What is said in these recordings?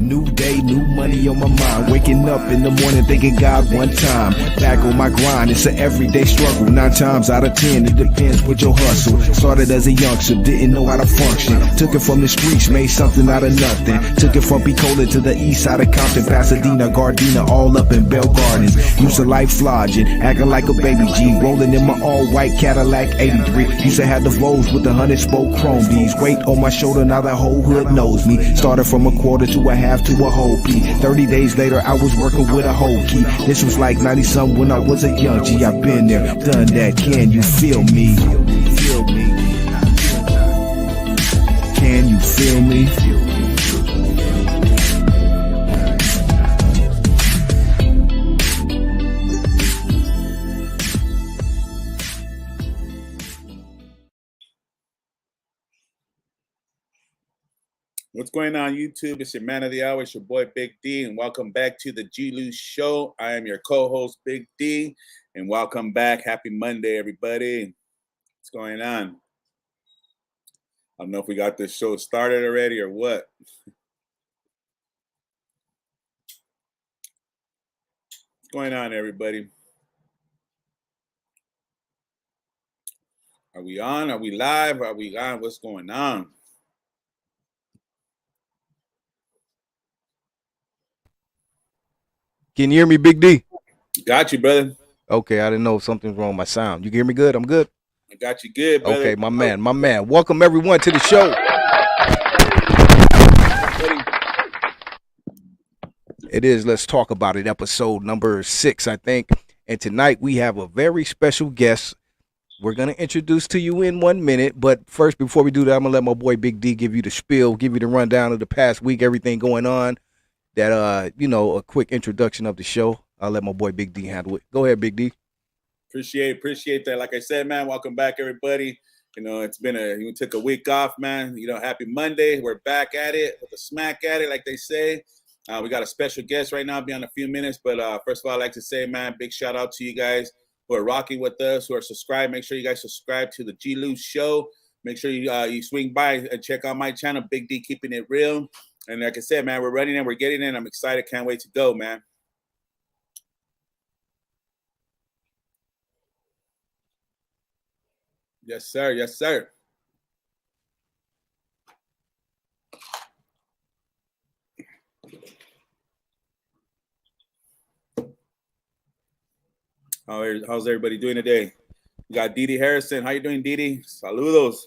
New day, new money on my mind. Waking up in the morning thinking God one time. Back on my grind, it's an everyday struggle. 9 times out of 10, it depends with your hustle. Started as a youngster, didn't know how to function. Took it from the streets, made something out of nothing. Took it from Picola to the east side of Compton, Pasadena, Gardena, all up in Bell Gardens. Used to like flogging, acting like a baby G. Rolling in my all-white Cadillac 83. Used to have the Vogues with the 100-spoke chrome D's. Weight on my shoulder, now the whole hood knows me. Started from a quarter to a half to a whole P. 30 days later, I was working with a whole key. This was like 90-something when I was a young G. I've been there, done that. Can you feel me? Feel me? Can you feel me? What's going on, YouTube? It's your man of the hour. It's your boy, Big D, and welcome back to the G-Lew Show. I am your co-host, Big D, and welcome back. Happy Monday, everybody. What's going on? I don't know if we got this show started already or what. What's going on, everybody? Are we on? Are we live? Are we on? What's going on? Can you hear me, Big D? Got you, brother. Okay, I didn't know if something's wrong with my sound. You can hear me good? I'm good? I got you good, brother. Okay, my man. Welcome, everyone, to the show. It is Let's Talk About It, episode number 6, I think. And tonight we have a very special guest we're going to introduce to you in 1 minute. But first, before we do that, I'm going to let my boy Big D give you the spiel, give you the rundown of the past week, everything going on. That, a quick introduction of the show. I'll let my boy Big D handle it. Go ahead, Big D. Appreciate that. Like I said, man, welcome back, everybody. It's been we took a week off, man. Happy Monday. We're back at it with a smack at it, like they say. We got a special guest right now. I'll be on a few minutes. But first of all, I'd like to say, man, big shout out to you guys who are rocking with us, who are subscribed. Make sure you guys subscribe to the G-Lew Show. Make sure you swing by and check out my channel, Big D Keeping It Real. And like I said, man, we're running in, we're getting in. I'm excited. Can't wait to go, man. Yes, sir. Yes, sir. How's everybody doing today? We got DD Hairston. How you doing, DD? Saludos.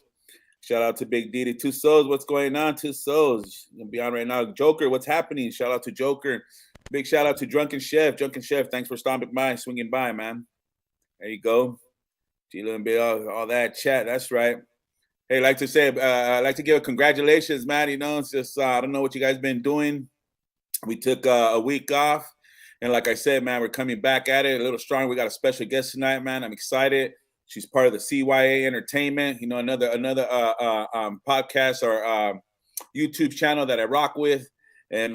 Shout out to Big DD. 2 Souls, what's going on? 2 Souls. You're gonna be on right now. Joker, what's happening? Shout out to Joker. Big shout out to Drunken Chef. Drunken Chef, thanks for stopping by, swinging by, man. There you go. G-Lew and Bill, all that chat. That's right. Hey, like to say, I'd like to give a congratulations, man. It's just, I don't know what you guys been doing. We took a week off. And like I said, man, we're coming back at it a little stronger. We got a special guest tonight, man. I'm excited. She's part of the CYA Entertainment, another podcast or YouTube channel that I rock with. And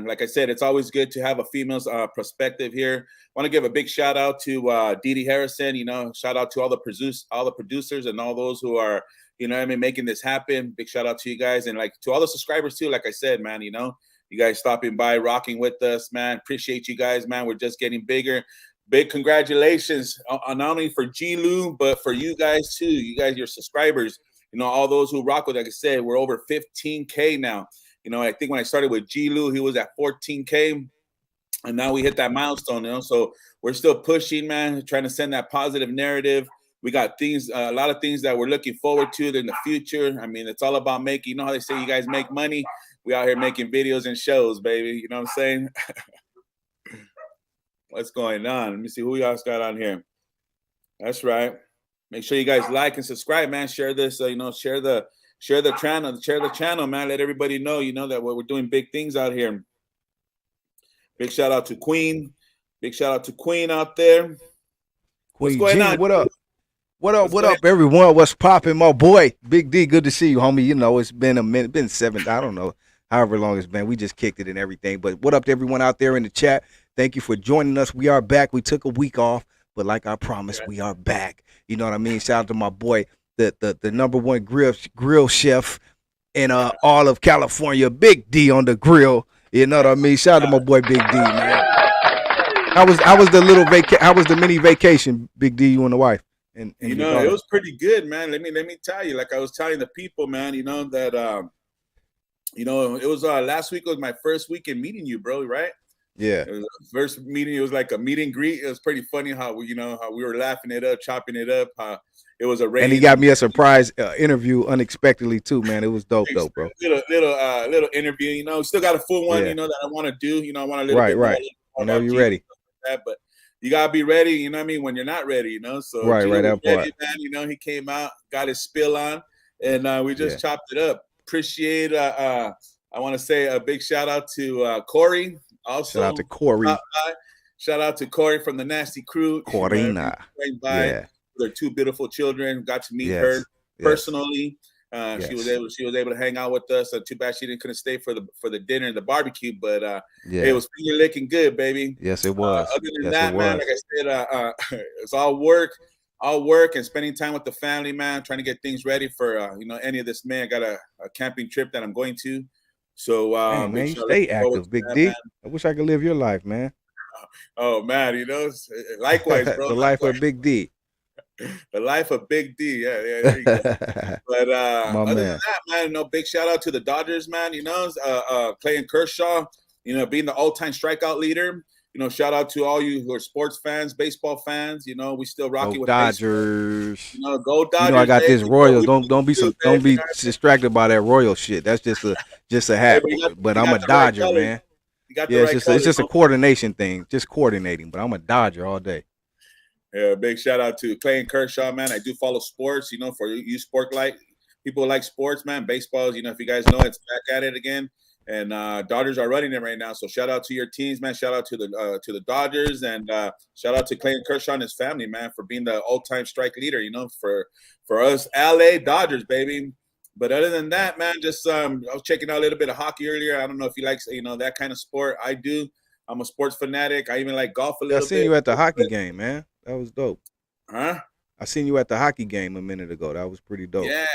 like I said, it's always good to have a female's perspective here. I want to give a big shout out to DD Hairston. Shout out to all the producers and all those who are, making this happen. Big shout out to you guys, and like to all the subscribers too. Like I said, man, you guys stopping by, rocking with us, man. Appreciate you guys, man. We're just getting bigger. Big congratulations, not only for G-Lew, but for you guys too. You guys, your subscribers, all those who rock with, like I said, we're over 15K now. I think when I started with G-Lew, he was at 14K, and now we hit that milestone, So we're still pushing, man, trying to send that positive narrative. We got things, a lot of things that we're looking forward to in the future. I mean, it's all about making, how they say you guys make money. We out here making videos and shows, baby. You know what I'm saying? What's going on? Let me see who y'all got on here. That's right. Make sure you guys like and subscribe, man. Share this, share the channel, man. Let everybody know, that we're doing big things out here. Big shout out to Queen. Big shout out to Queen out there. What's going on? What up? What up, everyone? What's popping, my boy? Big D, good to see you, homie. It's been a minute, been 7, I don't know, however long it's been. We just kicked it and everything. But what up to everyone out there in the chat? Thank you for joining us. We are back. We took a week off, but like I promised, we are back. You know what I mean? Shout out to my boy, the #1 grill chef in all of California, Big D on the grill. You know what I mean? Shout out to my boy Big D, man. How was the mini vacation, Big D, you and the wife? And you know, it was pretty good, man. Let me tell you, like I was telling the people, man, you know, that you know, it was last week was my first weekend meeting you, bro, right? Yeah. It was the first meeting, it was like a meet and greet. It was pretty funny how we, you know, how we were laughing it up, chopping it up. It was a rain. And he got me a surprise interview unexpectedly too, man. It was dope, bro. Little interview, you know. Still got a full one, you know, that I want to do. You know, I want a little bit right. Whenever you're ready. Like that, but you gotta be ready, you know what I mean, when you're not ready, you know. So right, that ready, part. Man, you know, he came out, got his spill on, and we just chopped it up. Appreciate I want to say a big shout out to Corey. Also, shout out to Corey. Shout out to Corey from the Nasty Crew. Corina. Their two beautiful children. Got to meet her personally. She was able to hang out with us. Too bad she couldn't stay for the dinner and the barbecue, but it was finger licking good, baby. Yes, it was. Other than that, man, like I said, it's all work and spending time with the family, man. Trying to get things ready for you know, any of this. Man, I got a camping trip that I'm going to. So man, you stay active, Big D. Man. I wish I could live your life, man. Oh man, you know, likewise, bro. The life of Big D. The life of Big D, yeah, there you go. But other than that, man, you know, big shout out to the Dodgers, man. You know, Clayton Kershaw, you know, being the all-time strikeout leader. You know, shout out to all you who are sports fans, baseball fans. You know, we still rocking with Dodgers. Baseball. You know, go Dodgers. You know, I got this Royals. Don't be distracted by that Royal shit. That's just a hat. But I'm a Dodger, right, man. It's just a coordination thing, just coordinating. But I'm a Dodger all day. Yeah, big shout out to Clayton Kershaw, man. I do follow sports, you know, for you people like sports, man. Baseball, you know, if you guys know, it's back at it again. And Dodgers are running it right now. So shout out to your teams, man. Shout out to the Dodgers, and shout out to Clayton Kershaw and his family, man, for being the all-time strike leader, you know, for us LA Dodgers, baby. But other than that, man, just I was checking out a little bit of hockey earlier. I don't know if you like, you know, that kind of sport. I do. I'm a sports fanatic. I even like golf a little bit. I seen you at the hockey game, man. That was dope. Huh? I seen you at the hockey game a minute ago. That was pretty dope. Yeah,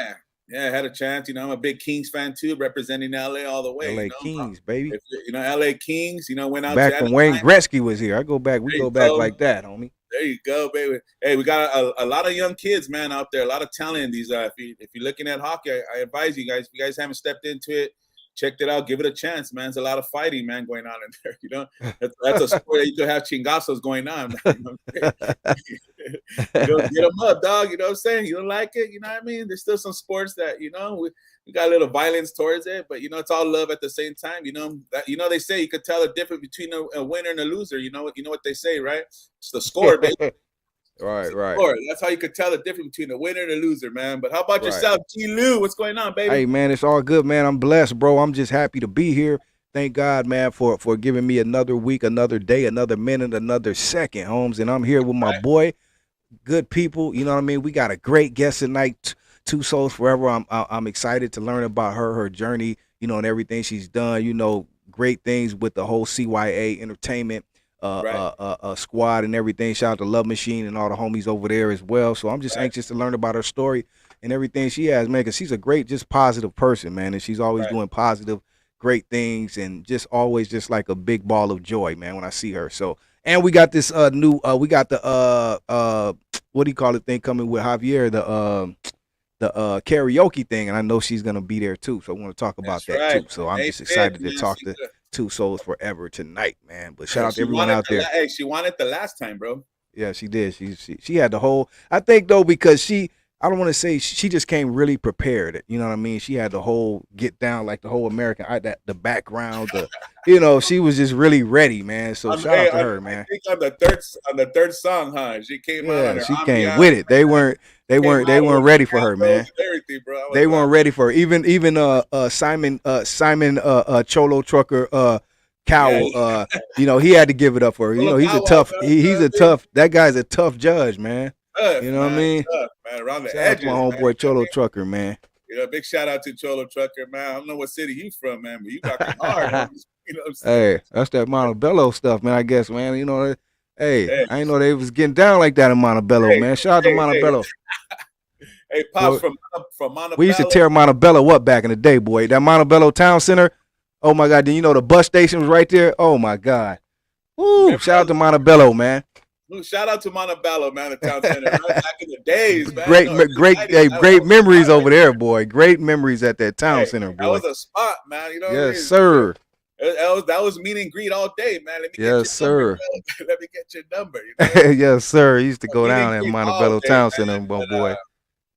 I had a chance. You know, I'm a big Kings fan too, representing LA all the way. LA you know? Kings, baby. You know, LA Kings. You know, went out back when Wayne Gretzky was here. I go back. We go back like that, homie. There you go, baby. Hey, we got a lot of young kids, man, out there. A lot of talent. These if you're looking at hockey, I advise you guys. If you guys haven't stepped into it, checked it out, give it a chance, man. There's a lot of fighting, man, going on in there. You know, that's a sport that you could have chingazos going on, man. You know, get them up, dog. You know what I'm saying? You don't like it, you know what I mean? There's still some sports that, you know, we got a little violence towards it, but you know, it's all love at the same time. You know that, you know, they say you could tell the difference between a winner and a loser. You know what they say, right? It's the score, baby. Right. Score. That's how you could tell the difference between a winner and a loser, man. But how about yourself, G-Lew? What's going on, baby? Hey, man, it's all good, man. I'm blessed, bro. I'm just happy to be here. Thank God, man, for giving me another week, another day, another minute, another second, Holmes. And I'm here with my boy, good people. You know what I mean? We got a great guest tonight, 2Souls4Ever. I'm excited to learn about her journey, you know, and everything she's done. You know, great things with the whole CYA entertainment squad and everything. Shout out to Love Machine and all the homies over there as well. So I'm just anxious to learn about her story and everything she has, man, because she's a great, just positive person, man, and she's always doing positive, great things, and just always just like a big ball of joy, man, when I see her. So, and we got this new we got the what do you call it thing coming with Javier, the karaoke thing, and I know she's gonna be there too. So I want to talk about that too. So I'm just excited to talk to 2Souls4Ever tonight, man. But shout out to everyone out there. Hey, she won it the last time, bro. Yeah, she did. She had the whole. I think though, because I don't want to say she just came really prepared. You know what I mean? She had the whole get down, like the whole American, the background, you know, she was just really ready, man. So shout out to her, man. I think on the third song, huh? She came out. She came with it. They weren't ready for her, man. Everything, bro. They weren't ready for her. Even Simon Cholo Trucker Cowell, you know, he had to give it up for her. You know, he's a tough. He's a tough. That guy's a tough judge, man. You know what I mean? Man, around the edges, my homeboy Cholo Trucker, man. You know, big shout out to Cholo Trucker, man. I don't know what city you from, man, but you got hard. You know what I'm saying? Hey, that's that Montebello stuff, man. I guess, man. You know, hey, I didn't know they was getting down like that in Montebello, man. Shout out to Montebello. Hey, Pops, from Montebello. We used to tear Montebello up back in the day, boy. That Montebello Town Center, Oh my God! Then you know the bus station was right there. Oh my God! Woo! Remember Shout out that? to Montebello, man. Shout out to Montebello, man, the town center. Right back in the days, man. Great, That great was a memories spot over right there, there. boy. Great memories at that town Hey, center, that boy. was a spot, man. You know what I Yes, mean? sir. That was meet and greet all day, man. Let me get Yes, your number, sir. bro. Let me get your number. You know, Yes, sir. He used to go meet and down at greet all Montebello day, Town man. Center, my boy.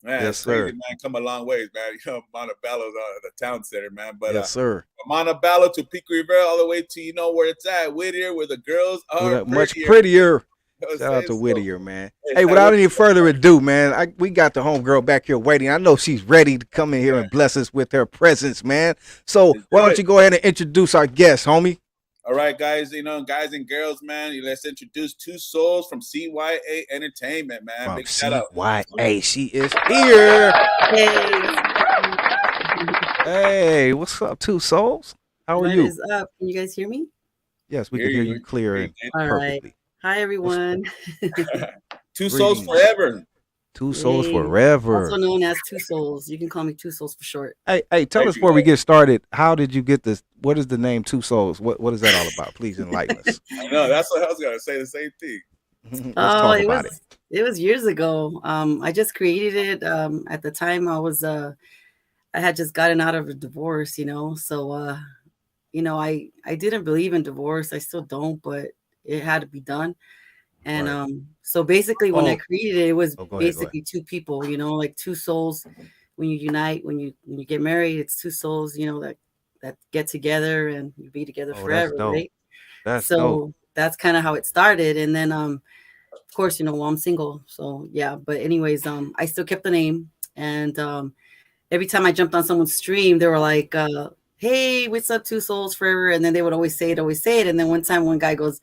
Man, Yes, it's crazy, sir. man. Come a long ways, man. You know, Montebello's the town center, man. But Yes, sir. from Montebello to Pico Rivera, all the way to where it's at, Whittier, where the girls are Much prettier. prettier. You know what I'm Shout out to saying? Whittier, man. It's Hey, that without Whittier. any further ado, man, we got the homegirl back here waiting. I know she's ready to come in here and bless us with her presence, man. So Let's why do don't it. you go ahead and introduce our guest, homie? All right, guys, guys and girls, man, let's introduce 2 Souls from CYA Entertainment, man. From Big shout out. CYA. She is here. Hey, what's up, 2 Souls? How are What you? is up? Can you guys hear me? Yes, we can hear you clear and All right. perfectly. Hi, everyone. 2 Souls Greetings. forever. 2 Souls Yay. forever. Also known as 2 Souls. You can call me 2 Souls for short. Hey, tell Thank us you, before we guys. get started, how did you get this? What is the name 2 Souls? What is that all about? Please enlighten us. I know that's what I was gonna say. The same thing. Let's talk it about was it was years ago. I just created it. At the time I had just gotten out of a divorce, So I didn't believe in divorce. I still don't, but it had to be done. And Right. so basically when I Oh. created it, it was Oh, go ahead, go basically two people, like 2 souls. When you unite, when you get married, it's 2 souls, that get together and you be together Oh, that's forever, dope. right? That's dope. So that's kind of how it started. And then of course, well, I'm single. So yeah. But anyways, I still kept the name. And every time I jumped on someone's stream, they were like, hey, what's up, 2 Souls Forever? And then they would always say it, always say it. And then one time one guy goes,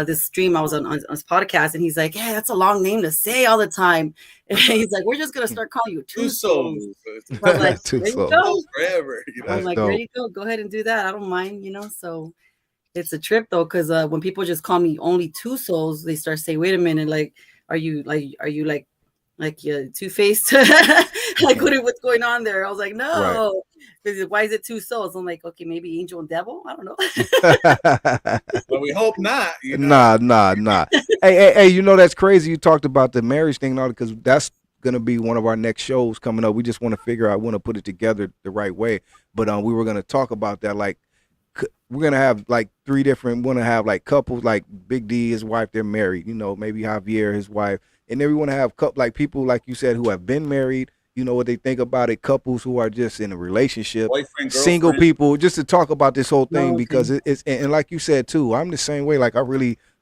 this stream I was on his podcast, and he's like, yeah, that's a long name to say all the time. And he's like, we're just gonna start calling you 2 2 Souls. Souls. I was like, 2 there you Souls. go. Forever. I'm That's like, dope. there you go. Go ahead and do that. I don't mind, So it's a trip though, because when people just call me only 2 Souls, they start saying, wait a minute, like, are you two-faced? Like, what's going on there? I was like, no. Why is it 2 souls? I'm like, okay, maybe angel and devil. I don't know. But we hope not. Nah. Hey, that's crazy. You talked about the marriage thing and all, because that's gonna be one of our next shows coming up. We just want to figure out, want to put it together the right way. But we were gonna talk about that. Like, we're gonna have like 3 different. Want to have like couples, like Big D, his wife, they're married. Maybe Javier, his wife, and then we want to have like people like you said who have been married. What they think about it. Couples who are just in a relationship, Boyfriend, single girlfriend. people, just to talk about this whole thing. Okay. Because it's and like you said too, I'm the same way. Like I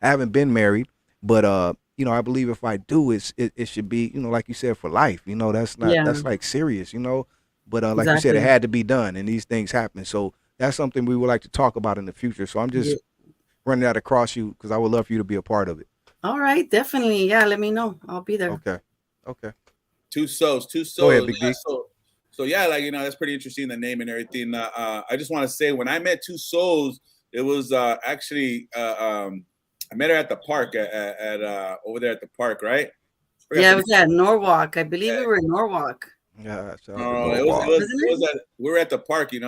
haven't been married, but I believe if I do, it should be, like you said, for life. That's not that's like serious, But like you said, it had to be done, and these things happen. So that's something we would like to talk about in the future. So I'm just running that across you because I would love for you to be a part of it. All right, definitely. Yeah, let me know. I'll be there. Okay. 2 Souls. Go ahead, Big D. So yeah, like that's pretty interesting, the name and everything. I just want to say, when I met 2 Souls, it was actually I met her at the park at over there at the park, right? Yeah, it was at Norwalk. I believe we were in Norwalk. Yeah, we were at the park. You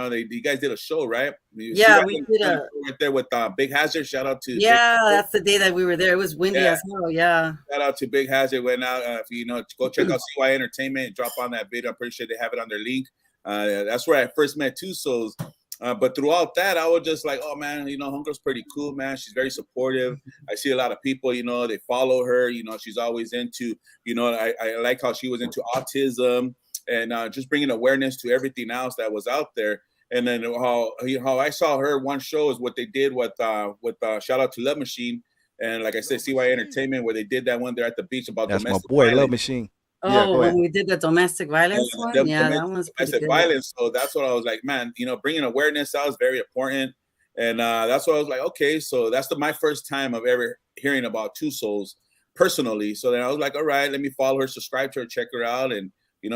guys did a show, right? We did right there with Big Hazard. Shout out to that's the day that we were there. It was windy as hell. Yeah. Shout out to Big Hazard. Went out. If go check out CYA Entertainment. Drop on that video. I'm pretty sure they have it on their link. That's where I first met 2 Souls. But throughout that, I was just like, oh man, homegirl's pretty cool, man. She's very supportive. I see a lot of people, they follow her. She's always into, I like how she was into autism. And just bringing awareness to everything else that was out there. And then how I saw her one show is what they did with shout out to Love Machine. And like I said, CYA Entertainment, where they did that one there at the beach about that's domestic my boy, violence. Love Machine. When we did the domestic violence one? Yeah, that one's pretty domestic good. violence. So that's what I was like, man, bringing awareness out is very important. And that's what I was like, okay, so that's my first time of ever hearing about 2 Souls personally. So then I was like, all right, let me follow her, subscribe to her, check her out. And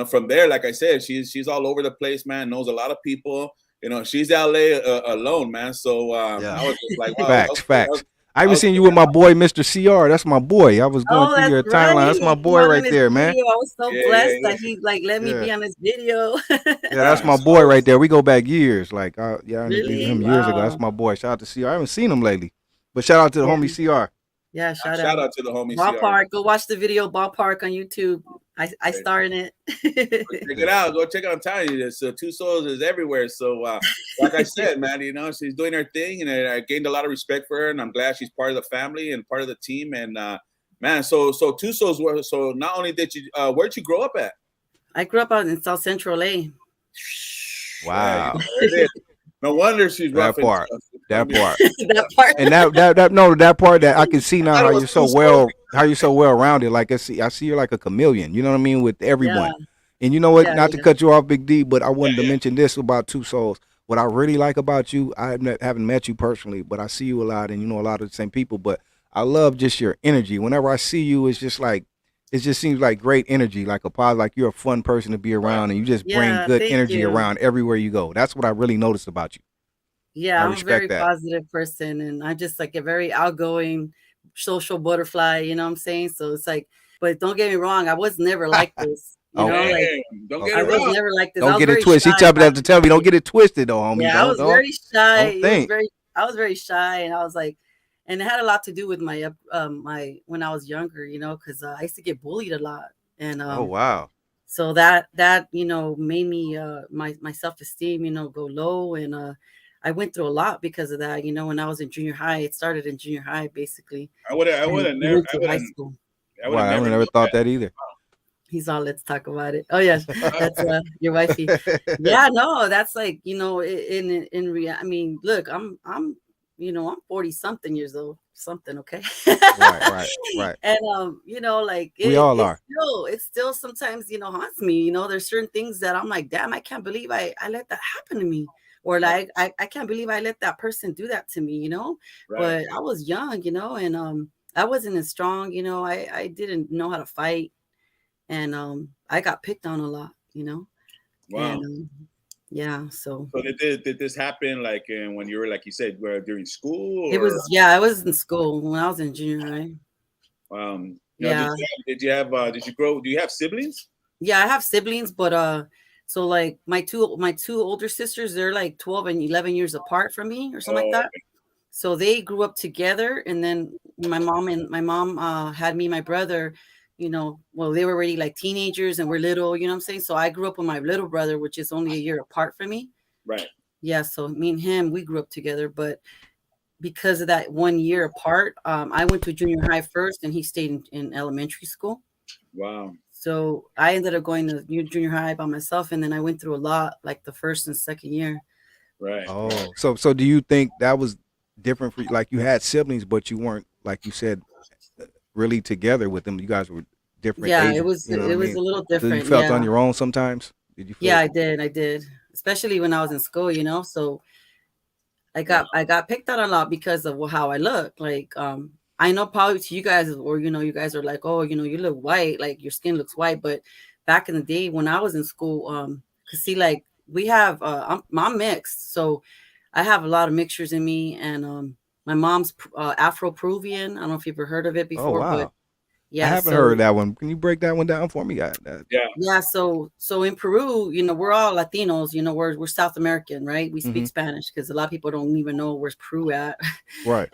from there, like I said, she's all over the place, man. Knows a lot of people. She's LA alone, man. So I was just like, wow, facts. I even seen you with my boy, Mr. CR. That's my boy. I was going Oh, through that's your right. timeline. That's my He boy was right in his there, man. video. I was so Yeah, blessed yeah, that he like let me Yeah. be on his video. Yeah, that's my So- boy right there. We go back years. Like, I interviewed Really? him years ago. That's Wow. my boy. Shout out to CR. I haven't seen him lately, but shout out to the Yeah. homie CR. Yeah, shout Shout out. out to the homie CR. Ballpark. Go watch the video Ballpark on YouTube. I starred in it. Check it out. Go check it out. I'm telling you, this 2 Souls is everywhere. So, like I said, man, you know, she's doing her thing, and I gained a lot of respect for her, and I'm glad she's part of the family and part of the team. And man, so 2 Souls. So not only did you, where'd you grow up at? I grew up out in South Central LA. Wow. Yeah, there it is. No wonder she's That rough and part. tough. That part. That part. And that part that I can see now I thought how it you're was so 2 well Souls. how you're so well rounded. Like I see you're like a chameleon. You know what I mean, with everyone. And you know what? Yeah, Not to yeah. cut you off, Big D, but I wanted to Yeah. mention this about 2 Souls. What I really like about you, haven't met you personally, but I see you a lot, and you know a lot of the same people. But I love just your energy. Whenever I see you, it's just like it just seems like great energy, like a positive, like you're a fun person to be around, and you just bring Yeah, good thank energy you. around everywhere you go. That's what I really noticed about you. Yeah, I I'm a very respect that. positive person, and I'm just like a very outgoing social butterfly, you know what I'm saying? So it's like, but don't get me wrong, I was never like this. You know, Okay. like Dang, don't get I it was wrong. never like this. I Don't was get it very twisted. He shy back to tell in me, the don't day. get it twisted, though, homie. Yeah, I was very shy. don't think. I was very shy, and I was like, and it had a lot to do with my my when I was younger, you know, because I used to get bullied a lot, and Oh wow. so that you know made me my self-esteem, you know, go low, and I went through a lot because of that, you know. When I was in junior high, it started in junior high basically. I would have And never. went to high school. I would Wow, have I never never thought that either. He's all, let's talk about it. Oh yes, that's your wifey. Yeah, no, that's like, you know, in real. I mean, look, I'm you know, I'm 40 something years old, something, okay. right. And you know, like We all are. it still sometimes, you know, haunts me. You know, there's certain things that I'm like, damn, I can't believe I let that happen to me. Or like I can't believe I let that person do that to me, you know. Right. But I was young, you know, and I wasn't as strong, you know. I didn't know how to fight, and I got picked on a lot, you know. Wow. And yeah, so So did this happen like when you were, like you said, during school? it Or, was, yeah, I was in school when I was in junior high. you know, Yeah. did you have did you grow? Do you have siblings? Yeah, I have siblings, but so like my two older sisters, they're like 12 and 11 years apart from me or something like that. Okay. So they grew up together, and then my mom had me and my brother, you know, well, they were already like teenagers and we're little, you know what I'm saying? So I grew up with my little brother, which is only a year apart from me. Right. Yeah, so me and him, we grew up together, but because of that 1 year apart, I went to junior high first, and he stayed in elementary school. Wow. So I ended up going to junior high by myself, and then I went through a lot, like the first and second year. Right. Oh, so do you think that was different for you? Like you had siblings, but you weren't, like you said, really together with them. You guys were different. Yeah, ages, it was you know what I mean? a little So you different. felt Yeah, on your own sometimes. Did you? Feel yeah, I did, especially when I was in school, you know. So I got picked on a lot because of how I look. Like, I know probably to you guys, or you know, you guys are like, oh, you know, you look white, like your skin looks white. But back in the day when I was in school, cause see, like we have, I'm mixed, so I have a lot of mixtures in me, and my mom's Afro-Peruvian. I don't know if you've ever heard of it Oh before, but wow, yeah, I haven't so heard of that one. Can you break that one down for me? Yeah. yeah, so in Peru, you know, we're all Latinos, you know, we're South American, right? We speak Mhm. Spanish because a lot of people don't even know where's Peru at. Right.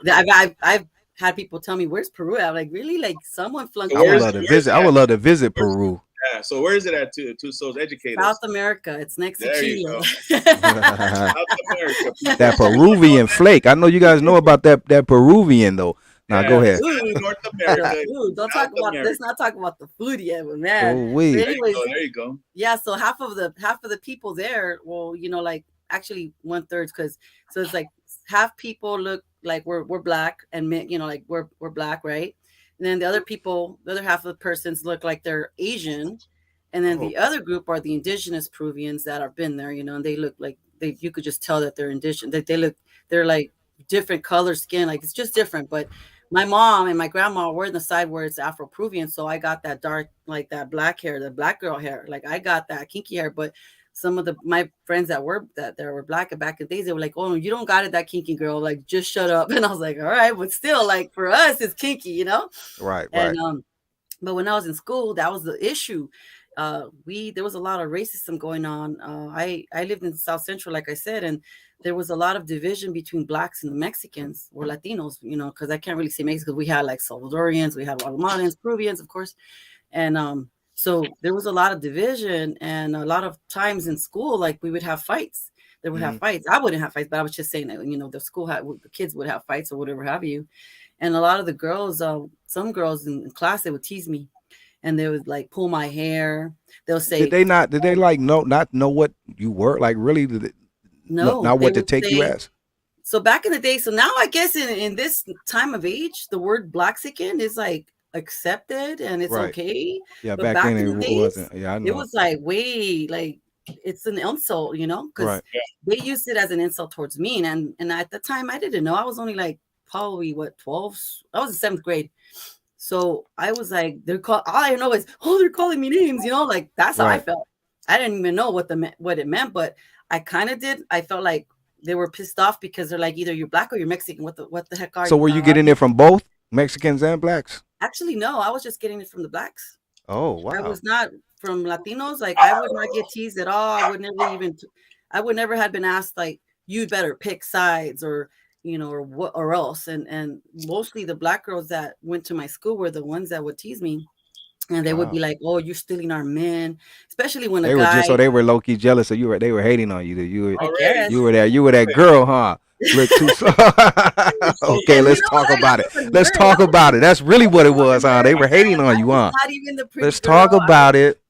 I've had people tell me, where's Peru at? I'm like, really? Like someone flunked So I would where's love it- to where's visit. it I would at? love to visit Peru. Yeah. So where is it at? 2 Souls, educate us. South America. It's next to There you Chile. South America. That Peruvian flake. I know you guys know about that Peruvian though. Now go ahead. Ooh, North America. Ooh, don't South talk about. America. Let's not talk about the food yet, but man. Oh wait. But There you anyways, go. There you go. yeah, so half of the people there, well, you know, like actually 1/3, because so it's like half people look like we're black, and you know, like we're black, right? And then the other people, the other half of the persons look like they're Asian, and then the other group are the indigenous Peruvians that have been there, you know, and they look like you could just tell that they're indigenous, that they're like different color skin, like it's just different. But my mom and my grandma were in the side where it's Afro-Peruvian, so I got that dark, like that black hair, the black girl hair, like I got that kinky hair. But some of my friends that were black back in the days, they were like, "Oh, you don't got it that kinky, girl. Like, just shut up." And I was like, "All right," but still, like for us, it's kinky, you know. Right. And but when I was in school, that was the issue. There was a lot of racism going on. I lived in South Central, like I said, and there was a lot of division between blacks and the Mexicans or Latinos, you know, because I can't really say Mexicans. We had like Salvadorians, we had Guatemalans, Peruvians, of course, and so there was a lot of division, and a lot of times in school, like we would have fights. They would have fights. I wouldn't have fights, but I was just saying that, you know, the kids would have fights or whatever have you. And a lot of the girls, some girls in class, they would tease me, and they would like pull my hair. They'll say, Did they like not know what you were? Like really? No, not what to take you as? So back in the day, so now I guess in this time of age, the word Blaxican is like accepted and it's okay. Yeah, but back then in the days, wasn't. Yeah, I know. It was like way like it's an insult, you know, because they used it as an insult towards me. And at the time I didn't know. I was only like probably 12. I was in 7th grade. So I was like, all I know is, they're calling me names, you know, like that's how I felt. I didn't even know what it meant, but I kind of did. I felt like they were pissed off because they're like, either you're black or you're Mexican. What the heck are you? So were you getting it from both Mexicans and blacks? Actually, no, I was just getting it from the blacks. Oh, wow. I was not from Latinos. Like I would not get teased at all. I would never have been asked like, you better pick sides or, you know, or what or else. And mostly the black girls that went to my school were the ones that would tease me. And they would be like, "Oh, you're stealing our men," especially when they were low key jealous. So they were hating on you. You were that girl, huh? Okay, let's talk about it. Let's talk about it. That's really what it was, huh? They were hating on you, huh? Not even the let's talk about it.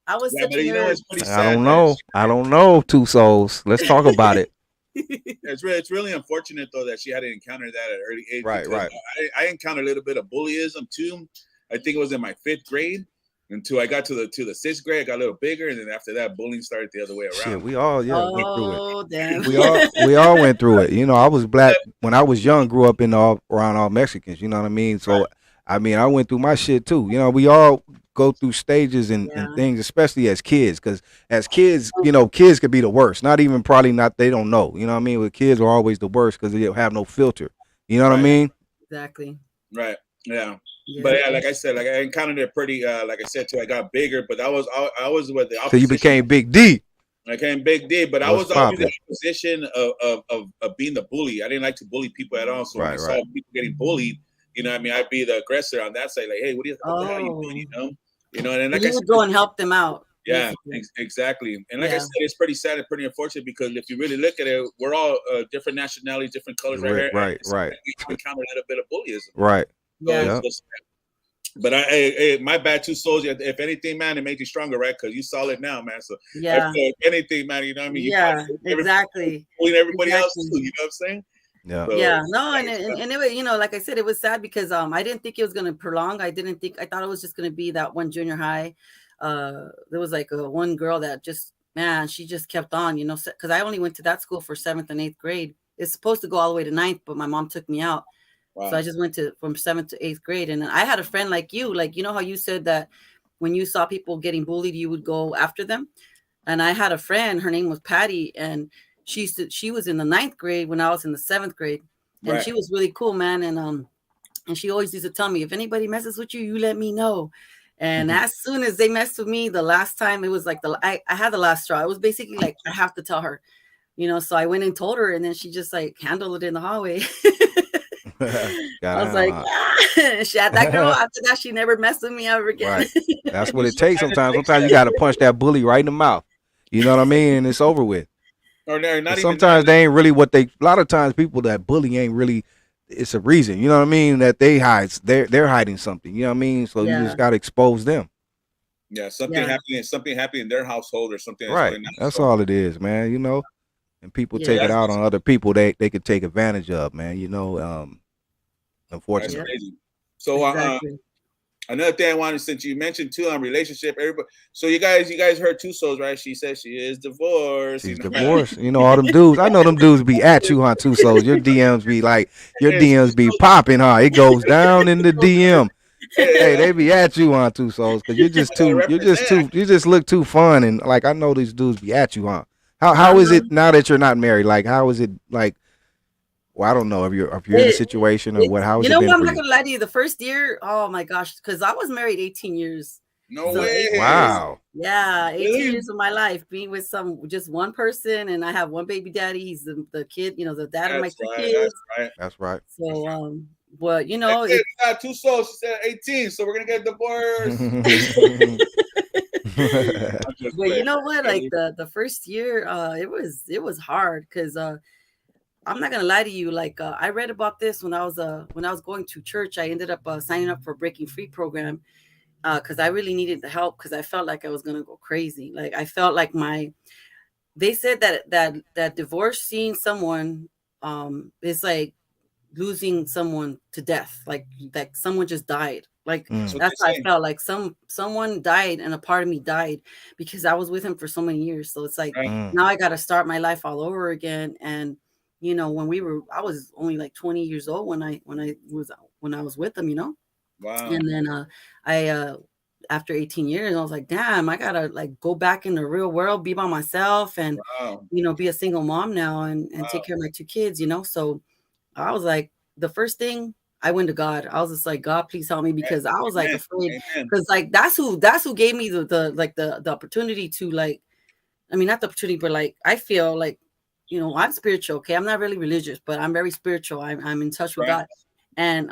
I was such a nerd. I don't know. 2 Souls. Let's talk about it. It's really unfortunate though that she had to encounter that at an early age. Right. I encountered a little bit of bullyism too. I think it was in my 5th grade until I got to the 6th grade. I got a little bigger, and then after that, bullying started the other way around. Shit, we all went through it. Damn. We all went through it. You know, I was black when I was young. Grew up around all Mexicans. You know what I mean? So I mean, I went through my shit too. You know, we all go through stages and things, especially as kids. Because as kids, you know, kids could be the worst. Not even they don't know. You know what I mean? With kids are always the worst because they have no filter. You know what I mean? Exactly. Right. Yeah. But like I said, like I encountered it pretty. Like I said too, I got bigger, but I was with the opposition. So you became Big D. I became Big D, but I was always in the position of being the bully. I didn't like to bully people at all. So when I saw people getting bullied, you know what I mean, I'd be the aggressor on that side. Like, hey, what the hell are you doing? You know, and like you would go and help them out. Yeah, exactly. And like I said, it's pretty sad and pretty unfortunate because if you really look at it, we're all different nationalities, different colors, right? Right. We encounter a little bit of bullyism. Right. Yeah. But my bad 2 Souls. If anything, man, it made you stronger, right? Because you solid now, man. So if anything, man, you know what I mean? Exactly. Everybody else too. You know what I'm saying? Yeah. So, no, and it was, you know, like I said, it was sad because I didn't think it was gonna prolong. I thought it was just gonna be that one junior high. There was like one girl that she just kept on, you know, because I only went to that school for 7th and 8th grade. It's supposed to go all the way to 9th, but my mom took me out. Wow. So I just went from 7th to 8th grade. And I had a friend like you know how you said that when you saw people getting bullied, you would go after them. And I had a friend, her name was Patty, and she was in the 9th grade when I was in the 7th grade. And she was really cool, man. And she always used to tell me, if anybody messes with you, you let me know. And as soon as they messed with me, the last time, it was like I had the last straw. It was basically like, I have to tell her, you know, so I went and told her, and then she just like handled it in the hallway. I was like, she had that girl. After that, she never messed with me ever again. Right. That's what it takes sometimes. Sometimes you got to punch that bully right in the mouth. You know what I mean? And it's over with. Or not sometimes they ain't really a lot of times people that bully ain't really, it's a reason. You know what I mean? That they're hiding something. You know what I mean? So you just got to expose them. Yeah, something happened in their household or something. Right. That's all it is, man. You know, and people take it out on other people they could take advantage of, man. You know, unfortunately. So another thing I wanted, since you mentioned too on relationship, everybody. So you guys heard 2 Souls, right? She says she is divorced. She's divorced. You know, all them dudes. I know them dudes be at you, huh? 2 Souls. Your DMs be popping, huh? It goes down in the DM. Hey, they be at you on 2 Souls because you're just you just look too fun, and like I know these dudes be at you on. How is it now that you're not married? Like how is it like? Well, I don't know if you're in a situation or what. How has You it know been what? I'm for not you? gonna lie to you. The first year, oh my gosh, because I was married 18 years. No So way. Wow. Yeah, 18 Really? years of my life being with just one person, and I have one baby daddy. He's the kid, the dad of my That's 2 right. kids. That's right. That's right. So, but Hey, we got 2 souls. She said 18, so we're gonna get divorced. I'm just but you playing. know what? Like the first year, it was hard because I'm not gonna lie to you. Like I read about this when I was going to church. I ended up signing up for a Breaking Free program because I really needed the help because I felt like I was gonna go crazy. Like I felt like they said that divorcing someone is like losing someone to death, like someone just died. Like That's what that's they how I say. felt. Like someone died and a part of me died because I was with him for so many years. So it's like Right. now I got to start my life all over again. And I was only like 20 years old when I was with him, Wow. and then I after 18 years, I was like, damn, I gotta like go back in the real world, be by myself, and Wow. be a single mom now and take care of my 2 kids. So I was like, the first thing I went to God. I was just like, God, please help me because I was like Amen. afraid Amen. because like that's who gave me the opportunity to like, I mean, not the opportunity, but like I feel like, I'm spiritual. Okay, I'm not really religious, but I'm very spiritual. I'm in touch with Right. God, and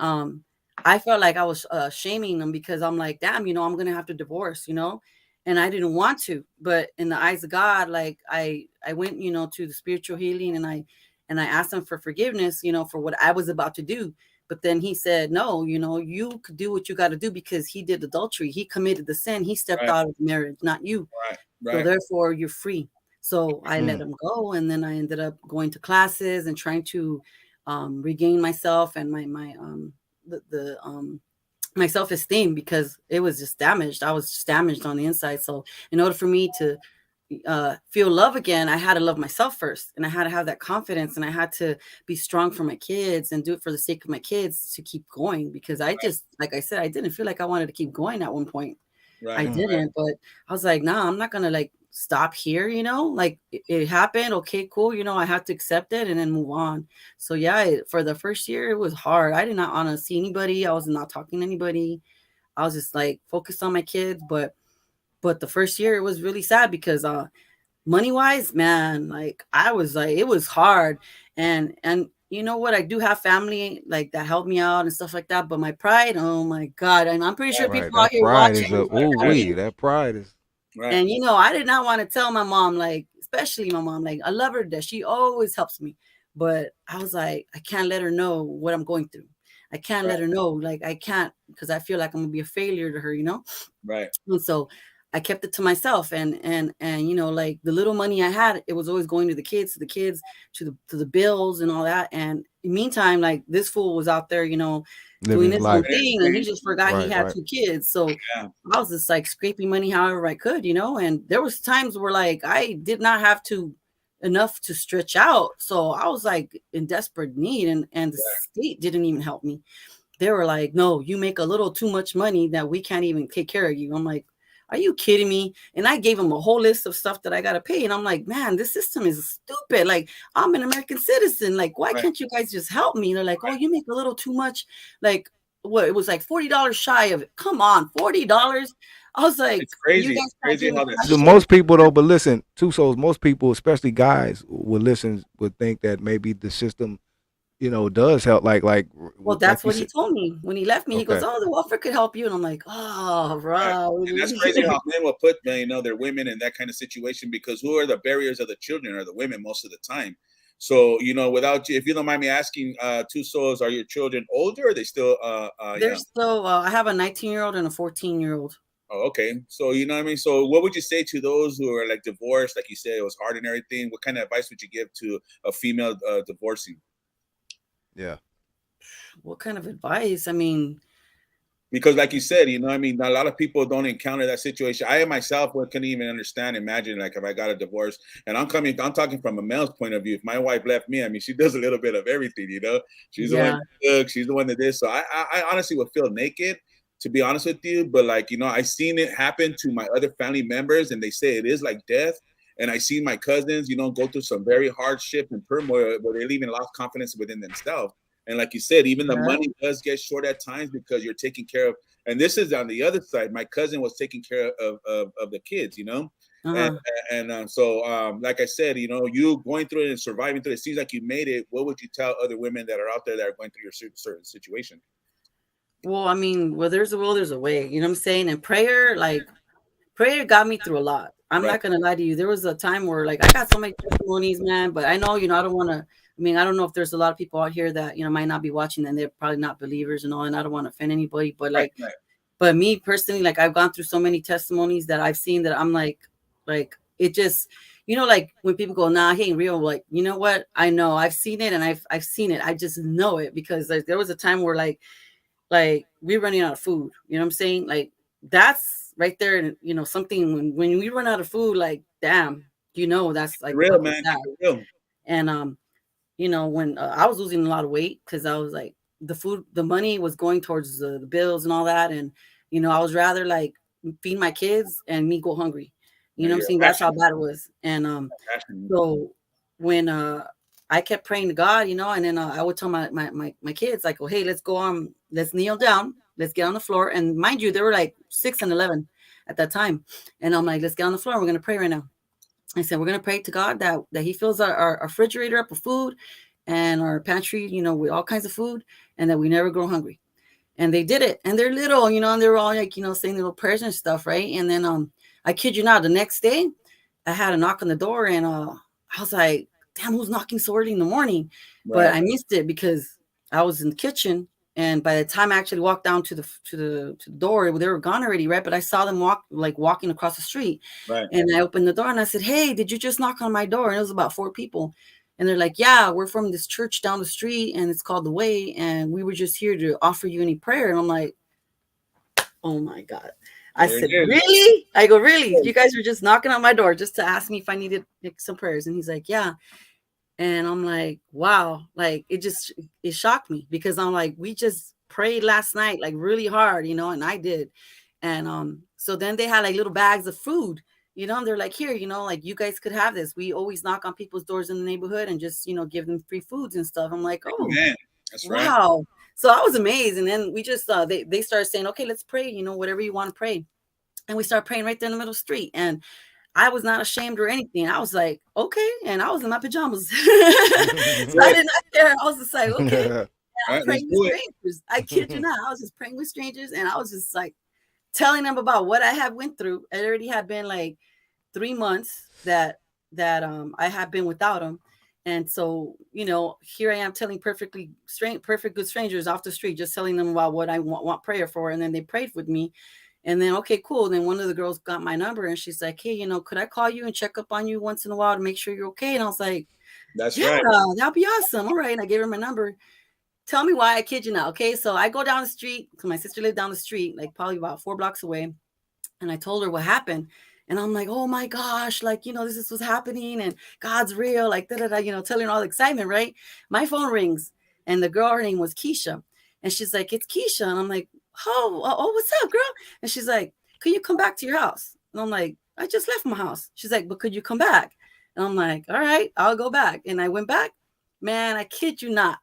I felt like I was shaming them because I'm like, damn, I'm gonna have to divorce, and I didn't want to, but in the eyes of God, like I went, to the spiritual healing, and I asked him for forgiveness, for what I was about to do. But then he said, no, you could do what you got to do because he did adultery. He committed the sin. He stepped Right. out of marriage, not you. Right. So Right. therefore, you're free. So I let him go, and then I ended up going to classes and trying to regain myself and my self-esteem because it was just damaged. I was just damaged on the inside. So in order for me to feel love again, I had to love myself first, and I had to have that confidence, and I had to be strong for my kids and do it for the sake of my kids to keep going because I just, like I said, I didn't feel like I wanted to keep going at one point. I Right. didn't, but I was like, nah, I'm not gonna like stop here, like it happened. Okay, cool. I had to accept it and then move on. So yeah, for the first year, it was hard. I did not want to see anybody. I was not talking to anybody. I was just like focused on my kids. But the first year, it was really sad because money wise, man, like I was like, it was hard. And you know what? I do have family like that help me out and stuff like that. But my pride, oh my God. And I'm pretty sure Right. people out That here pride watching. is a that pride is Right. And I did not want to tell my mom, like, especially my mom, like, I love her that she always helps me. But I was like, I can't let her know what I'm going through. I can't let her know, like, I can't, because I feel like I'm gonna be a failure to her, Right. And so I kept it to myself, and like the little money I had, it was always going to the kids, to the bills and all that. And in the meantime, like this fool was out there, living doing his his own life. thing, and he just forgot he had Right. 2 kids. So Yeah. I was just like scraping money however I could, and there was times where like I did not have enough to stretch out. So I was like in desperate need, and the state didn't even help me. They were like, no, you make a little too much money that we can't even take care of you. I'm like, are you kidding me? And I gave them a whole list of stuff that I got to pay. And I'm like, man, this system is stupid. Like, I'm an American citizen. Like, why can't you guys just help me? They're like, oh, you make a little too much. Like, what? It was like $40 shy of it. Come on, $40. I was like, It's crazy. you guys It's crazy how that So most people though, but listen, 2 Souls, most people, especially guys, would think that maybe the system, does help. Like well, that's like what he told me when he left me. He goes, Okay. oh, the welfare could help you. And I'm like, oh, bro. And that's crazy how men will put their women in that kind of situation, because who are the barriers of the children are the women most of the time. So without you, if you don't mind me asking, 2 Souls, are your children older or are they still They're young? still, I have a 19-year-old and a 14-year-old. Oh, okay. So you know what I mean? So what would you say to those who are like divorced, like you said, it was hard and everything? What kind of advice would you give to a female divorcing? Yeah. What kind of advice? I mean, because like you said, a lot of people don't encounter that situation. I myself couldn't even imagine like if I got a divorce, and I'm talking from a male's point of view. If my wife left me, she does a little bit of everything, she's the one that cooks, she's the one that this. So I honestly would feel naked to be honest with you. But like, you know, I seen it happen to my other family members, and they say it is like death. And I see my cousins, you know, go through some very hardship and turmoil where they even lost confidence within themselves. And like you said, even the money does get short at times because you're taking care of. And this is on the other side. My cousin was taking care of the kids, you know. So like I said, you know, you going through it and surviving through it, seems like you made it. What would you tell other women that are out there that are going through your certain situation? Well, I mean, where there's a will, there's a way. You know what I'm saying? And prayer, like, prayer got me through a lot. I'm not gonna lie to you. There was a time where, like, I got so many testimonies, man. But I know, you know, I don't want to. I mean, I don't know if there's a lot of people out here that, you know, might not be watching, and they're probably not believers and all. And I don't want to offend anybody, but like, but me personally, like, I've gone through so many testimonies that I've seen that I'm like it just, you know, like when people go, nah, he ain't real. Like, you know what? I know, I've seen it, and I've seen it. I just know it because like there was a time where like we're running out of food. You know what I'm saying? Like, that's right there, and you know, something when we run out of food, like, damn, you know, that's like real, man. Real. And you know, when I was losing a lot of weight because I was like, the money was going towards the bills and all that, and you know, I was rather like feed my kids and me go hungry. You know what I'm saying? That's how bad it was. And so when I kept praying to God, you know, and then I would tell my kids, like, oh, hey, let's go on, let's kneel down, let's get on the floor. And mind you, they were like 6 and 11 at that time. And I'm like, let's get on the floor. We're going to pray right now. I said, we're going to pray to God that he fills our refrigerator up with food and our pantry, you know, with all kinds of food, and that we never grow hungry. And they did it. And they're little, you know, and they were all like, you know, saying little prayers and stuff. Right. And then I kid you not, the next day I had a knock on the door, and I was like, damn, who's knocking so early in the morning? But I missed it because I was in the kitchen. And by the time I actually walked down to the door, they were gone already, right? But I saw them walking across the street. Right. And I opened the door and I said, hey, did you just knock on my door? And it was about 4 people. And they're like, yeah, we're from this church down the street, and it's called The Way. And we were just here to offer you any prayer. And I'm like, oh my God. I said, really? I go, really? You guys were just knocking on my door just to ask me if I needed some prayers? And he's like, yeah. And I'm like, wow, like it shocked me because I'm like, we just prayed last night, like really hard, you know, and I did. And so then they had like little bags of food, you know, and they're like, here, you know, like you guys could have this. We always knock on people's doors in the neighborhood and just, you know, give them free foods and stuff. I'm like, oh, man, that's right. Wow. So I was amazed. And then we just, they started saying, okay, let's pray, you know, whatever you want to pray. And we started praying right there in the middle of the street. And I was not ashamed or anything. I was like, okay. And I was in my pajamas. So I did not care. I was just like, okay. I was praying with strangers. I kid you not. I was just praying with strangers. And I was just like telling them about what I had went through. It already had been like 3 months that I had been without them. And so, you know, here I am telling perfect good strangers off the street, just telling them about what I want prayer for. And then they prayed with me. And then, okay, cool. Then one of the girls got my number and she's like, hey, you know, could I call you and check up on you once in a while to make sure you're okay? And I was like, that's yeah, right. That'll be awesome. All right. And I gave her my number. Tell me why. I kid you not. Okay. So I go down the street because my sister lived down the street, like probably about 4 blocks away. And I told her what happened. And I'm like, oh my gosh, like, you know, this is what's happening and God's real, like, you know, telling her all the excitement, right? My phone rings and the girl, her name was Keisha. And she's like, it's Keisha. And I'm like, oh, what's up, girl? And she's like, could you come back to your house? And I'm like, I just left my house. She's like, but could you come back? And I'm like, all right, I'll go back. And I went back. Man, I kid you not.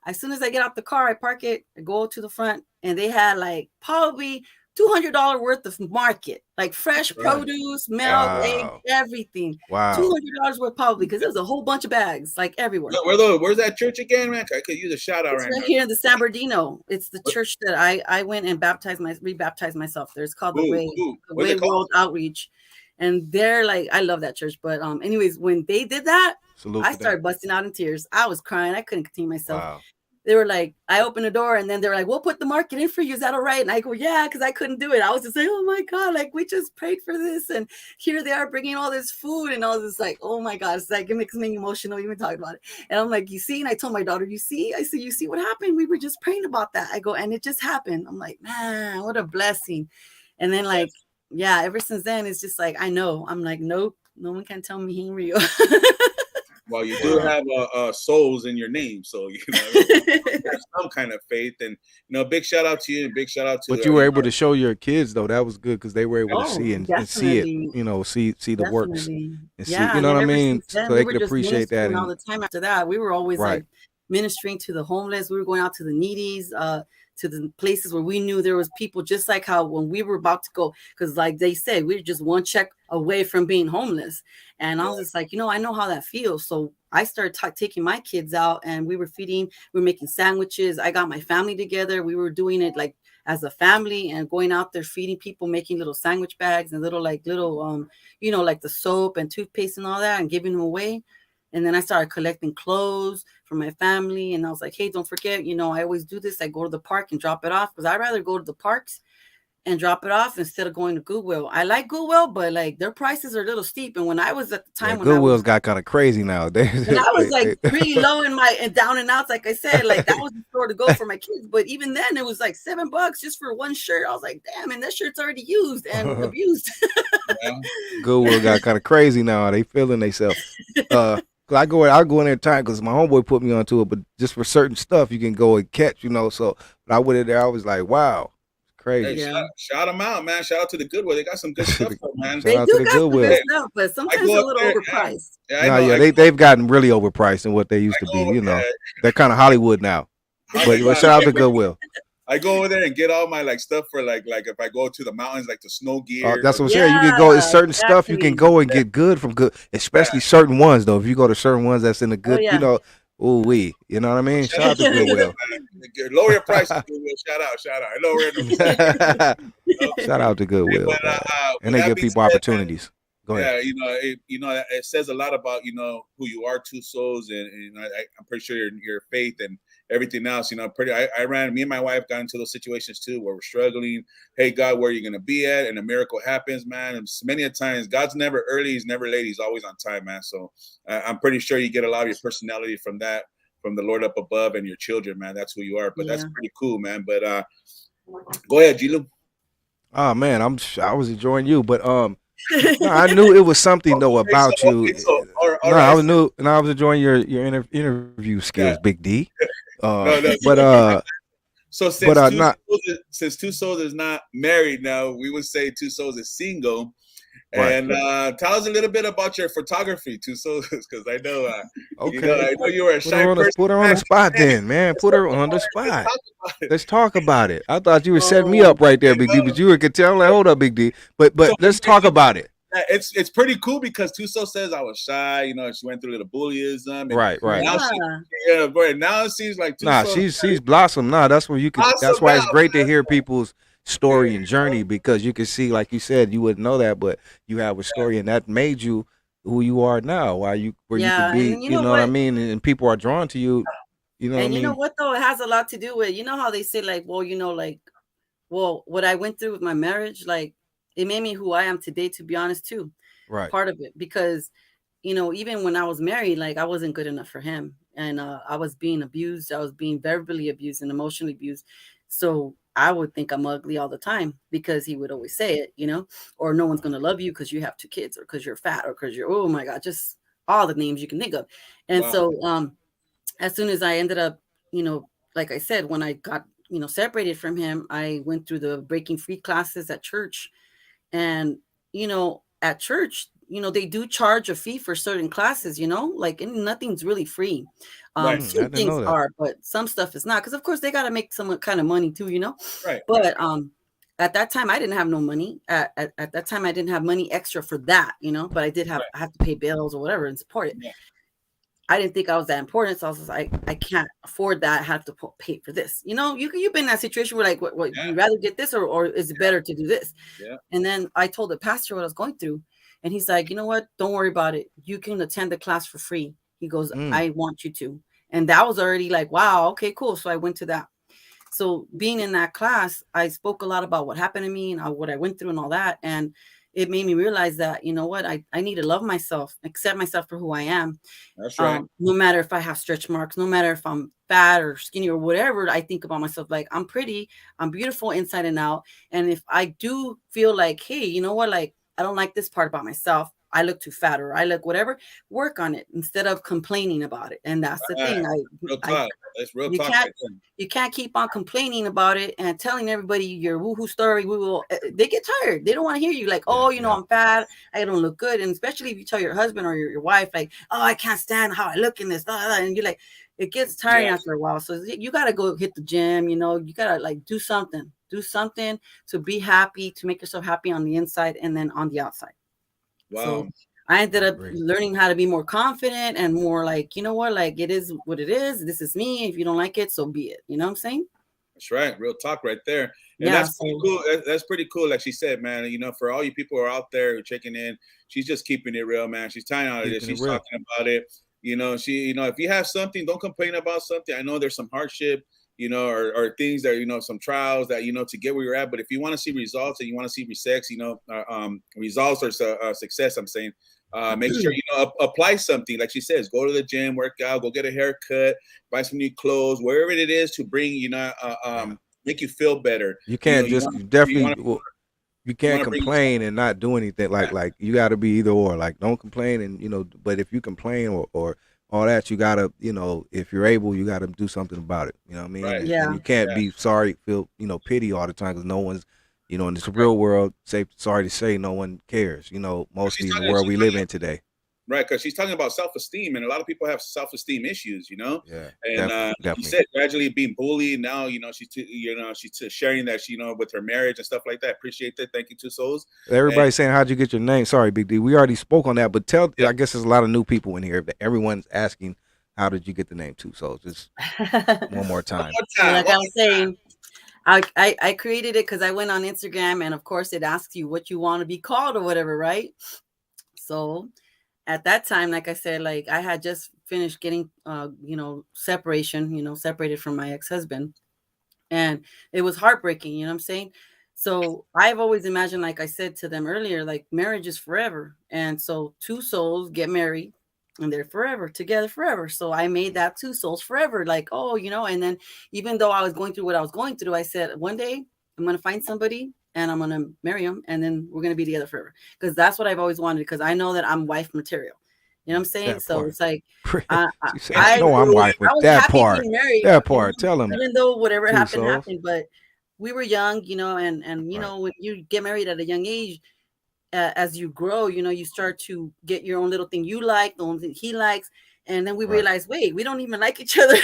As soon as I get out the car, I park it, I go to the front, and they had like probably $200 worth of market, like fresh produce, milk, eggs, everything. Wow. $200 worth probably, because there was a whole bunch of bags, like everywhere. Where's that church again, man? I could use a shout out right now. Here in the San Bernardino. It's the church that I went and rebaptized myself there. It's called The Way, The Way World Outreach. And they're like, I love that church. But anyways, when they did that, I started busting out in tears. I was crying. I couldn't contain myself. Wow. They were like, I opened the door and then they were like, we'll put the market in for you. Is that all right? And I go, yeah, because I couldn't do it. I was just like, oh my God, like we just prayed for this. And here they are bringing all this food. And I was just like, oh my God, it's like, it makes me emotional even talking about it. And I'm like, you see? And I told my daughter, you see what happened? We were just praying about that. I go, and it just happened. I'm like, man, what a blessing. And then like, yeah, ever since then, it's just like, I know. I'm like, nope, no one can tell me he ain't real. Well, you do have souls in your name, so you know there's some kind of faith. And big shout out to you, and big shout out to. But you were able to show your kids though. That was good because they were able to see and see it. See the works and see. You know what I mean? So they could appreciate that. And all the time after that, we were always like ministering to the homeless. We were going out to the needies, to the places where we knew there was people, just like how when we were about to go, because like they said, we were just one check away from being homeless. And I was just like, I know how that feels. So I started taking my kids out, and we were making sandwiches. I got my family together. We were doing it like as a family and going out there feeding people, making little sandwich bags and little like the soap and toothpaste and all that, and giving them away. And then I started collecting clothes for my family. And I was like, hey, don't forget, I always do this. I go to the park and drop it off, because I'd rather go to the parks and drop it off instead of going to Goodwill. I like Goodwill, but like their prices are a little steep. And when I was at the time, when Goodwill's got kind of crazy now. When I was like really low and down and out, like I said, like that was the store to go for my kids. But even then, it was like $7 just for one shirt. I was like, damn, and that shirt's already used and abused. Goodwill got kind of crazy now. They feeling themselves. I go in there time because my homeboy put me onto it, but just for certain stuff you can go and catch, So when I went in there, I was like, wow, crazy. Hey, shout them out, man. Shout out to the Goodwill. They got some good stuff, man. They do got some good stuff, but sometimes a little overpriced. They've gotten really overpriced than what they used to be. They're kind of Hollywood now. But shout out to Goodwill. I go over there and get all my like stuff for like if I go to the mountains, like the snow gear. That's what I'm saying. You can go. There's certain stuff you can go and get good from good, especially certain ones though. If you go to certain ones that's in the good, you know what I mean. Shout out to Goodwill. Lower your prices, Goodwill. Shout out. Shout out to Goodwill, and they give people opportunities. Go ahead. Yeah, it says a lot about who you are, Two Souls, and I'm pretty sure your faith and everything else. Me and my wife got into those situations too, where we're struggling. Hey, God, where are you gonna be at? And a miracle happens, man. And many a times, God's never early, He's never late, He's always on time, man. So I'm pretty sure you get a lot of your personality from that, from the Lord up above and your children, man. That's who you are. But that's pretty cool, man. But go ahead, G-Lew. Oh man, I was enjoying you, but no, I knew it was something though about you. I was enjoying your interview skills, Big D. So since Two Souls is not married now, we would say Two Souls is single. Right. And tell us a little bit about your photography, Two Souls, because I know, okay. I know you were a shy person. Put her on the spot, then, man. Put her on the spot. Let's talk about it. I thought you were setting me up right there, Big D, but you could tell. I'm like, hold up, Big D. But let's talk about it. It's pretty cool because Two Souls says I was shy. She went through a little bullyism. Right. Now it seems like she's blossomed. That's where you can. That's why it's great to hear people's story and journey, because you can see, like you said, you wouldn't know that, but you have a story, and that made you who you are now. Where you could be, you know what I mean, and people are drawn to you. You know what I mean? You know what though? It has a lot to do with how they say what I went through with my marriage, like it made me who I am today. To be honest, too, right? Part of it, because even when I was married, like I wasn't good enough for him, and I was being abused. I was being verbally abused and emotionally abused. So I would think I'm ugly all the time because he would always say it, or no one's going to love you because you have 2 kids, or because you're fat, or because you're, oh my God, just all the names you can think of. And so as soon as I ended up, like I said, when I got, separated from him, I went through the breaking free classes at church. And, at church, they do charge a fee for certain classes, like nothing's really free. Some things are, but some stuff is not, because of course they got to make some kind of money too, Right. But at that time I didn't have no money. At that time I didn't have money extra for that, but I did have I have to pay bills or whatever and support it. Yeah. I didn't think I was that important, so I was like, I can't afford that. I have to pay for this. You've been in that situation where like, what you rather get this or is it better to do this? Yeah. And then I told the pastor what I was going through, and he's like, you know what? Don't worry about it. You can attend the class for free. He goes, I want you to. And that was already like, wow, okay, cool. So I went to that. So being in that class, I spoke a lot about what happened to me and what I went through and all that. And it made me realize that, I need to love myself, accept myself for who I am. That's right. No matter if I have stretch marks, no matter if I'm fat or skinny or whatever, I think about myself like I'm pretty, I'm beautiful inside and out. And if I do feel like, hey, like I don't like this part about myself, I look too fat or I look whatever. Work on it instead of complaining about it. And that's the thing. Real I talk. That's real you talk. can't Right there. you can't keep on complaining about it and telling everybody your woohoo story. They get tired. They don't want to hear you like, oh, I'm fat, I don't look good. And especially if you tell your husband or your wife, like, oh, I can't stand how I look in this, and you're like, it gets tiring after a while. So you gotta go hit the gym, you gotta like do something to be happy, to make yourself happy on the inside and then on the outside. Wow. So I ended up learning how to be more confident and more like, you know what, like it is what it is. This is me. If you don't like it, so be it. You know what I'm saying? That's right. Real talk right there. And that's pretty cool. That's pretty cool. Like she said, man, for all you people who are out there checking in, she's just keeping it real, man. She's tying out of this. She's talking about it. If you have something, don't complain about something. I know there's some hardship, or things that, some trials that, to get where you're at. But if you want to see results and you want to see results or success, I'm saying, make sure, apply something. Like she says, go to the gym, work out, go get a haircut, buy some new clothes, wherever it is to bring, make you feel better. You can't you can't complain and not do anything. Like you got to be either or. Like don't complain and but if you complain or all that, you gotta if you're able, you gotta do something about it. You know what I mean? Right. And you can't be sorry, feel pity all the time because no one's in this real world. Sorry to say, no one cares. Mostly in the world we live in today. Right, because she's talking about self-esteem, and a lot of people have self-esteem issues, Yeah, and definitely. you said gradually being bullied. Now, she's sharing that with her marriage and stuff like that. Appreciate that. Thank you, 2 Souls. Everybody's saying, "How'd you get your name?" Sorry, Big D. We already spoke on that, but I guess there's a lot of new people in here. Everyone's asking, "How did you get the name 2 Souls?" Just one more time. Like I was saying, I created it because I went on Instagram, and of course, it asks you what you want to be called or whatever, right? So. At that time, like I said, like I had just finished getting, separated from my ex-husband, and it was heartbreaking. You know what I'm saying? So I've always imagined, like I said to them earlier, like marriage is forever, and so 2 souls get married, and they're forever together forever. So I made that 2 souls forever, like and then even though I was going through what I was going through, I said one day I'm gonna find somebody. And I'm going to marry him, and then we're going to be together forever. Because that's what I've always wanted, because I know that I'm wife material. You know what I'm saying? So it's like, I'm wife with that part. That part. Tell him. Even though whatever happened. But we were young, and when you get married at a young age, as you grow, you start to get your own little thing you like, the own thing he likes. And then we realize, wait, we don't even like each other.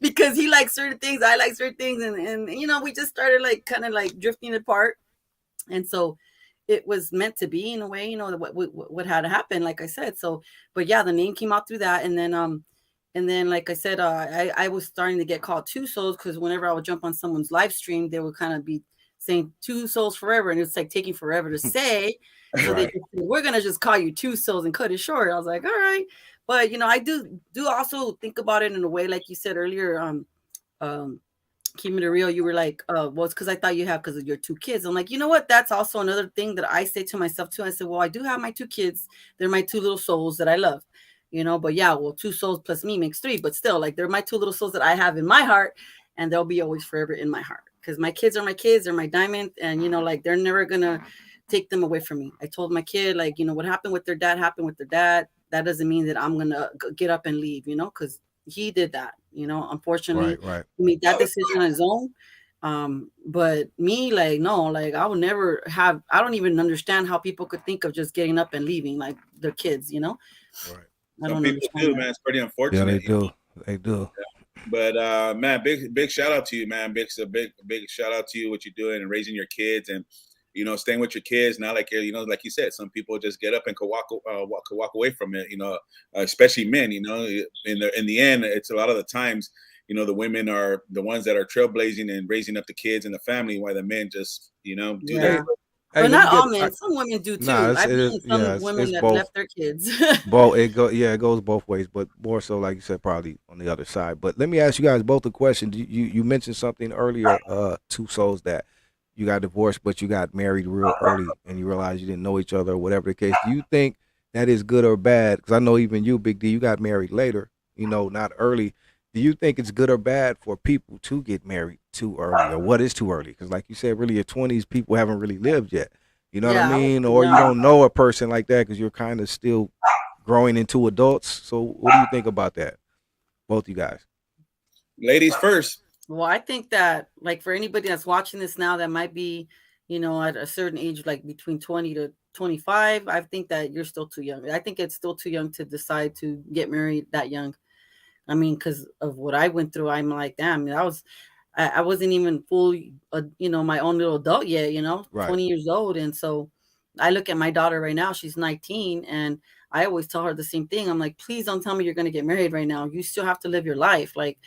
Because he likes certain things, I like certain things, and we just started like kind of like drifting apart, and so it was meant to be in a way, what had to happen, like I said. So, but yeah, the name came out through that, and then like I said, I was starting to get called 2 Souls because whenever I would jump on someone's live stream, they would kind of be saying 2Souls4Ever, and it's like taking forever to say. So they just said, we're gonna just call you 2 Souls and cut it short. I was like, all right. But I do also think about it in a way, like you said earlier, keeping it real. You were like, well, it's because I thought you have because of your 2 kids. I'm like, you know what? That's also another thing that I say to myself too. I said, well, I do have my 2 kids. They're my 2 little souls that I love, but yeah, well, 2 souls plus me makes 3, but still, like they're my 2 little souls that I have in my heart, and they'll be always forever in my heart because my kids are my kids. They're my diamond, and like they're never gonna take them away from me. I told my kid, like, what happened with their dad happened with their dad. That doesn't mean that I'm going to get up and leave, because he did that, unfortunately, he made that decision on his own. But me, like, no, like I would never have, I don't even understand how people could think of just getting up and leaving like their kids, Right. Some people do, man. It's pretty unfortunate. Yeah, they do. Yeah. But man, big shout out to you, man. Big shout out to you, what you're doing and raising your kids and staying with your kids. Not like like you said, some people just get up and could walk away from it. Especially men. In the end, it's a lot of the times. The women are the ones that are trailblazing and raising up the kids and the family, while the men just do that. But not all men. Some women do too. I've seen some women that left their kids. It goes both ways, but more so, like you said, probably on the other side. But let me ask you guys both a question. You mentioned something earlier, 2 Souls, that you got divorced, but you got married real early, and you realized you didn't know each other, or whatever the case. Do you think that is good or bad? Because I know even you, Big D, you got married later, not early. Do you think it's good or bad for people to get married too early, or what is too early? Because like you said, really your 20s, people haven't really lived yet. You know what I Yeah, I was mean? too Or you young. don't know a person like that because you're kind of still growing into adults. So what do you think about that? Both you guys. Ladies first. Well, I think that, like, for anybody that's watching this now that might be, at a certain age, like between 20 to 25, I think that you're still too young. I think it's still too young to decide to get married that young. I mean, because of what I went through, I'm like, damn, I wasn't even fully, my own little adult yet, Right. 20 years old. And so I look at my daughter right now, she's 19, and I always tell her the same thing. I'm like, please don't tell me you're going to get married right now. You still have to live your life. Like,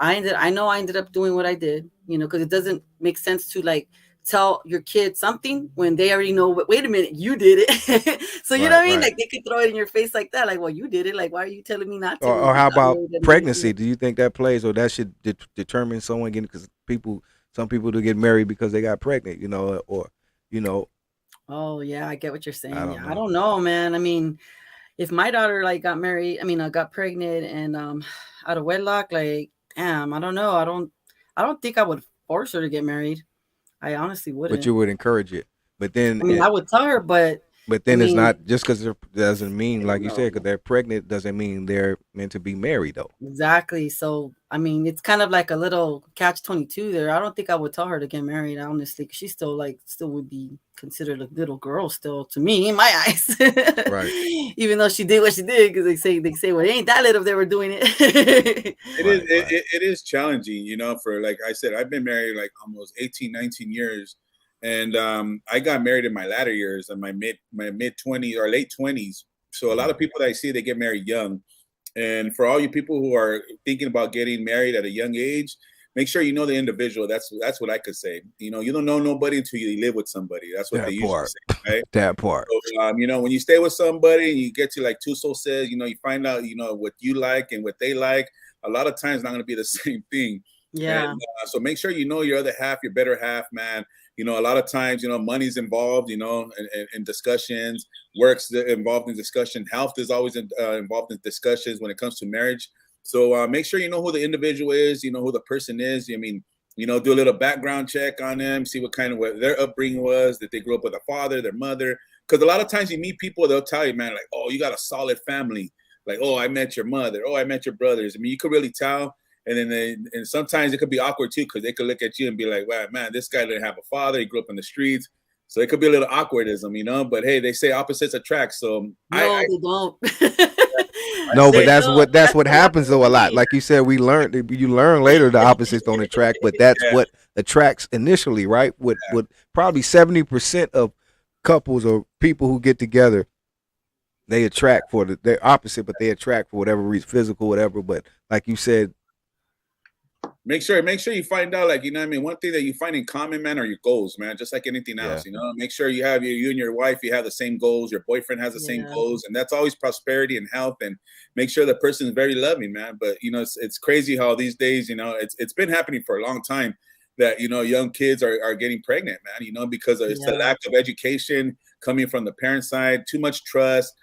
I know I ended up doing what I did, because it doesn't make sense to like tell your kid something when they already know, wait a minute, you did it. So you know what I mean? Right. Like, they could throw it in your face like that. Like, well, you did it. Like, why are you telling me not to? Or how about Other than me, pregnancy? Do you think that plays, or that should determine someone getting? Because some people do get married because they got pregnant, or Oh yeah, I get what you're saying. I don't Yeah, I know. don't know, man. I mean, if my daughter like got married, I got pregnant and out of wedlock, like, damn, I don't know. I don't think I would force her to get married. I honestly But wouldn't. you would encourage it. But then, I mean, I would tell her, but I it's mean, not just because doesn't mean, I don't like you said, because know. they're pregnant doesn't mean they're meant to be married though. Exactly. So, I mean, it's kind of like a little catch-22 there. I don't think I would tell her to get married, honestly, 'cause she still would be considered a little girl still to me in my eyes. Right. Even though she did what she did, because they say, well, it ain't that little if they were doing it. It is Right. it is challenging, for, like I said, I've been married like almost 18, 19 years. And I got married in my latter years, in my mid 20s or late 20s. So a lot of people that I see, they get married young. And for all you people who are thinking about getting married at a young age, make sure you know the individual. That's what I could say. You don't know nobody until you live with somebody. That's what they That usually part. say, right? That part. So, when you stay with somebody and you get to, like 2Soul says, you find out, what you like and what they like. A lot of times, it's not going to be the same thing. Yeah. And so make sure you know your other half, your better half, man. A lot of times, money's involved, in discussions, work's involved in discussion, health is always involved in discussions when it comes to marriage. So make sure you know who the individual is, who the person is. I mean, do a little background check on them, see what their upbringing was, that they grew up with a father, their mother. Because a lot of times you meet people, they'll tell you, man, like, oh, you got a solid family. Like, oh, I met your mother. Oh, I met your brothers. I mean, you could really tell. And then and sometimes it could be awkward too, because they could look at you and be like, wow, man, this guy didn't have a father. He grew up in the streets. So it could be a little awkwardism, but hey, they say opposites attract. So No, they don't. No, but They that's don't. what happens though a lot. Like you said, you learn later the opposites don't attract, but that's Yeah. what attracts initially, right? With probably 70% of couples or people who get together, they attract for they're opposite, but they attract for whatever reason, physical, whatever. But like you said, Make sure you find out, like, what I mean, one thing that you find in common, man, are your goals, man, just like anything else. Make sure you have you and your wife, you have the same goals, your boyfriend has the same Yeah. goals, and that's always prosperity and health. And make sure the person is very loving, man. But it's crazy how these days, it's been happening for a long time that young kids are getting pregnant, man, because it's the Yeah. lack of education coming from the parent side, too much trust.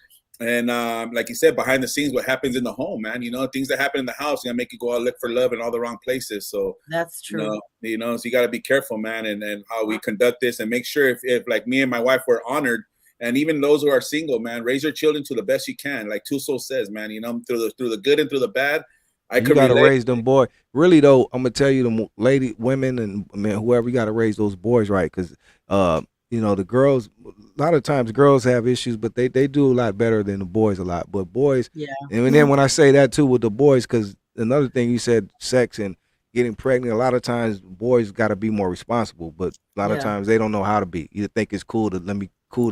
And like you said, behind the scenes, what happens in the home, man, things that happen in the house, make you go out look for love in all the wrong places. So That's true. so you got to be careful, man, and how we conduct this, and make sure if like me and my wife were honored, and even those who are single, man, raise your children to the best you can. Like 2Soul says, man, through the good and through the bad. I you could gotta relate. raise them boy. Really though, I'm gonna tell you, the women and men, whoever, you gotta raise those boys right, because the girls. A lot of times girls have issues, but they do a lot better than the boys a lot. But boys, Yeah. and then when I say that too with the boys, because another thing you said, sex and getting pregnant, a lot of times boys got to be more responsible, but a lot of Yeah. times they don't know how to be. You think it's cool to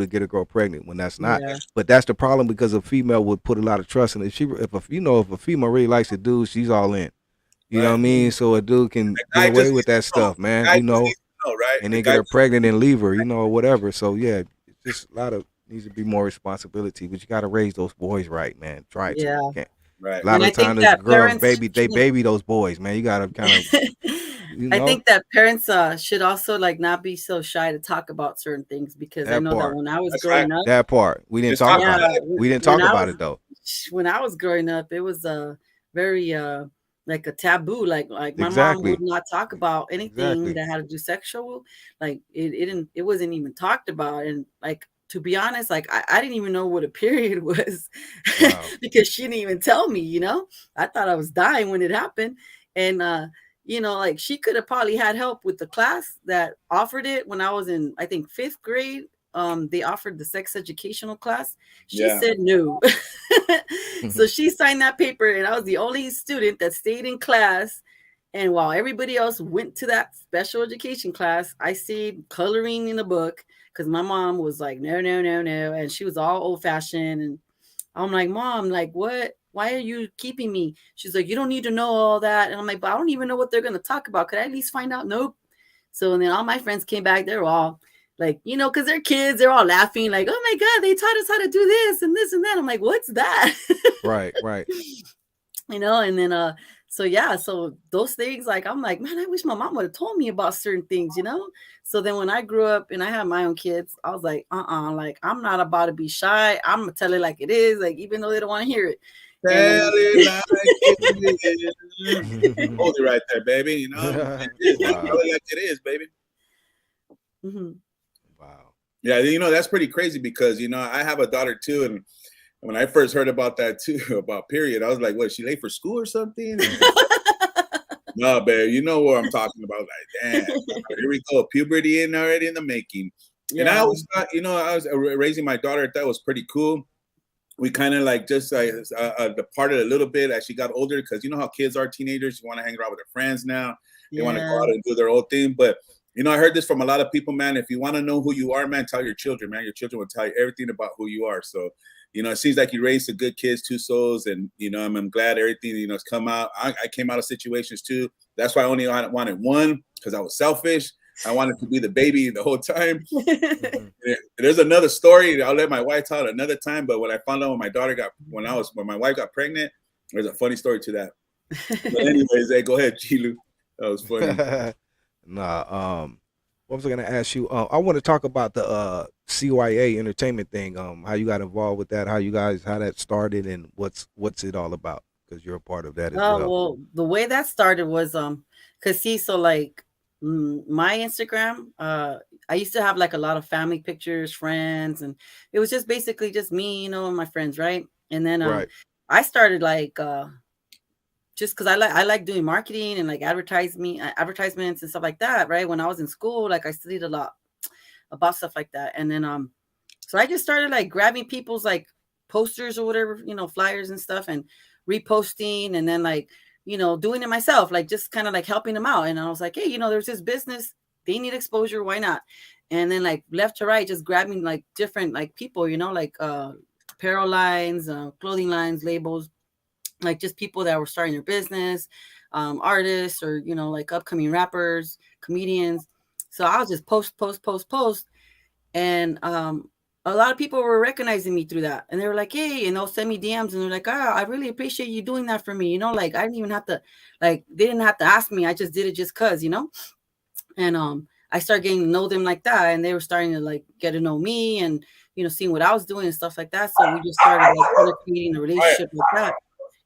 get a girl pregnant when that's not. Yeah. But that's the problem, because a female would put a lot of trust in it. If a female really likes a dude, she's all in. You know what I mean? So a dude can guy get away just with that stuff, man. guy just needs to know, right? And The then guy get her just- pregnant and leave her, or whatever. So yeah, it's just a lot of needs to be more responsibility, but you got to raise those boys right, man. Try to. Yeah. You can't. Right. A lot And of I think times, that girls parents they shouldn't- baby those boys, man. You got to kind of, I think that parents should also like not be so shy to talk about certain things, because I That know part. that when I was That's growing up, that part we didn't Just talk talk about about it. it. We didn't when talk I about was- it though. when I was growing up, it was very like a taboo. Like my mom Exactly. would not talk about anything Exactly. that had to do sexual. Like it wasn't even talked about. And like, to be honest, like I didn't even know what a period was Wow. because she didn't even tell me, you know. I thought I was dying when it happened. And you know, like she could have probably had help with the class that offered it when I was in, I think, 5th grade. They offered the sex educational class. She Yeah. said no. So she signed that paper, and I was the only student that stayed in class. And while everybody else went to that special education class, I stayed coloring in the book because my mom was like, no, no, no, no. And she was all old fashioned. And I'm like, Mom, like, what? Why are you keeping me? She's like, you don't need to know all that. And I'm like, but I don't even know what they're going to talk about. Could I at least find out? Nope. So then all my friends came back. They're all like, you know, because they're kids. They're all laughing like, oh my God, they taught us how to do this and this and that. I'm like, what's that? Right. Right. You know, and then so yeah, so those things, like I'm like, man, I wish my mom would have told me about certain things, you know. So then when I grew up and I had my own kids, I was like, like I'm not about to be shy. I'm gonna tell it like it is, like even though they don't want to hear it. Tell it like it is. Hold it right there, baby. You know, Wow. tell it like it is, baby. Wow. Yeah, you know, that's pretty crazy because, you know, I have a daughter too. And when I first heard about that too, about period, I was like, what, she late for school or something? No, babe, you know what I'm talking about. Like, damn, here we go. Puberty already in the making. Yeah. And I always thought, you know, I was raising my daughter. I thought it was pretty cool. We kind of like just departed a little bit as she got older because you know how kids are, teenagers. You want to hang around with their friends now. They want to go out and do their own thing. But, you know, I heard this from a lot of people, man. If you want to know who you are, man, tell your children, man. Your children will tell you everything about who you are. So, you know, it seems like you raised a good kids, 2 souls. And, you know, I'm glad everything, you know, has come out. I came out of situations too. That's why I only wanted one because I was selfish. I wanted to be the baby the whole time. There's another story. I'll let my wife tell it another time. But when I found out when my wife got pregnant, there's a funny story to that. But anyways, hey, go ahead, G-Lew. That was funny. What was I gonna ask you? I want to talk about the CYA entertainment thing. How you got involved with that? How that started, and what's it all about? Because you're a part of that as well. Well, the way that started was because see, so like my Instagram, I used to have like a lot of family pictures, friends, and it was just basically just me, you know, and my friends, right? And then Right. I started like just because I like doing marketing and like advertisements and stuff like that, right? When I was in school, like I studied a lot about stuff like that. And then so I just started like grabbing people's like posters or whatever, you know, flyers and stuff and reposting, and then like, you know, doing it myself, like just kind of like helping them out. And I was like, hey, you know, there's this business, they need exposure, why not? And then like left to right, just grabbing like different like people, you know, like apparel lines, clothing lines, labels, like just people that were starting their business, artists, or, you know, like upcoming rappers, comedians. So I'll just post. And a lot of people were recognizing me through that. And they were like, hey, and they'll send me DMs and they're like, I really appreciate you doing that for me. You know, like I didn't even have to, like, they didn't have to ask me. I just did it just cause, you know? And I started getting to know them like that. And they were starting to like get to know me and, you know, seeing what I was doing and stuff like that. So we just started like kind of creating a relationship with that.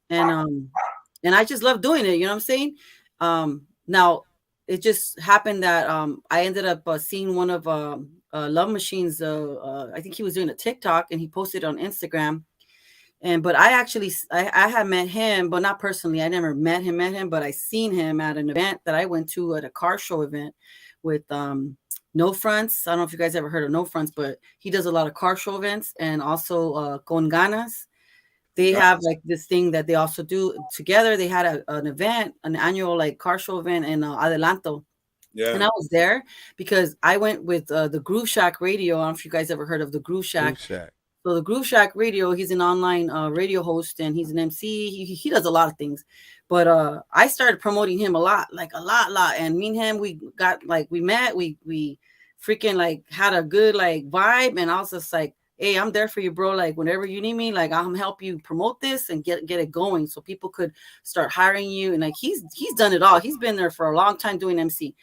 And I just love doing it. You know what I'm saying? Now it just happened that I ended up seeing one of Love Machine's. I think he was doing a TikTok and he posted on Instagram. But I actually I had met him, but not personally. I never met him, but I seen him at an event that I went to at a car show event with No Fronts. I don't know if you guys ever heard of No Fronts, but he does a lot of car show events, and also Con Ganas. They have like this thing that they also do together. They had an event, an annual like car show event in Adelanto. Yeah. And I was there because I went with the Groove Shack Radio. I don't know if you guys ever heard of the Groove Shack. So the Groove Shack Radio, he's an online radio host and he's an MC. He does a lot of things. But I started promoting him a lot. And me and him, we got like, we met, we freaking like had a good like vibe. And I was just like, hey, I'm there for you, bro. Like whenever you need me, like I'll help you promote this and get it going so people could start hiring you. And like he's done it all. He's been there for a long time doing MC.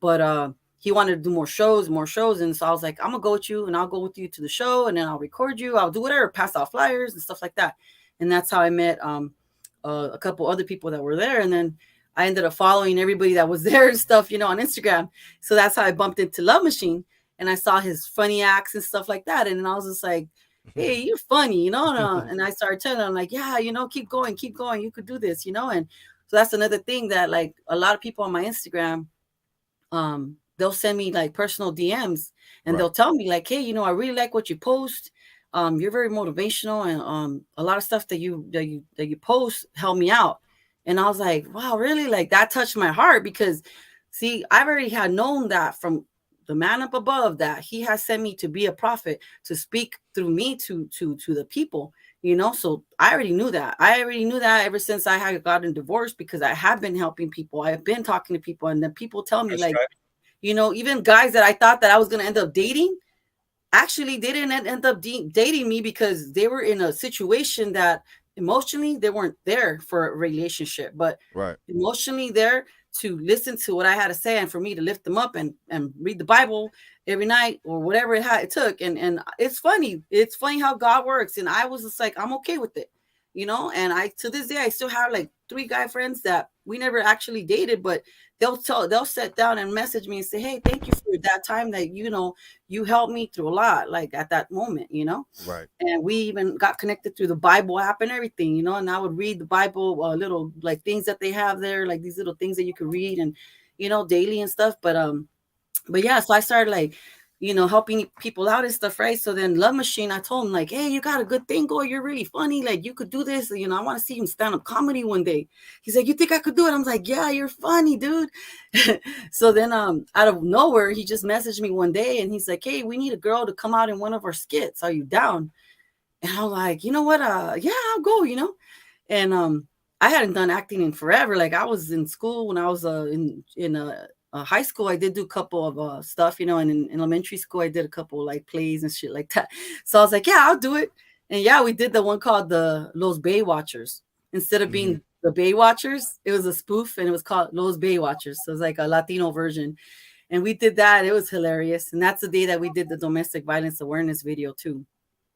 But he wanted to do more shows. And so I was like, I'm gonna go with you and I'll go with you to the show and then I'll record you. I'll do whatever, pass out flyers and stuff like that. And that's how I met a couple other people that were there, and then I ended up following everybody that was there and stuff, you know, on Instagram. So that's how I bumped into Love Machine, and I saw his funny acts and stuff like that, and then I was just like, hey, you're funny, you know, and I started telling him like, yeah, you know, keep going, you could do this, you know. And so that's another thing that like a lot of people on my Instagram, they'll send me like personal DMs and they'll tell me like, hey, you know, I really like what you post. You're very motivational, and a lot of stuff that you post helped me out. And I was like, wow, really? Like that touched my heart, because see, I've already had known that from the man up above, that he has sent me to be a prophet, to speak through me to the people, you know. So I already knew that. Ever since I had gotten divorced, because I have been helping people. I have been talking to people, and then people tell me That's like, right. you know, even guys that I thought that I was going to end up dating, actually they didn't end up dating me, because they were in a situation that emotionally they weren't there for a relationship, but emotionally there to listen to what I had to say, and for me to lift them up and read the Bible every night or whatever it took. And it's funny how God works. And I was just like, I'm okay with it, you know. And I, to this day, I still have like 3 guy friends that we never actually dated, but they'll sit down and message me and say, hey, thank you for that time that, you know, you helped me through a lot, like at that moment, you know. And we even got connected through the Bible app and everything, you know. And I would read the Bible, little like things that they have there, like these little things that you could read, and you know, daily and stuff. But yeah, so I started like, you know, helping people out and stuff, right? So then Love Machine, I told him like, hey, you got a good thing going. You're really funny. Like you could do this. You know, I want to see him stand up comedy one day. He's like, you think I could do it? I was like, yeah, you're funny, dude. So then out of nowhere, he just messaged me one day and he's like, hey, we need a girl to come out in one of our skits. Are you down? And I'm like, you know what? Yeah, I'll go, you know. And I hadn't done acting in forever. Like I was in school when I was in high school. I did do a couple of stuff, you know, and in elementary school I did a couple like plays and shit like that. So I was like, yeah, I'll do it. And yeah, we did the one called the Los Bay Watchers. Instead of being the Bay Watchers, it was a spoof, and it was called Los Bay Watchers. So it was like a Latino version. And we did that. It was hilarious. And that's the day that we did the domestic violence awareness video too.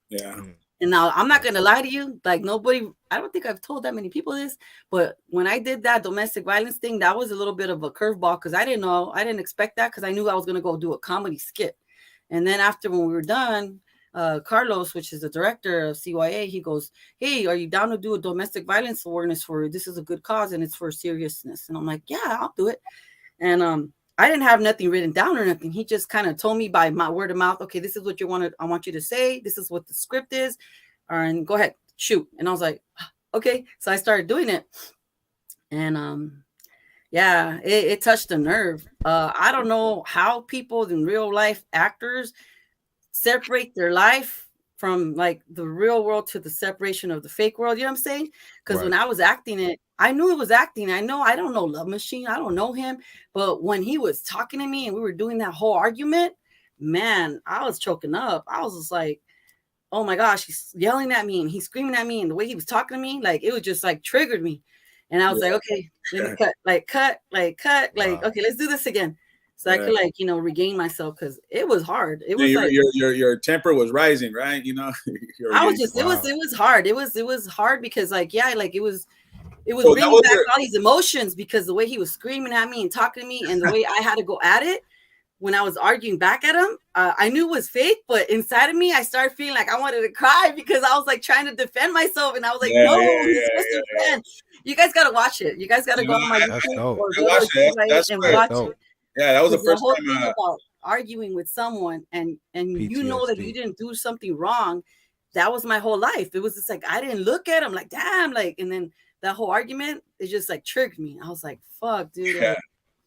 Yeah. And now I'm not gonna lie to you, like nobody, I don't think I've told that many people this, but when I did that domestic violence thing, that was a little bit of a curveball, because I didn't expect that, because I knew I was gonna go do a comedy skit. And then after, when we were done, Carlos, which is the director of CYA, he goes, hey, are you down to do a domestic violence awareness for this is a good cause and it's for seriousness? And I'm like, yeah, I'll do it. And I didn't have nothing written down or nothing. He just kind of told me by my word of mouth, okay, this is what I want you to say. This is what the script is. And go ahead, shoot. And I was like, okay. So I started doing it. And yeah, it touched a nerve. I don't know how people in real life actors separate their life from like the real world to the separation of the fake world. You know what I'm saying? Because when I was acting it, I knew it was acting. I don't know Love Machine. I don't know him. But when he was talking to me and we were doing that whole argument, man, I was choking up. I was just like, oh my gosh, he's yelling at me and he's screaming at me. And the way he was talking to me, like, it was just like triggered me. And I was like, okay, let me cut. Okay, let's do this again. So I could like, you know, regain myself, because it was hard. It was like your temper was rising, right? You know, I was just, it was hard. It was hard because like, yeah, like it was bringing back all these emotions, because the way he was screaming at me and talking to me and the way I had to go at it when I was arguing back at him, I knew it was fake, but inside of me, I started feeling like I wanted to cry, because I was like trying to defend myself, and I was like, no, he's supposed to defend. You guys got to watch it. You guys got to go on my YouTube or go to CYA and watch it. Yeah, that was the first whole time thing about arguing with someone and PTSD. You know that you didn't do something wrong. That was my whole life. It was just like I didn't look at him like, damn, like, and then that whole argument, it just like triggered me. I was like, fuck, dude. Yeah.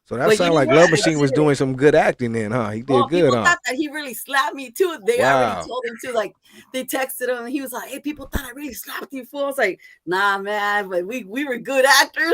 So that sounded like Love Machine was doing some good acting then, huh? He did good, people huh? thought that he really slapped me too. They already told him to, like, they texted him and he was like, hey, people thought I really slapped you, fool. I was like, nah, man, but we were good actors.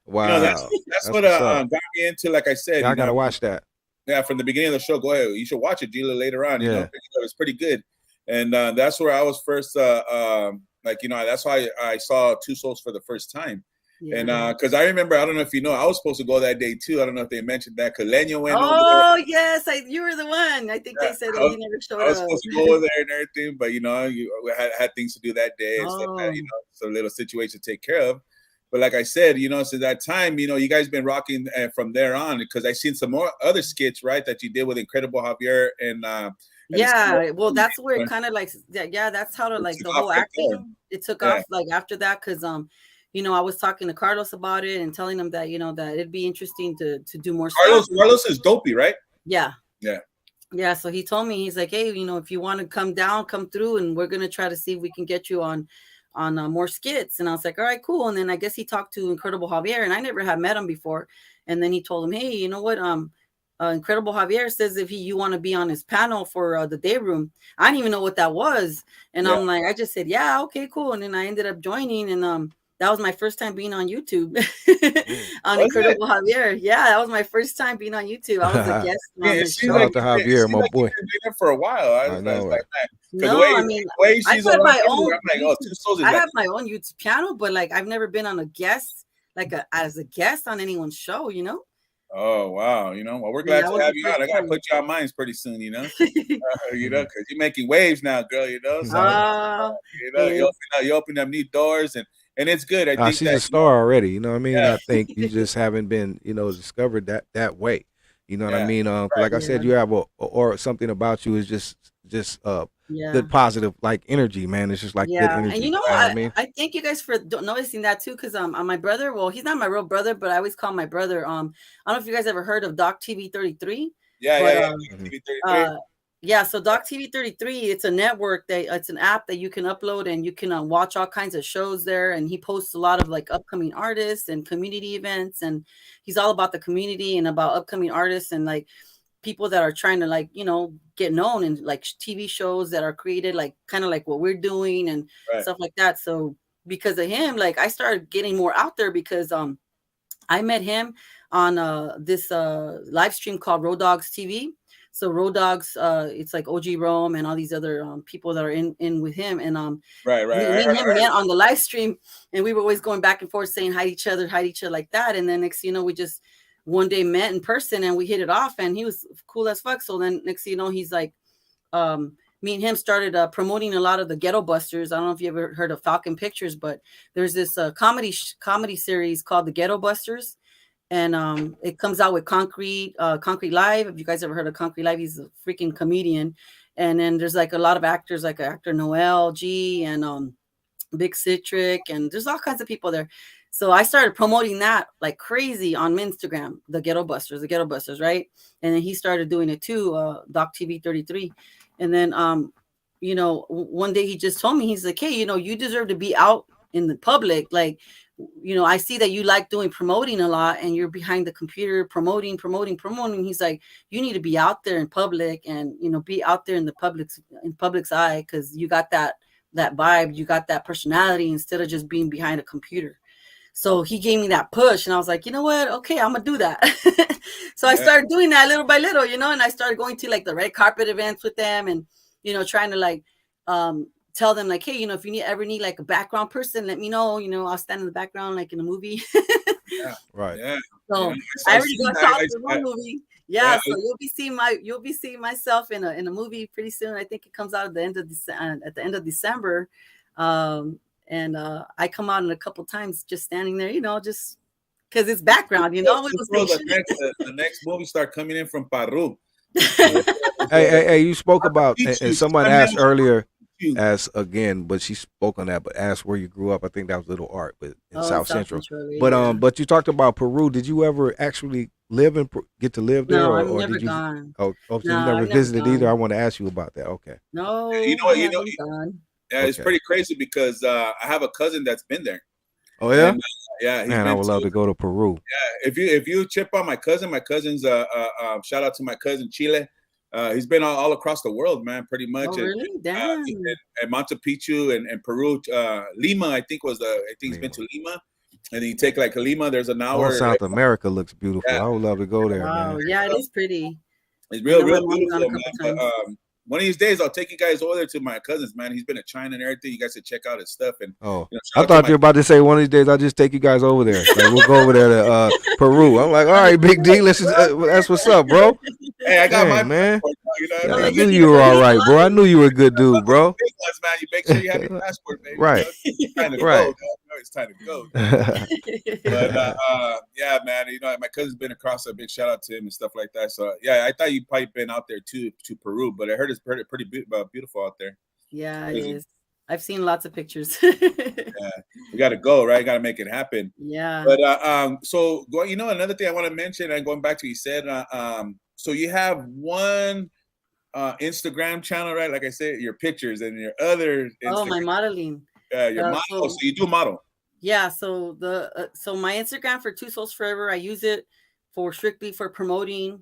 Wow. You know, that's what got me into, like I said. I gotta watch that. Yeah, from the beginning of the show. Go ahead. You should watch it, G-Lew, later on. You know, it's pretty good. And that's where I was first, like, you know, that's why I saw Two Souls for the first time. And because I remember, I don't know if you know, I was supposed to go that day too. I don't know if they mentioned that. Because Leño went over there. Oh yes, you were the one. I think they said that you never showed up. I was supposed to go over there and everything, but we had things to do that day and stuff that some little situation to take care of. But like I said, since that time, you guys been rocking from there on, because I seen some more other skits, right, that you did with Incredible Javier and well, that's where it kind of like that's how the whole acting it took off like after that, because I was talking to Carlos about it and telling him that that it'd be interesting to do more stuff. Carlos is dopey, right? Yeah. So he told me, he's like, hey, if you want to come down, come through, and we're gonna try to see if we can get you on more skits. And I was like, all right, cool. And then I guess he talked to Incredible Javier, and I never had met him before. And then he told him, hey, you know what? Incredible Javier says if you want to be on his panel for the day room. I didn't even know what that was. And I'm like, I just said, yeah, okay, cool. And then I ended up joining, and that was my first time being on YouTube on Incredible Javier. Yeah, that was my first time being on YouTube. I was a guest. Shout out to Javier, my boy. You've been doing it for a while. I know, like, no, I mean, I have my own. I have my own YouTube channel, but like I've never been on a guest, as a guest on anyone's show. Oh wow! Well, we're glad to have you on. I gotta put you on mine pretty soon. Because you're making waves now, girl. So you open up new doors, and it's good. I think she's a star already. You know what I mean? I think you just haven't been, discovered that way. You know what I mean? Like I said, you have or something about you is just good positive energy, man. It's just good energy. And I thank you guys for noticing that too, because my brother, well, he's not my real brother, but I always call him my brother. I don't know if you guys ever heard of Doc TV 33. So Doc TV 33, it's a network it's an app that you can upload, and you can watch all kinds of shows there. And he posts a lot of upcoming artists and community events, and he's all about the community and about upcoming artists and people that are trying to get known, and TV shows that are created kind of like what we're doing and stuff like that. So because of him, I started getting more out there, because I met him on this live stream called Road Dogs TV. So Road Dogs, it's like OG Rome and all these other people that are in with him, and me and him met on the live stream, and we were always going back and forth saying hi to each other like that. And then next we just one day met in person, and we hit it off, and he was cool as fuck. So then next he's like, me and him started promoting a lot of the Ghetto Busters. I don't know if you ever heard of Falcon Pictures, but there's this comedy series called the Ghetto Busters. And it comes out with Concrete Live. Have you guys ever heard of Concrete Live? He's a freaking comedian. And then there's a lot of actors, like actor Noel G and Big Citric, and there's all kinds of people there. So I started promoting that like crazy on Instagram, the Ghetto Busters, right? And then he started doing it too, Doc TV 33. And then one day he just told me, he's like, hey, you deserve to be out in the public. I see that you like promoting a lot, and you're behind the computer promoting. He's like, you need to be out there in public, and be out there in the public's eye, because you got that vibe, you got that personality, instead of just being behind a computer. So he gave me that push, and I was like, you know what? Okay, I'm gonna do that. So I started doing that little by little, and I started going to the red carpet events with them, and trying to tell them hey, if you ever need a background person, let me know. I'll stand in the background in a movie. Right. Yeah. So I already got talked to one movie. Yeah. So you'll be seeing myself in a movie pretty soon. I think it comes out at the end of December. And I come out in a couple times, just standing there, just because it's background, the next movie start coming in from Peru. Hey, you spoke about, and someone asked earlier, but she spoke on that, but asked where you grew up. I think that was Little Art, but in South Central. But you talked about Peru. Did you ever actually get to live there? No, I've never gone. So you never visited either? I want to ask you about that. Okay. No, yeah, it's pretty crazy, because I have a cousin that's been there. Oh yeah. And, yeah, man, I would love to go to Peru. Yeah, if you chip on my cousin's shout out to my cousin Chile. He's been all across the world, man, pretty much. Oh, really? Damn. And Machu Picchu and Peru, Lima, I think he's been to Lima. And you take Lima, there's an hour. All South America looks beautiful. I would love to go there. Wow, man. Yeah, it is pretty. It's real beautiful, man. one of these days I'll take you guys over there to my cousin's, man. He's been to China and everything. You guys should check out his stuff. And Oh, you know, I thought you were about to say one of these days I'll just take you guys over there. Like, we'll go over there to Peru. I'm like, all right, Big D, let's that's what's up, bro. Hey, I got my man. You know, Yeah, I knew you were all right, bro. I knew you were a good dude, bro. Big ones, man. You make sure you have your passport, baby. Right. It's time to Right. go. It's time to go. But yeah, man. You know, my cousin's been across. A big shout out to him and stuff like that. So yeah, I thought you'd probably been out there too, to Peru, but I heard it's pretty beautiful out there. Yeah, it is. I've seen lots of pictures. Yeah, we got to go, right? Got to make it happen. Yeah. But so you know, another thing I want to mention, and going back to what you said, so you have one Instagram channel, right? Like I said, your pictures, and your other Instagram, my modeling. your model. So you do model. Yeah. So so my Instagram for 2Souls4Ever, I use it strictly for promoting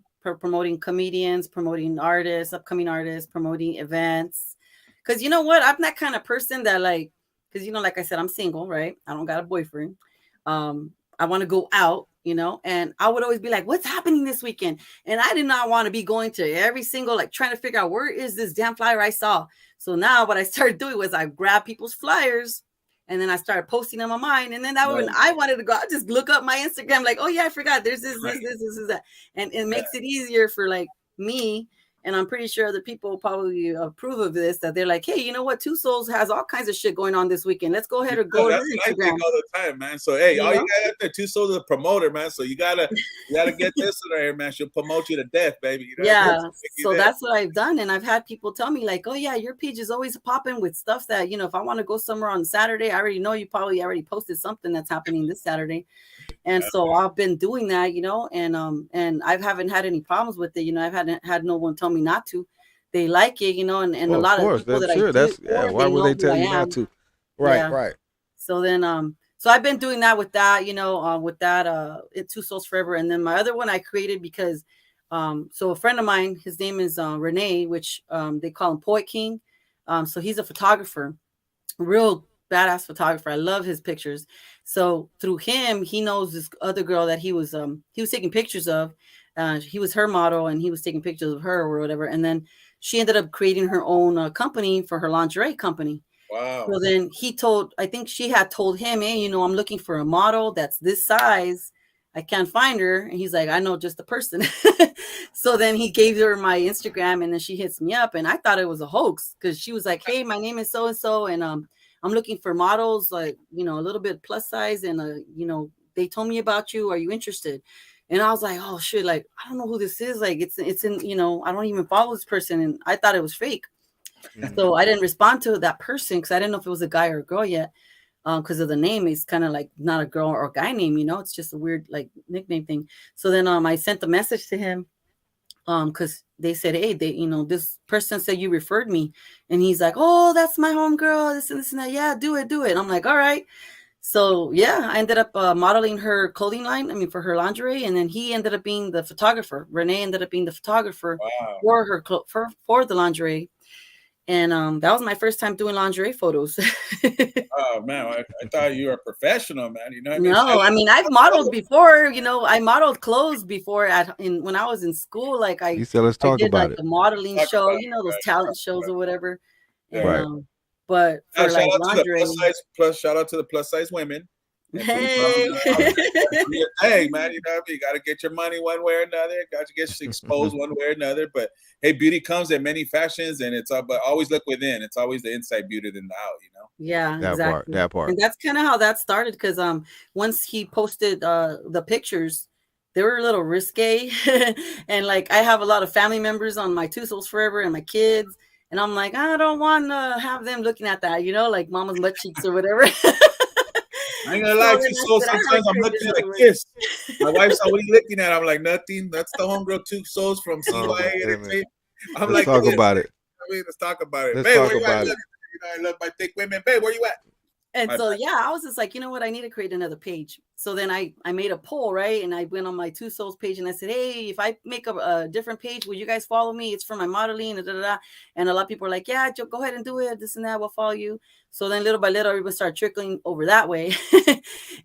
comedians, promoting artists, upcoming artists, promoting events. Because you know what, I'm that kind of person that because you know, like I said, I'm single, right? I don't got a boyfriend. I want to go out, you know, and I would always be like, what's happening this weekend? And I did not want to be going to every single, trying to figure out where is this damn flyer I saw. So now what I started doing was I grabbed people's flyers and then I started posting them on mine. And then that when I wanted to go, I just look up my Instagram, like, oh yeah, I forgot there's this, that. And it makes it easier for me. And I'm pretty sure other people probably approve of this, that they're like, hey, you know what? 2 Souls has all kinds of shit going on this weekend. Let's go ahead and go to Instagram all the time, man. So hey, all you got out there, 2 Souls is a promoter, man. So you gotta get this in there, man. She'll promote you to death, baby. You know? Yeah. So that's what I've done. And I've had people tell me like, oh yeah, your page is always popping with stuff that, you know, if I want to go somewhere on Saturday, I already know you probably already posted something that's happening this Saturday. And so I've been doing that, you know, and I haven't had any problems with it. You know, I've had no one tell me not to. They like it, you know, and a lot of people that I do, why would they tell you not to? Right. So then, so I've been doing that with that, you know, with that, 2Souls4Ever. And then my other one I created because, so a friend of mine, his name is Renee, which they call him Poet King. So he's a photographer, real badass photographer. I love his pictures. So through him, he knows this other girl that he was taking pictures of. He was her model and he was taking pictures of her or whatever. And then she ended up creating her own company for her lingerie company. Wow. So then I think she had told him, hey, you know, I'm looking for a model that's this size. I can't find her. And he's like, I know just the person. So then he gave her my Instagram and then she hits me up. And I thought it was a hoax because she was like, hey, my name is so-and-so. And I'm looking for models, like, you know, a little bit plus size. And, you know, they told me about you. Are you interested? And I was like, oh shit, like, I don't know who this is. Like, it's in, you know, I don't even follow this person. And I thought it was fake. Mm-hmm. So I didn't respond to that person because I didn't know if it was a guy or a girl yet. Because of the name, it's kind of like not a girl or a guy name, you know, it's just a weird like nickname thing. So then I sent a message to him because they said, hey, you know, this person said you referred me. And he's like, oh, that's my homegirl, this and that. Yeah, do it. And I'm like, all right. So yeah, I ended up modeling her clothing line, for her lingerie, and then he ended up being the photographer. Renee ended up being the photographer for her for the lingerie, and that was my first time doing lingerie photos. Oh man, I thought you were a professional, man. You know what I mean? No, I mean I've modeled before. You know, I modeled clothes before when I was in school. Like you said, let's talk about it. The modeling show, you know, those talent shows or whatever. And, right. But for like lingerie, shout out to the plus size women. Hey, man, you know what I mean? You got to get your money one way or another. Got to get exposed one way or another. But hey, beauty comes in many fashions, and it's but always look within. It's always the inside beauty than the out, you know. Yeah, that part. And that's kind of how that started. Because once he posted the pictures, they were a little risque, and like I have a lot of family members on my 2Souls4Ever and my kids. And I'm like, I don't want to have them looking at that, you know, like mama's butt cheeks or whatever. I ain't gonna lie to you, so sometimes I'm looking at a kiss. My wife said, what are you looking at? I'm like, nothing. That's the homegirl 2 Souls from CYA. I'm let's like, talk about it. I mean, let's talk about it. Let's babe, talk where about you at? it. You know, I love my thick women. Babe, where you at? And so, yeah, I was just like, you know what? I need to create another page. So then I made a poll, right? And I went on my 2Souls page and I said, hey, if I make a different page, will you guys follow me? It's for my modeling. And a lot of people are like, yeah, Joe, go ahead and do it. This and that, we'll follow you. So then little by little, everyone started trickling over that way.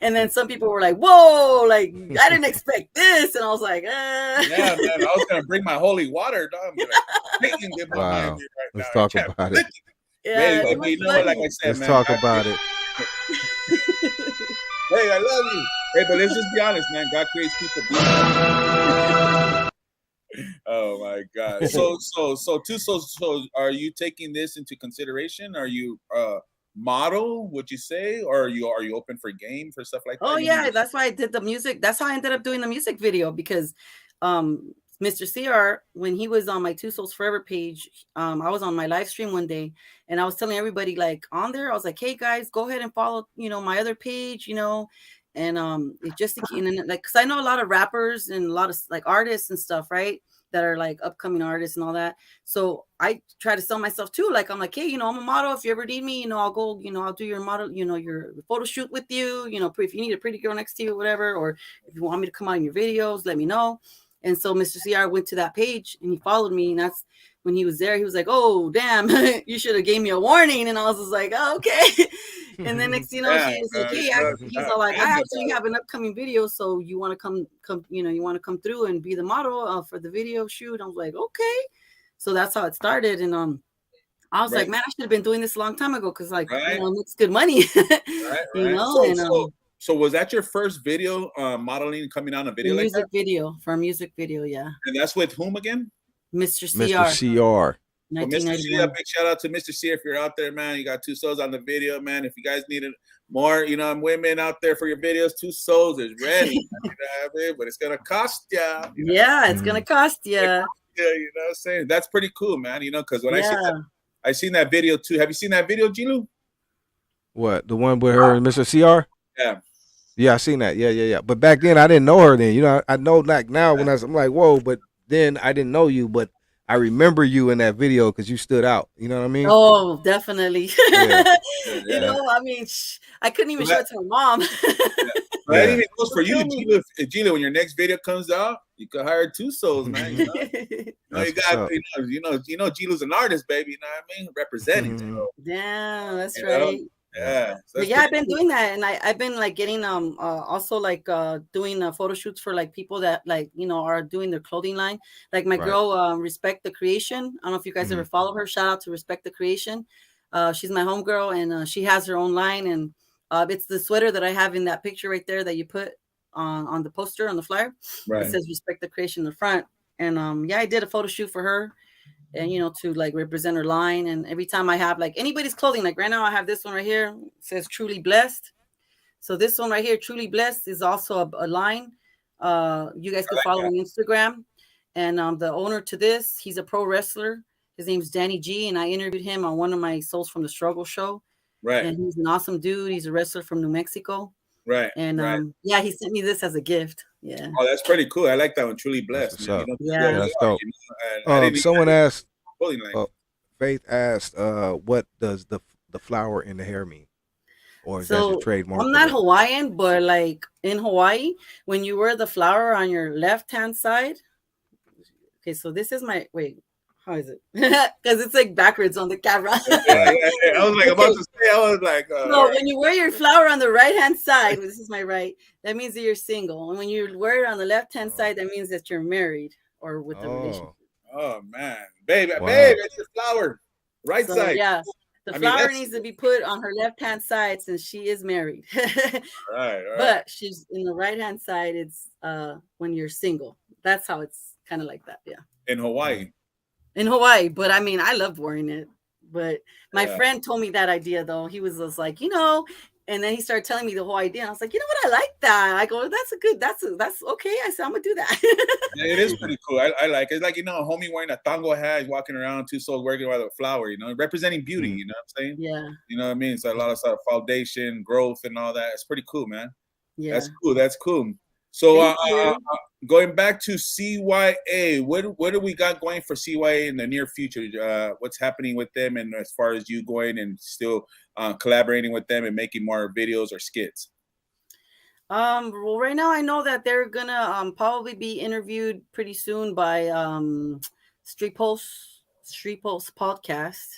And then some people were like, whoa, like, I didn't expect this. And I was like, Yeah, man, I was going to bring my holy water, dog. Wow. Let's talk about it. Yeah, hey, you know what, like I said, let's man, talk about it. Hey, I love you. Hey, but let's just be honest, man. God creates people. Oh my God. So 2Souls. So, are you taking this into consideration? Are you model? Would you say, or are you open for game for stuff like that? Oh yeah, that's why I did the music. That's how I ended up doing the music video because, Mr. CR, when he was on my 2Souls4Ever page, I was on my live stream one day and I was telling everybody like on there, I was like, hey guys, go ahead and follow, my other page, and it just and like, cause I know a lot of rappers and a lot of like artists and stuff, right? That are like upcoming artists and all that. So I try to sell myself too. Like, I'm like, hey, I'm a model. If you ever need me, I'll go, I'll do your model, your photo shoot with you, if you need a pretty girl next to you or whatever, or if you want me to come out in your videos, let me know. And so Mr. CR went to that page and he followed me. And that's when he was there. He was like, oh, damn, you should have gave me a warning. And I was just like, oh, okay. And then next, he was like, hey, he's all like, I actually have an upcoming video. So you want to come, you want to come through and be the model for the video shoot. I was like, okay. So that's how it started. And I was like, man, I should have been doing this a long time ago. Cause like, it makes good money, So was that your first video modeling coming on a video like that? For a music video, yeah. And that's with whom again? Mr. CR. Mr. CR. Well, Mr. C, a big shout out to Mr. C if you're out there, man. You got 2Souls on the video, man. If you guys needed more, women out there for your videos, 2Souls is ready. But it's gonna cost you. Yeah, it's gonna cost you. Yeah, you know what I'm saying? That's pretty cool, man. Because when I seen that video too. Have you seen that video, G-Lew? What, the one with her and Mr. CR? Yeah. Yeah, I seen that. Yeah. But back then I didn't know her then. I know like now when I'm like, whoa, but then I didn't know you, but I remember you in that video because you stood out. You know what I mean? Oh, definitely. Yeah. I mean, I couldn't even show it to my mom. That even goes for you, G-Lew. When your next video comes out, you could hire 2Souls, man. You got G-Lew's an artist, baby. You know what I mean? Representing. So, yeah, that's right. Yeah, I've been doing that, and I've been like getting also like doing photo shoots for like people that like are doing their clothing line. Like my girl, Respect the Creation. I don't know if you guys ever follow her. Shout out to Respect the Creation. She's my homegirl, and she has her own line, and it's the sweater that I have in that picture right there that you put on the poster on the flyer. Right. It says Respect the Creation in the front, and I did a photo shoot for her. And to like represent her line. And every time I have like anybody's clothing, like right now I have this one right here, it says Truly Blessed. So this one right here, Truly Blessed, is also a line. You guys can follow on Instagram. And the owner to this, he's a pro wrestler. His name's Danny G, and I interviewed him on one of my Souls from the Struggle show. Right. And he's an awesome dude. He's a wrestler from New Mexico. Right. And he sent me this as a gift. Yeah. Oh, that's pretty cool. I like that one. Truly Blessed. That's dope. Someone asked, Faith asked, what does the flower in the hair mean? Or is that your trademark? I'm not Hawaiian, but like in Hawaii, when you wear the flower on your left-hand side. Okay, so this is my, how is it? Because it's like backwards on the camera. I was like about to say, no, when you wear your flower on the right-hand side, this is my right, that means that you're single. And when you wear it on the left-hand side, that means that you're married or with a relationship. Oh man, babe, it's the flower, right side. Yeah, the flower needs to be put on her left-hand side since she is married. Right. But she's in the right-hand side. It's when you're single. That's how it's kind of like that. Yeah. In Hawaii, but I mean, I loved wearing it. But my friend told me that idea though. He was just like, and then he started telling me the whole idea. And I was like, you know what? I like that. I go, that's okay. I said, I'm gonna do that. It is pretty cool. I like it. It's like, a homie wearing a tango hat, he's walking around, 2Souls working with a flower, representing beauty, you know what I'm saying? Yeah. You know what I mean? It's a lot of stuff, foundation, growth, and all that. It's pretty cool, man. Yeah. That's cool. So Thank you. going back to CYA, what do we got going for CYA in the near future? What's happening with them, and as far as you going and still collaborating with them and making more videos or skits? Well, right now I know that they're gonna probably be interviewed pretty soon by Street Post podcast.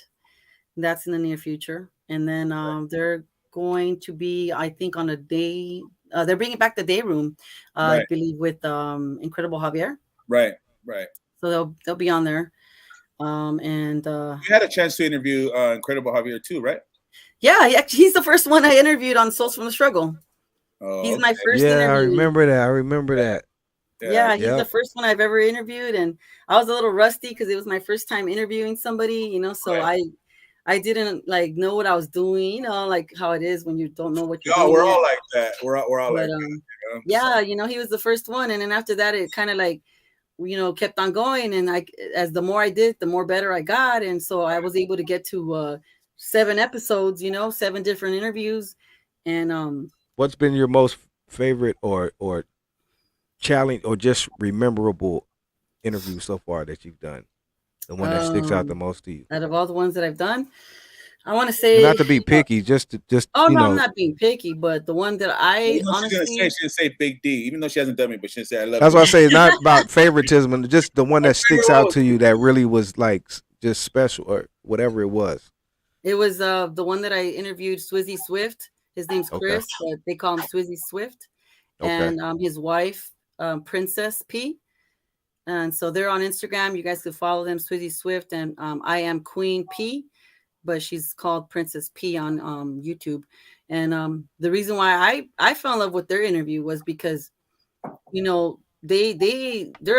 That's in the near future. And then they're going to be, I think, on a day. They're bringing back the day room, I Right. believe, with Incredible Javier. Right. So they'll be on there. And You had a chance to interview Incredible Javier too, right? yeah, he's the first one I interviewed on Souls from the Struggle. Oh, He's okay. my first Yeah, interview. I remember that. Yeah, he's Yep. the first one I've ever interviewed, and I was a little rusty because it was my first time interviewing somebody, so Right. I didn't like know what I was doing, like how it is when you don't know what you're Yeah, doing. we're yet. all like that. We're all But like that. yeah, he was the first one, and then after that, it kind of like kept on going, and as the more I did, the more better I got, and so I was able to get to 7 episodes, 7 different interviews, and What's been your most favorite or challenge or just memorable interview so far that you've done? The one that sticks out the most to you. out of all the ones that I've done, I want to say, And not to be picky, just oh no, I'm not being picky, but the one that I honestly, she didn't say Big D, even though she hasn't done me, but she didn't say I love That's you. why I say it's not about favoritism, and just the one that sticks out to you that really was like just special or whatever it was. it was the one that I interviewed, Swizzy Swift. His name's Okay. Chris, but they call him Swizzy Swift, Okay. and his wife, Princess P. And so they're on Instagram. You guys could follow them, Swizzy Swift, and I am Queen P, but she's called Princess P on YouTube. And the reason why I fell in love with their interview was because, they're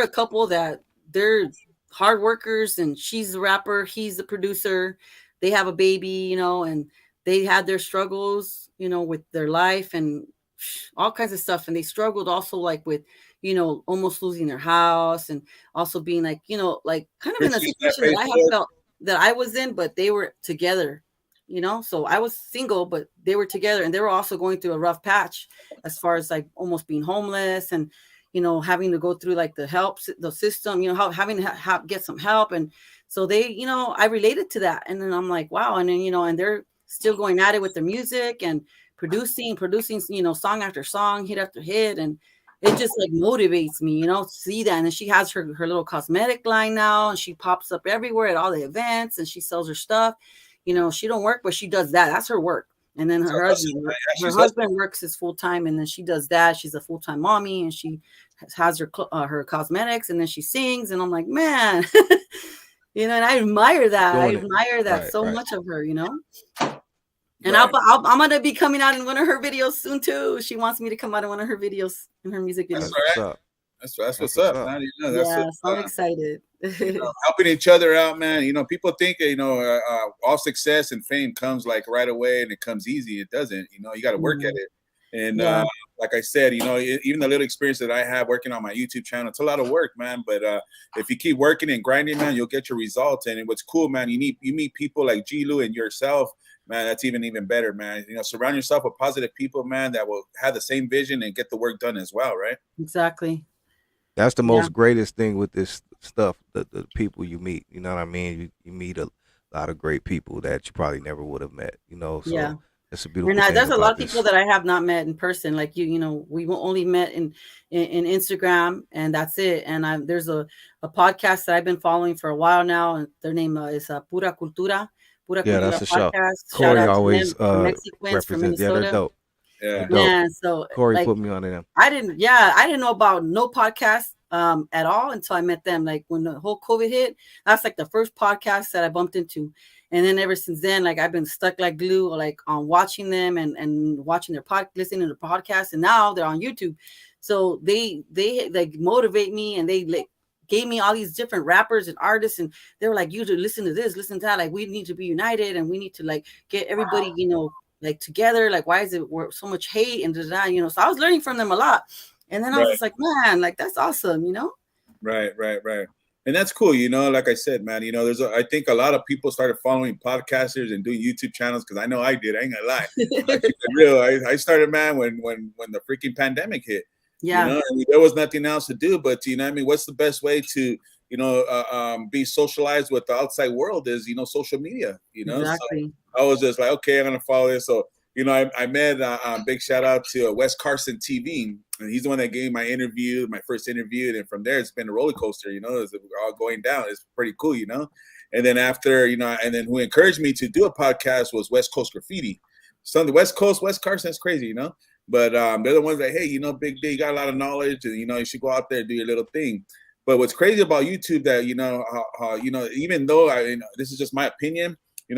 a couple that they're hard workers, and she's the rapper, he's the producer. They have a baby, and they had their struggles, with their life and all kinds of stuff. And they struggled also like with, almost losing their house, and also being like, like kind of in a situation that I have felt that I was in, but they were together, so I was single, but they were together, and they were also going through a rough patch as far as like almost being homeless, and having to go through like the system, having to get some help. And so they, I related to that, and then I'm like, wow. And then and they're still going at it with the music and producing, song after song, hit after hit, and it just like motivates me, to see that. And then she has her little cosmetic line now, and she pops up everywhere at all the events, and she sells her stuff. She don't work, but she does that. That's her work. And then her husband works his full time, and then she does that. She's a full time mommy, and she has her cosmetics, and then she sings. And I'm like, man, and I admire that. Much of her, And right. I'm gonna be coming out in one of her videos soon too. She wants me to come out in one of her videos, in her music videos. That's what's up, man. I'm excited. Helping each other out, man. People think all success and fame comes like right away and it comes easy. It doesn't. You got to work at it. And like I said, even the little experience that I have working on my YouTube channel, it's a lot of work, man. But if you keep working and grinding, man, you'll get your results. And what's cool, man, you meet people like G-Lew and yourself. Man, that's even better, man. Surround yourself with positive people, man, that will have the same vision and get the work done as well, right? Exactly. That's the most greatest thing with this stuff, the people you meet. You know what I mean? You meet a lot of great people that you probably never would have met, So it's a beautiful thing. There's a lot of people that I have not met in person. Like we only met in Instagram, and that's it. And there's a podcast that I've been following for a while now, and their name is Pura Cultura. That's a show. Corey always represents. Yeah, they're dope. Yeah, so Corey put me on to them. I didn't know about no podcast at all until I met them. Like when the whole COVID hit, that's like the first podcast that I bumped into. And then ever since then, like I've been stuck like glue, like on watching them and watching their listening to the podcast, and now they're on YouTube. So they like motivate me, and they like gave me all these different rappers and artists, and they were like, you to listen to this, listen to that. Like we need to be united, and we need to like get everybody, like together. Like why is it so much hate and so I was learning from them a lot. And then I was just like, man, like that's awesome, Right. And that's cool, like I said, man, I think a lot of people started following podcasters and doing YouTube channels, because I know I did. I ain't gonna lie. Like, real. I started, man, when the freaking pandemic hit. Yeah. You know, and there was nothing else to do. But you know, what I mean, what's the best way to be socialized with the outside world is social media. You know, Exactly. so I was just like, okay, I'm gonna follow this. So I met big shout out to Wes Carson TV, and he's the one that gave my first interview, and from there it's been a roller coaster. It's all going down. It's pretty cool, And then after, and then who encouraged me to do a podcast was West Coast Graffiti. So the West Coast, West Carson, that's crazy, But they're the ones that, hey, Big D, you got a lot of knowledge, and you should go out there and do your little thing. But what's crazy about YouTube that even though this is just my opinion.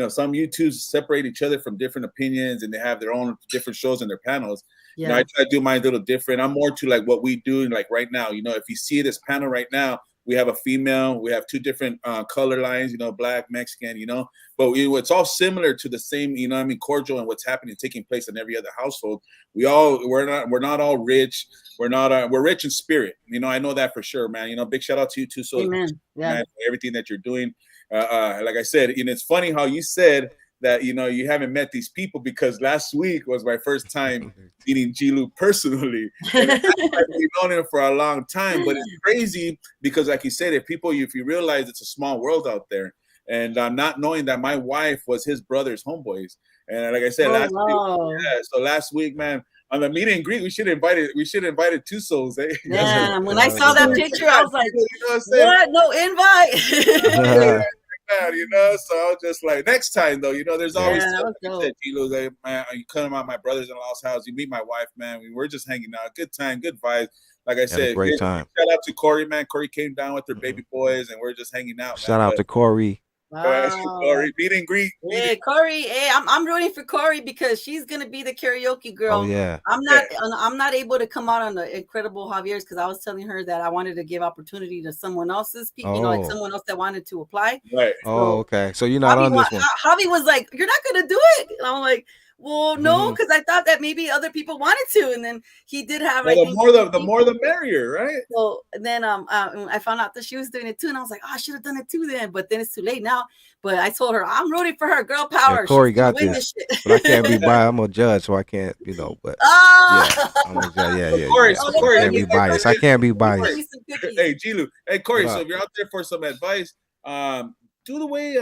Some YouTubes separate each other from different opinions, and they have their own different shows in their panels. Yeah. I try to do mine a little different. I'm more to like what we do, like right now. If you see this panel right now, we have a female. We have two different color lines. Black, Mexican. But it's all similar to the same. Cordial and what's happening, taking place in every other household. We're not all rich. We're rich in spirit. I know that for sure, man. Big shout out to you too. So, Amen. Yeah. Man, for everything that you're doing. Like I said, it's funny how you said that you haven't met these people, because last week was my first time meeting G-Lew personally. And I've known him for a long time, but it's crazy because, like you said, if you realize it's a small world out there, and not knowing that my wife was his brother's homeboys, and like I said last week, man. On the meet and greet, we should have invited 2 Souls. Eh? Yeah, when I saw that picture, I was like, what? No invite? So I was just like, next time though, there's always said, man, you come out my brother's-in-law's house, you meet my wife, man. We're just hanging out, good time, good vibes. Like I said, great time. Shout out to Corey, man. Corey came down with her baby boys, and we're just hanging out. Shout out to Corey. Wow. Corey, meet and greet. Hey, Corey. Hey, I'm rooting for Corey because she's gonna be the karaoke girl. Oh yeah. I'm not able to come out on the Incredible Javier's because I was telling her that I wanted to give opportunity to someone else's people, like someone else that wanted to apply. Right. So, okay. So you're not on this one. Javi was like, "You're not gonna do it," and I'm like, well, no, because I thought that maybe other people wanted to, and then he did have. Well, the more the merrier, right? So then I found out that she was doing it too, and I was like, oh, I should have done it too then, but then it's too late now. But I told her I'm rooting for her, girl power. Yeah, Corey got this, but I can't be biased. I'm a judge, so I can't, but I'm a judge. Yeah. Corey, I can't be biased. I can't be biased. Hey, G-Lew. Hey, Corey. So if you're out there for some advice, do the way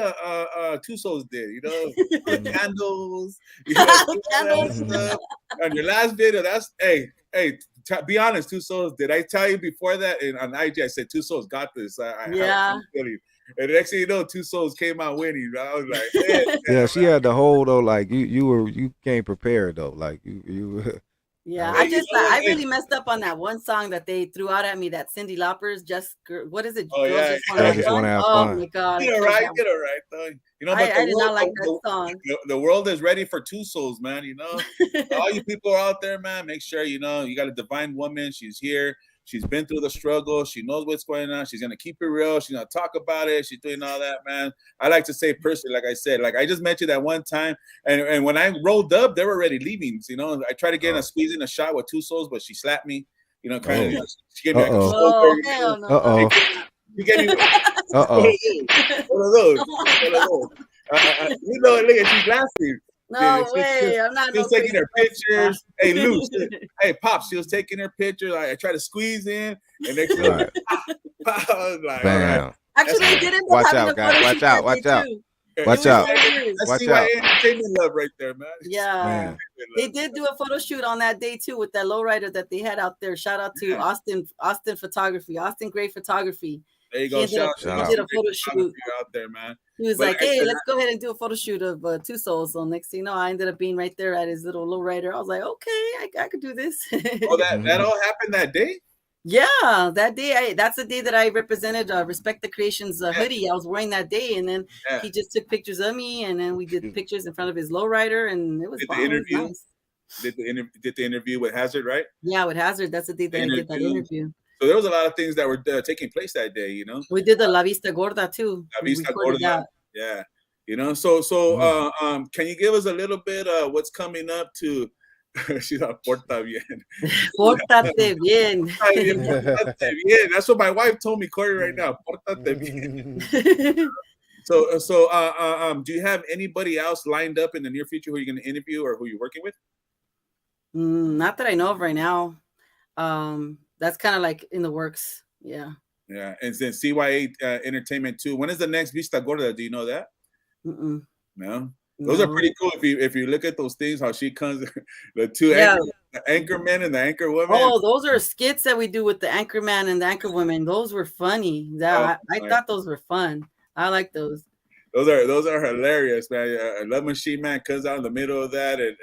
2 Souls did, candles, stuff. On your last video, that's be honest, 2 Souls, did I tell you before that on IG? I said 2 Souls got this. Yeah. And the next thing you know, 2 Souls came out winning. I was like, man, yeah, she had the whole though, like you came prepared though, like you. Yeah, I really messed up on that one song that they threw out at me, that Cyndi Lauper's what is it? Oh, yeah. Just wanna have fun. Oh my God. Get it right, though. But I did not like that song. The world is ready for 2 Souls, man. All you people out there, man, make sure you got a divine woman. She's here. She's been through the struggle. She knows what's going on. She's gonna keep it real. She's gonna talk about it. She's doing all that, man. I like to say personally, like I said, like I just met you that one time, and when I rolled up, they were already leaving. I tried to get a squeeze in a shot with 2 Souls, but she slapped me. She gave me like a shoulder. She gave me one of those. Look at she's laughing. No way, I'm not. She was taking her pictures. Hey, Lou. Hey, Pops. She was taking her pictures. I tried to squeeze in, and next thing I was like, bam. Actually, I didn't. Watch out, guys. Watch out. Watch out. Watch out. That's CYA entertainment love right there, man. Yeah, they did do a photo shoot on that day too with that lowrider that they had out there. Shout out to Austin Photography, Austin Gray Photography. There you go. He did a photo shoot out there, man. He was like, "Hey, let's go ahead and do a photo shoot of 2 Souls." So next thing you know, I ended up being right there at his little lowrider. I was like, "Okay, I could do this." Oh, that all happened that day? Yeah, that day. That's the day that I represented Respect the Creations hoodie. I was wearing that day, and then he just took pictures of me, and then we did pictures in front of his lowrider, and it was fun. It was nice. Did the interview with Hazard, right? Yeah, with Hazard. That's the day that I did that interview. So there was a lot of things that were taking place that day, We did the La Vista Gorda too. La Vista Gorda, yeah. So can you give us a little bit of what's coming up to? She's not porta bien. Portate bien. Portate bien. That's what my wife told me, Corey, right now. Portate bien. So do you have anybody else lined up in the near future who you're going to interview or who you're working with? Not that I know of right now. That's kind of like in the works. Yeah. Yeah, and then CYA Entertainment too. When is the next Vista Gorda? Do you know that? Mm-mm. No. Those are pretty cool. If you look at those things, how she comes, the two anchor men and the anchor woman. Oh, those are skits that we do with the anchor man and the anchor woman. Those were funny. That I thought those were fun. I like those. Those are hilarious, man. Love Machine Man comes out in the middle of that, and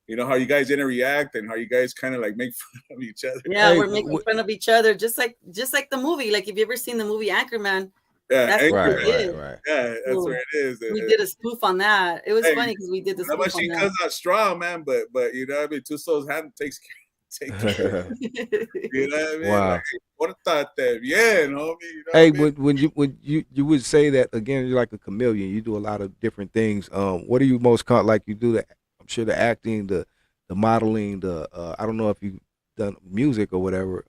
you know how you guys interact and how you guys kind of like make fun of each other. Yeah, we're making fun of each other, just like the movie. Like, if you ever seen the movie Anchorman, that's right. Yeah, that's where it is. We did a spoof on that. It was funny because we did the spoof on that. Comes out strong, man, but you know what I mean. 2Souls hand takes care. You know what I mean? Wow. What thought that? Yeah, homie. You know hey, what I mean? when you would say that again, you're like a chameleon. You do a lot of different things. What are you most like? You do I'm sure the acting, the modeling, I don't know if you've done music or whatever.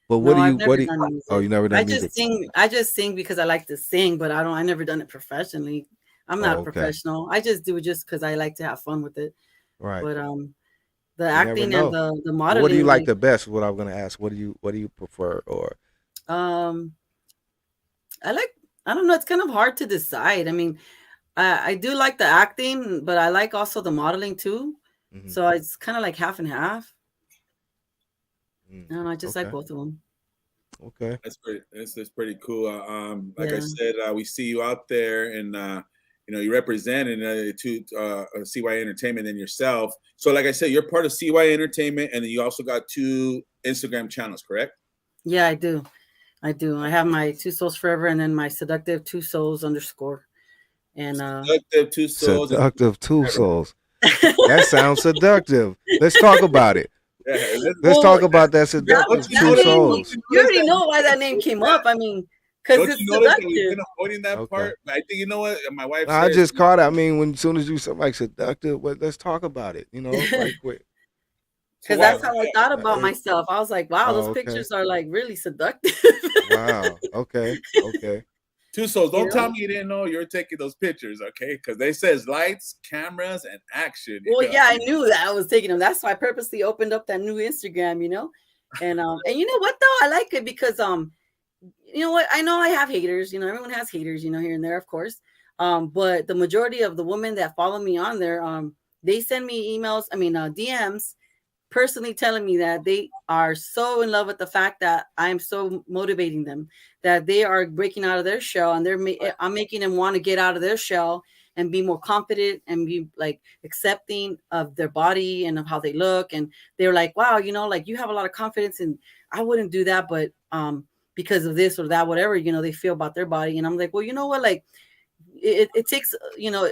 But what no, do you? Oh, you never done music. I just sing because I like to sing, but I never done it professionally. I'm not professional. I just do it just because I like to have fun with it. Right. But the acting and the modeling. What do you like the best? What I'm gonna ask. What do you prefer? Or I don't know. It's kind of hard to decide. I mean, I do like the acting, but I like also the modeling too. Mm-hmm. So it's kind of like half and half. I just like both of them. Okay, that's pretty cool. Like I said, we see you out there, and you know, you represent CYA Entertainment and yourself. So, like I said, you're part of CYA Entertainment, and then you also got 2 Instagram channels, correct? Yeah, I do. I have my 2Souls4Ever, and then my Seductive 2Souls_. And Seductive 2Souls. Seductive 2Souls. That sounds seductive. Let's talk about it. Yeah, let's talk about that Seductive 2Souls. You already know why that name came up. I mean, because it's seductive. We've been avoiding that part. I think, you know what, my wife. I just caught it. I mean, as soon as you said like seductive, let's talk about it. You know, right quick. Because that's how I thought about myself. I was like, wow, those pictures are like really seductive. Wow. Okay. 2Souls, don't tell me you didn't know you were taking those pictures, okay? Because they says lights, cameras, and action. Well, yeah, I knew that I was taking them. That's why I purposely opened up that new Instagram, you know? And you know what, though? I like it because, you know what? I know I have haters. You know, everyone has haters, you know, here and there, of course. But the majority of the women that follow me on there, they send me DMs, personally telling me that they are so in love with the fact that I'm so motivating them, that they are breaking out of their shell, and I'm making them want to get out of their shell and be more confident and be like accepting of their body and of how they look. And they're like, wow, you know, like you have a lot of confidence, and I wouldn't do that, but because of this or that, whatever, you know, they feel about their body. And I'm like, well, you know what, like it takes, you know,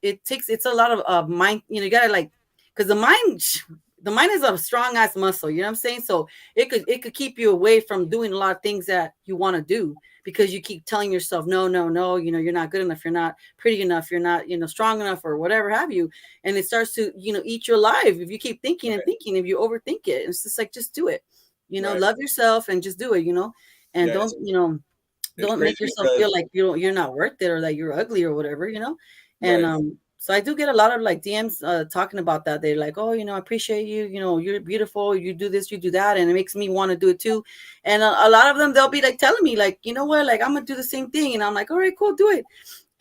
it's a lot of mind, you know, you gotta like, because the mind is a strong ass muscle, you know what I'm saying? So it could keep you away from doing a lot of things that you want to do, because you keep telling yourself, no, you know, you're not good enough, you're not pretty enough, you're not, you know, strong enough, or whatever have you. And it starts to, you know, eat your life if you keep thinking and thinking, if you overthink it. It's just like, just do it, you know, love yourself and just do it, you know, and don't make yourself feel like you're not worth it, or that you're ugly or whatever, you know. And so I do get a lot of like DMs talking about that. They're like, oh, you know, I appreciate you. You know, you're beautiful. You do this, you do that. And it makes me want to do it too. And a lot of them, they'll be like telling me like, you know what, like I'm going to do the same thing. And I'm like, all right, cool, do it.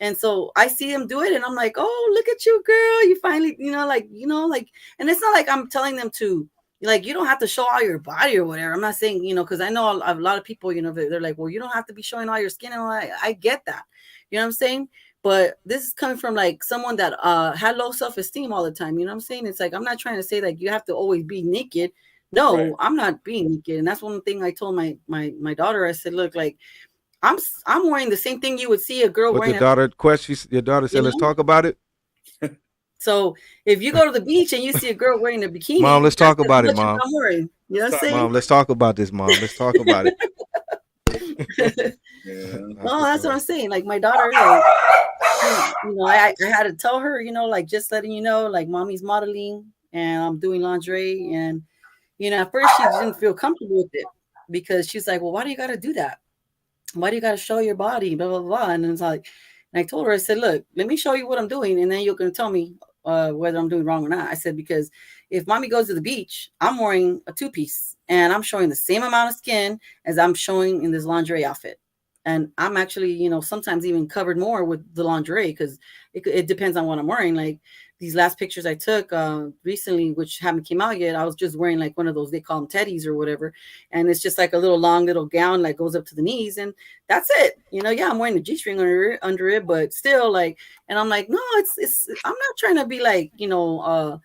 And so I see them do it, and I'm like, oh, look at you, girl. You finally, you know, like, and it's not like I'm telling them to, like, you don't have to show all your body or whatever. I'm not saying, you know, because I know a lot of people, you know, they're like, well, you don't have to be showing all your skin. And I get that. You know what I'm saying? But this is coming from like someone that had low self-esteem all the time. You know what I'm saying? It's like, I'm not trying to say like you have to always be naked. No, I'm not being naked. And that's one thing I told my daughter. I said, look, like I'm wearing the same thing you would see a girl wearing. Your daughter said, let's talk about it. So if you go to the beach and you see a girl wearing a bikini, Mom, let's talk about it, Mom. You know what I'm saying? Mom, let's talk about this, Mom. Let's talk about it. Well, that's what I'm saying. Like my daughter, like, you know, I had to tell her, you know, like just letting you know, like mommy's modeling and I'm doing lingerie. And, you know, at first she didn't feel comfortable with it, because she's like, well, why do you got to do that? Why do you got to show your body? Blah, blah, blah. And it's like, and I told her, I said, look, let me show you what I'm doing. And then you're going to tell me whether I'm doing wrong or not. I said, because if mommy goes to the beach, I'm wearing a 2-piece and I'm showing the same amount of skin as I'm showing in this lingerie outfit. And I'm actually, you know, sometimes even covered more with the lingerie because it depends on what I'm wearing. Like these last pictures I took recently, which haven't came out yet, I was just wearing like one of those, they call them teddies or whatever. And it's just like a little long little gown that goes up to the knees. And that's it. You know, yeah, I'm wearing a G-string under it, but still like, and I'm like, no, it's, I'm not trying to be like, you know,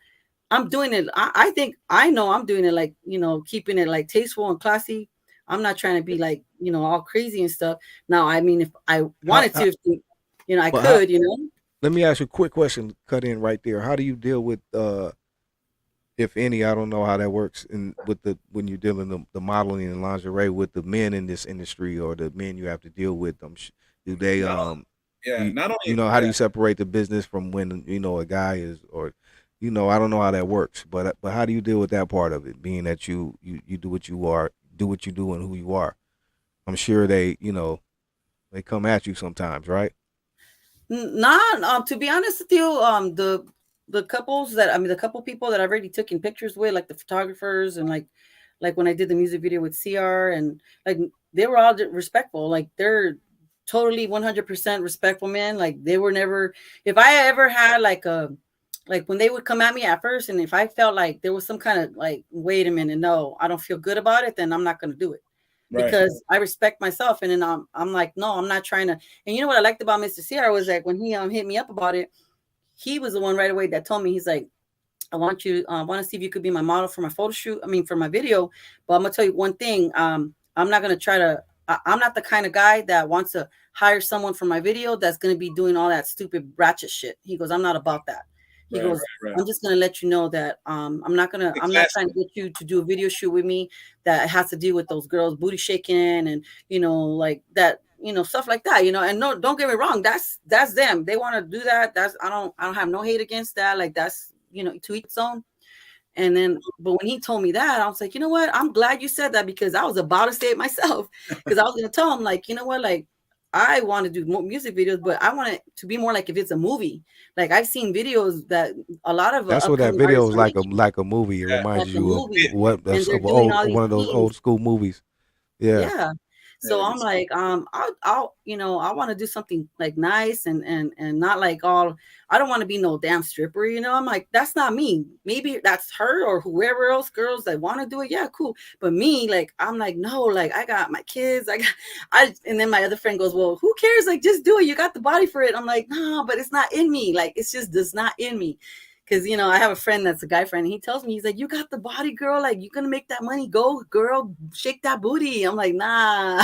I'm doing it. I think I know I'm doing it like, you know, keeping it like tasteful and classy. I'm not trying to be like, you know, all crazy and stuff. Now, I mean, if I wanted to, you know, I could, you know. Let me ask you a quick question, cut in right there. How do you deal with, if any, I don't know how that works when you're dealing the modeling and lingerie with the men in this industry or the men you have to deal with them? Do they, not only, you know, how do you separate the business from when, you know, a guy is, or, you know, I don't know how that works, but how do you deal with that part of it, being that you do what you are, do what you do and who you are? I'm sure they, you know, they come at you sometimes, right? Not to be honest with you, the couples that, I mean, the couple people that I've already taken pictures with, like the photographers and like when I did the music video with CR, and like they were all respectful. Like they're totally 100% respectful men. Like they were never, if I ever had like when they would come at me at first, and if I felt like there was some kind of like, wait a minute, no, I don't feel good about it, then I'm not going to do it. Right. Because I respect myself. And then I'm like, no, I'm not trying to. And you know what I liked about Mr. Sierra was like, when he hit me up about it, he was the one right away that told me, he's like, I want you, want to see if you could be my model for my photo shoot. I mean, for my video. But I'm going to tell you one thing. I'm not going to try to, I'm not the kind of guy that wants to hire someone for my video that's going to be doing all that stupid ratchet shit. He goes, I'm not about that. He goes, I'm just going to let you know that I'm not trying to get you to do a video shoot with me that has to deal with those girls booty shaking and, you know, like that, you know, stuff like that, you know. And no, don't get me wrong. That's them. They want to do that. I don't have no hate against that. Like that's, you know, to each its own. And then, but when he told me that, I was like, you know what? I'm glad you said that, because I was about to say it myself, because I was going to tell him, like, you know what? Like, I want to do more music videos, but I want it to be more like if it's a movie. Like I've seen videos that a lot of that's what that video is like a movie. It reminds like you of one of those old school movies. Yeah. So I'm like, I'll, you know, I want to do something like nice and not like all, I don't want to be no damn stripper, you know. I'm like, that's not me. Maybe that's her or whoever else, girls that want to do it. Yeah, cool. But me, like, I'm like, no, like I got my kids. And then my other friend goes, well, who cares? Like, just do it. You got the body for it. I'm like, no, but it's not in me. Like, it's just does not in me. Because, you know, I have a friend that's a guy friend, and he tells me, he's like, you got the body, girl. Like, you're going to make that money. Go, girl, shake that booty. I'm like, nah,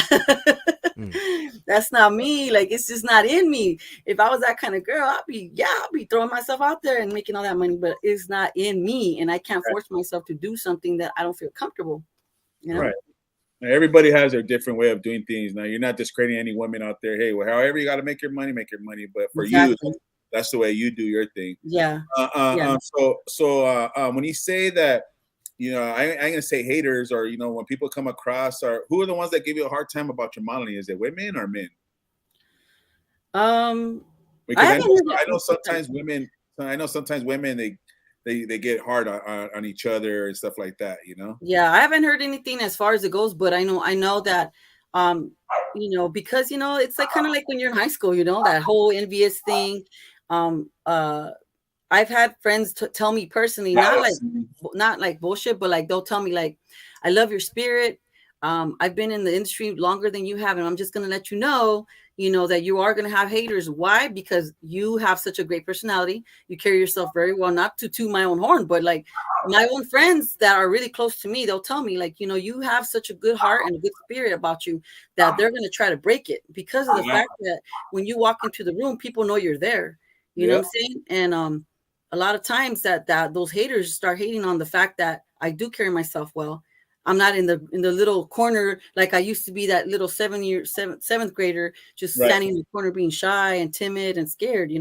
that's not me. Like, it's just not in me. If I was that kind of girl, I'll be throwing myself out there and making all that money, but it's not in me. And I can't force myself to do something that I don't feel comfortable, you know? Right. Everybody has their different way of doing things. Now, you're not discrediting any women out there. Hey, well, however you got to make your money. But for you, that's the way you do your thing. Yeah. So when you say that, you know, I ain't gonna say haters, or, you know, when people come across, or who are the ones that give you a hard time about your modeling? Is it women or men? Because I know sometimes women they get hard on each other and stuff like that, you know? Yeah, I haven't heard anything as far as it goes, but I know that you know, because, you know, it's like kind of like when you're in high school, you know, that whole envious thing. I've had friends tell me personally, not like bullshit, but like they'll tell me like, I love your spirit. I've been in the industry longer than you have, and I'm just gonna let you know, that you are gonna have haters. Why? Because you have such a great personality. You carry yourself very well, not to toot my own horn, but like my own friends that are really close to me, they'll tell me like, you have such a good heart and a good spirit about you that they're gonna try to break it because of the fact that when you walk into the room, people know you're there. You know what I'm saying? And a lot of times that those haters start hating on the fact that I do carry myself well. I'm not in the little corner like I used to be, that little seventh grader, just standing in the corner being shy and timid and scared,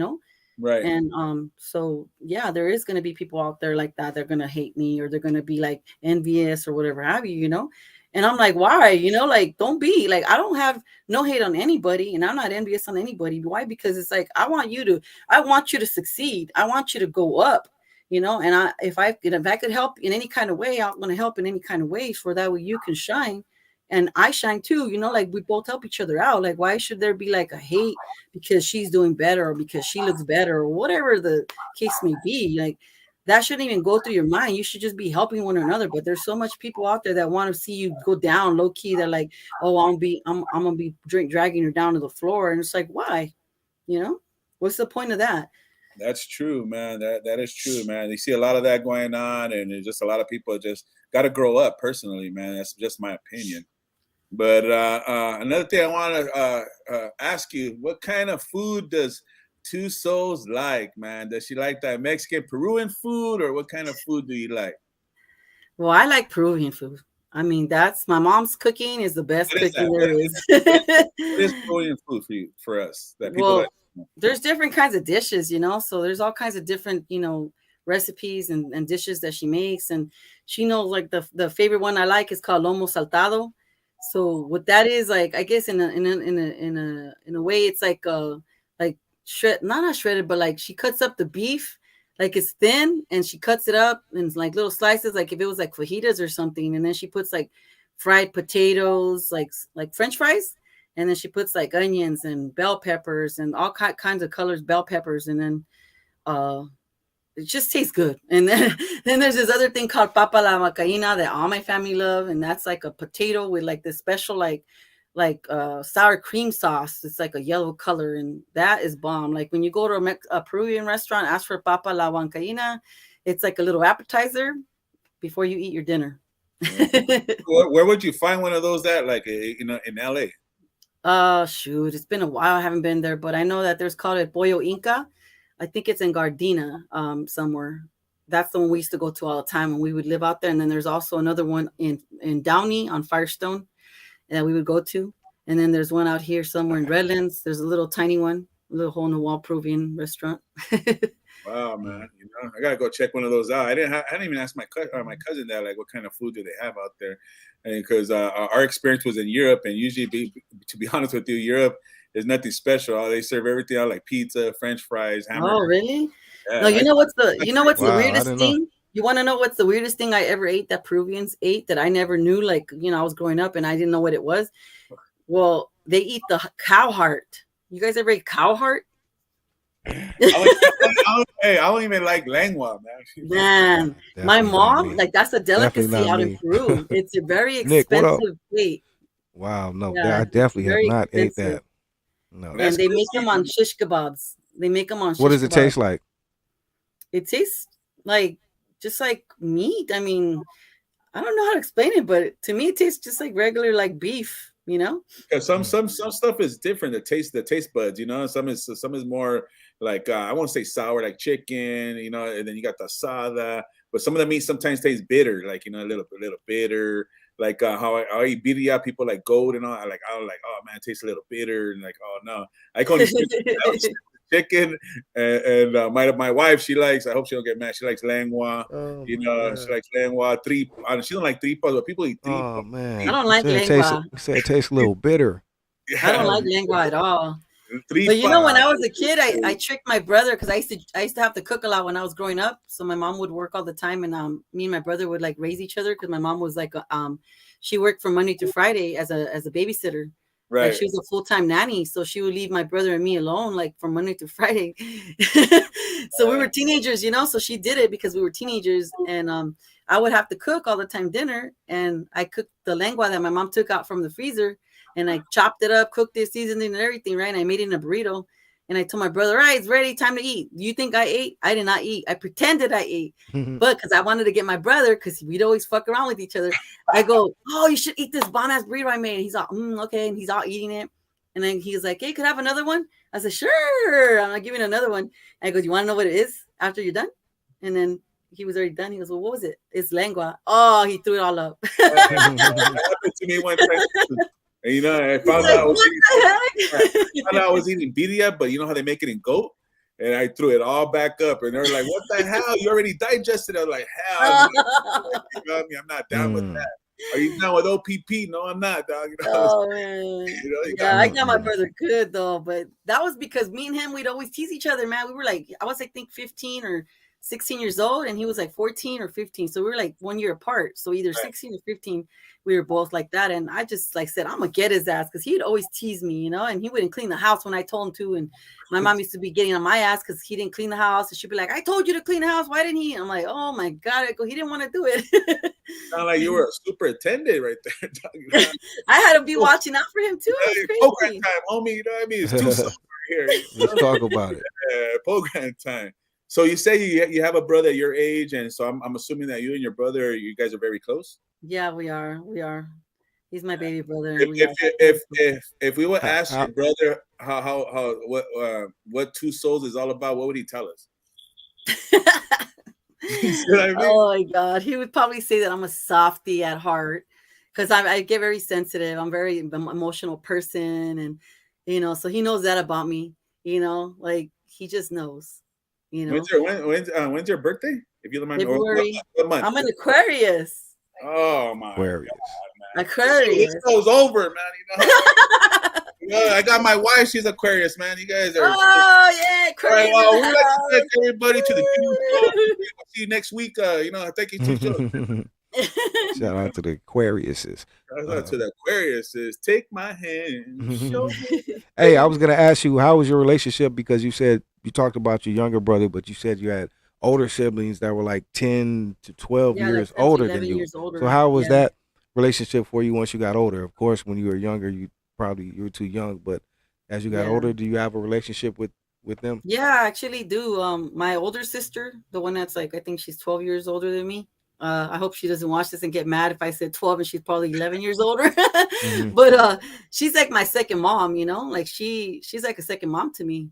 Right. And so yeah, there is going to be people out there like that. They're going to hate me, or they're going to be like envious or whatever have you, And I'm like, why? You know, like, don't be like, I don't have no hate on anybody, and I'm not envious on anybody. Why? Because it's like, I want you to succeed. I want you to go up, you know, and if I could help in any kind of way, I'm going to help in any kind of way for that way you can shine. And I shine too, you know, like we both help each other out. Like, why should there be like a hate because she's doing better or because she looks better or whatever the case may be? Like, that shouldn't even go through your mind. You should just be helping one another. But there's so much people out there that want to see you go down low key. They're like, oh, I'm gonna be dragging her down to the floor. And it's like, why? You know, what's the point of that? That's true, man. That is true, man. You see a lot of that going on, and it's just a lot of people just got to grow up personally, man. That's just my opinion. But another thing I want to ask you, what kind of food does Two Souls like, man? Does she like that Mexican Peruvian food, or what kind of food do you like? Well, I like Peruvian food. I mean, that's my mom's cooking is the best cooking there is. What is Peruvian food for us that people like? There's different kinds of dishes, you know, so there's all kinds of different, you know, recipes and dishes that she makes. And she knows, like, the favorite one I like is called lomo saltado. So what that is, like, I guess in a way, it's like not shredded, but like she cuts up the beef, like it's thin, and she cuts it up in like little slices, like if it was like fajitas or something, and then she puts like fried potatoes, like French fries, and then she puts like onions and bell peppers and all kinds of colors, bell peppers, and then it just tastes good. And then there's this other thing called papa la macaina that all my family love, and that's like a potato with like this special like sour cream sauce. It's like a yellow color, and that is bomb. Like when you go to a Peruvian restaurant, ask for papa la huancaína. It's like a little appetizer before you eat your dinner. Where would you find one of those at? Like, you know, in LA? Shoot, it's been a while. I haven't been there, but I know that there's called a Pollo Inca. I think it's in Gardena, somewhere. That's the one we used to go to all the time when we would live out there. And then there's also another one in Downey on Firestone that we would go to. And then there's one out here somewhere in Redlands. There's a little tiny one, a little hole in the wall Peruvian restaurant. Wow, man! You know, I gotta go check one of those out. I didn't even ask my cousin that, like, what kind of food do they have out there, because our experience was in Europe, and usually, to be honest with you, Europe is nothing special. They serve everything out, like pizza, French fries, hamburgers. Oh, really? Yeah, no, you know what's the weirdest thing? You want to know what's the weirdest thing I ever ate that Peruvians ate that I never knew? Like, you know, I was growing up and I didn't know what it was. Well, they eat the cow heart. You guys ever eat cow heart? I don't even like lengua, man. My mom, like, that's a delicacy out in Peru. It's a very expensive plate. Wow, no, yeah, I definitely have not ate that. No, and they make them on shish kebabs. They make them on. What does it taste like? It tastes like just like meat. I mean, I don't know how to explain it, but to me, it tastes just like regular, like beef. You know, because some stuff is different. The taste buds, you know. Some is more like I won't say sour, like chicken, you know. And then you got the asada, but some of the meat sometimes tastes bitter, like, you know, a little bitter. Like how I eat birria, people like gold and all. I was like, oh man, it tastes a little bitter, and like, oh no, I can only chicken. And my wife, she likes. I hope she don't get mad. She likes lengua. Oh, you know, she likes lengua. She don't like tripas, but people eat tripas. Oh man, I don't like lengua. You said it tastes a little bitter. I don't like lengua at all. But you know, when I was a kid, I tricked my brother because I used to have to cook a lot when I was growing up. So my mom would work all the time, and me and my brother would like raise each other because my mom was like she worked from Monday to Friday as a babysitter. Right. Like, she was a full-time nanny, so she would leave my brother and me alone, like, from Monday to Friday. So we were teenagers, you know. So she did it because we were teenagers, and I would have to cook all the time dinner, and I cooked the lengua that my mom took out from the freezer. And I chopped it up, cooked it, seasoned it and everything, right? And I made it in a burrito. And I told my brother, all right, it's ready, time to eat. Do you think I ate? I did not eat. I pretended I ate. But because I wanted to get my brother, because we'd always fuck around with each other, I go, oh, you should eat this bomb-ass burrito I made. And he's all, okay. And he's all eating it. And then he's like, hey, could I have another one? I said, sure. I'm like, giving another one. And I go, you want to know what it is after you're done? And then he was already done. He goes, well, what was it? It's lengua. Oh, he threw it all up. Happened to me one time. And, you know, I found out I was eating birria, but you know how they make it in goat? And I threw it all back up. And they're like, what the hell? You already digested it. I was like, hell. You know what I mean? I'm not down with that. Are you down with OPP? No, I'm not, dog. You know, Oh man, you yeah, I got got my brother good though, but that was because me and him, we'd always tease each other, man. We were like, I was, I think, 15 or 16 years old, and he was like 14 or 15, so we were like 1 year apart. So either 16 or 15, we were both like that. And I just like said, I'm gonna get his ass, because he'd always tease me, you know, and he wouldn't clean the house when I told him to. And my mom used to be getting on my ass because he didn't clean the house, and she'd be like, I told you to clean the house, why didn't he? And I'm like, oh my god, I go, he didn't want to do it. sound like you were a superintendent right there. Dog. I had to be watching out for him too. Hey, It's program crazy. time, homie. You know what I mean? It's 2 Souls here. Let's talk about it. Program time. So you say you have a brother your age, and so I'm assuming that you and your brother, you guys are very close. Yeah, we are. We are. He's my baby brother. If we would ask How- your brother how what 2 Souls is all about, what would he tell us? You see what I mean? Oh my god, he would probably say that I'm a softie at heart, because I get very sensitive. I'm very emotional person, and you know, so he knows that about me. You know, like he just knows. You know, When's your birthday? If you don't mind, February. what month? I'm an Aquarius. Oh my Aquarius. Aquarius. This goes over, man. You know, I got my wife. She's Aquarius, man. You guys are. Oh yeah, All right, Aquarius. well, we would like to thank everybody to the G-Lew. See you next week. You know, thank you to Joe. Shout out to the Aquariuses. Shout out to the Aquariuses. Take my hand. Show me. Hey, I was gonna ask you, how was your relationship? Because you said you talked about your younger brother, but you said you had older siblings that were like 10 to 12 Yeah, years like 10 to older 11 than you. years older. So how was Yeah. that relationship for you once you got older? Of course, when you were younger, you were too young, but as you got Yeah. older, do you have a relationship with them? Yeah, I actually do. My older sister, the one that's like, I think she's 12 years older than me. I hope she doesn't watch this and get mad if I said 12 and she's probably 11 years older. But she's like my second mom, you know, like she's like a second mom to me.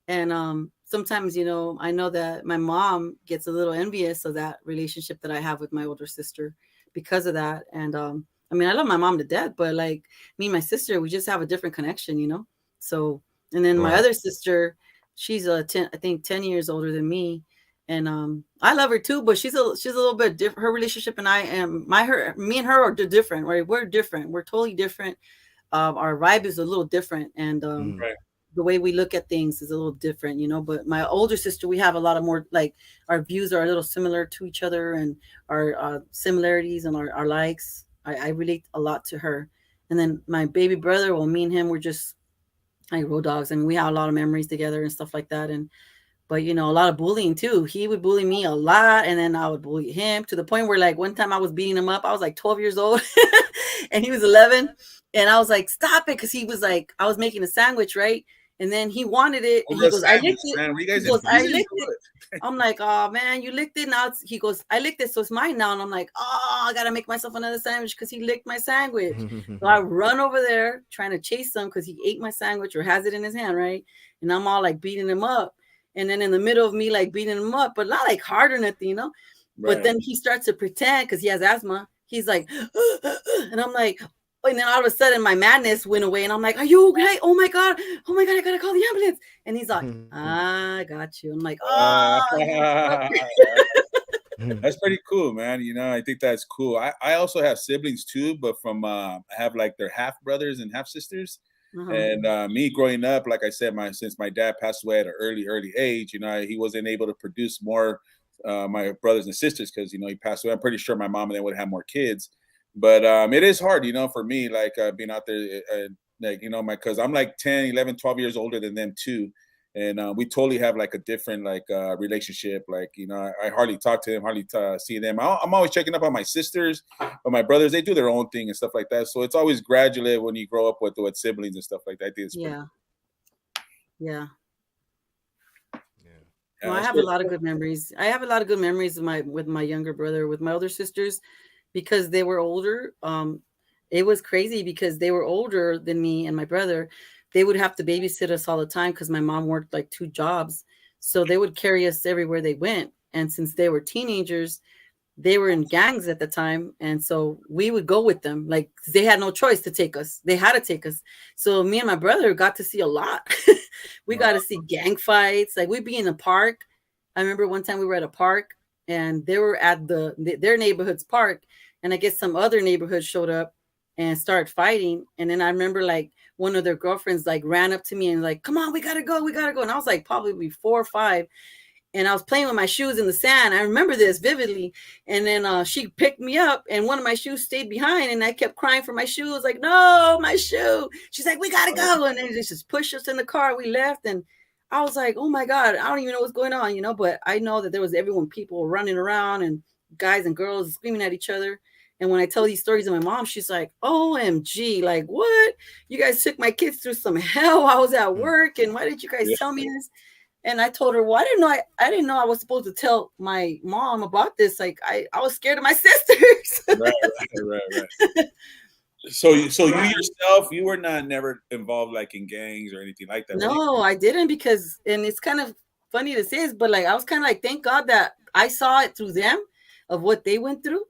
And sometimes, you know, I know that my mom gets a little envious of that relationship that I have with my older sister because of that. And I mean, I love my mom to death, but like me and my sister, we just have a different connection, you know. So, and then my Right. other sister, she's I think 10 years older than me. And I love her too, but she's a little bit different. Her relationship and me and her are different, right? We're different. We're totally different. Our vibe is a little different, and Right. the way we look at things is a little different, you know. But my older sister, we have a lot of more, like, our views are a little similar to each other, and our similarities and our likes. I relate a lot to her. And then my baby brother, well, me and him, we're just like road dogs. I mean, we have a lot of memories together and stuff like that. And but you know, a lot of bullying too. He would bully me a lot, and then I would bully him to the point where, like, one time I was beating him up. I was like 12 years old, and he was 11, and I was like, "Stop it!" Because he was like, I was making a sandwich, right? And then he wanted it, and he goes, "I licked it." Man, were you guys He goes, in "I prison licked or it." what? I'm like, "Oh man, you licked it." Now he goes, "I licked it, so it's mine now." And I'm like, "Oh, I gotta make myself another sandwich because he licked my sandwich." So I run over there trying to chase him because he ate my sandwich or has it in his hand, right? And I'm all like beating him up. And then in the middle of me like beating him up, but not like hard or nothing, you know. But Right. then he starts to pretend because he has asthma. He's like, and I'm like, and then all of a sudden my madness went away, and I'm like, "Are you okay? Oh my god, I gotta call the ambulance." And he's like, "I got you." I'm like, "Oh." That's pretty cool, man. You know, I think that's cool. I also have siblings too, but from I have like their half brothers and half sisters. And me growing up, like I said, since my dad passed away at an early age, you know, he wasn't able to produce more my brothers and sisters because, you know, he passed away. I'm pretty sure my mom and they would have more kids, but it is hard, you know, for me, like being out there, like, you know, because I'm like 10, 11, 12 years older than them too. And we totally have like a different like relationship. Like, you know, I hardly talk to them, hardly see them. I'm always checking up on my sisters, but my brothers, they do their own thing and stuff like that. So it's always gradually when you grow up with siblings and stuff like that. I think it's Yeah. Yeah. Yeah, No, I it's have a pretty lot of cool. good memories. I have a lot of good memories with my younger brother, with my older sisters, because they were older. It was crazy because they were older than me and my brother. They would have to babysit us all the time because my mom worked like 2 jobs. So they would carry us everywhere they went. And since they were teenagers, they were in gangs at the time. And so we would go with them. Like, they had no choice to take us. They had to take us. So me and my brother got to see a lot. We got to see gang fights. Like, we'd be in the park. I remember one time we were at a park, and they were at their neighborhood's park, and I guess some other neighborhood showed up and started fighting. And then I remember like one of their girlfriends like ran up to me and like, come on, we gotta go. And I was like probably 4 or 5. And I was playing with my shoes in the sand. I remember this vividly. And then she picked me up and one of my shoes stayed behind. And I kept crying for my shoes. Like, no, my shoe. She's like, we got to go. And then they just pushed us in the car. We left. And I was like, oh my God, I don't even know what's going on, But I know that there was people running around and guys and girls screaming at each other. And when I tell these stories to my mom, she's like, OMG, like, what? You guys took my kids through some hell. I was at work. And why did you guys tell me this? And I told her, well, I didn't know I was supposed to tell my mom about this. Like, I was scared of my sisters. Right. So you yourself, you were never involved like in gangs or anything like that? No, I didn't, because, and it's kind of funny to say this, but like, I was kind of like, thank God that I saw it through them of what they went through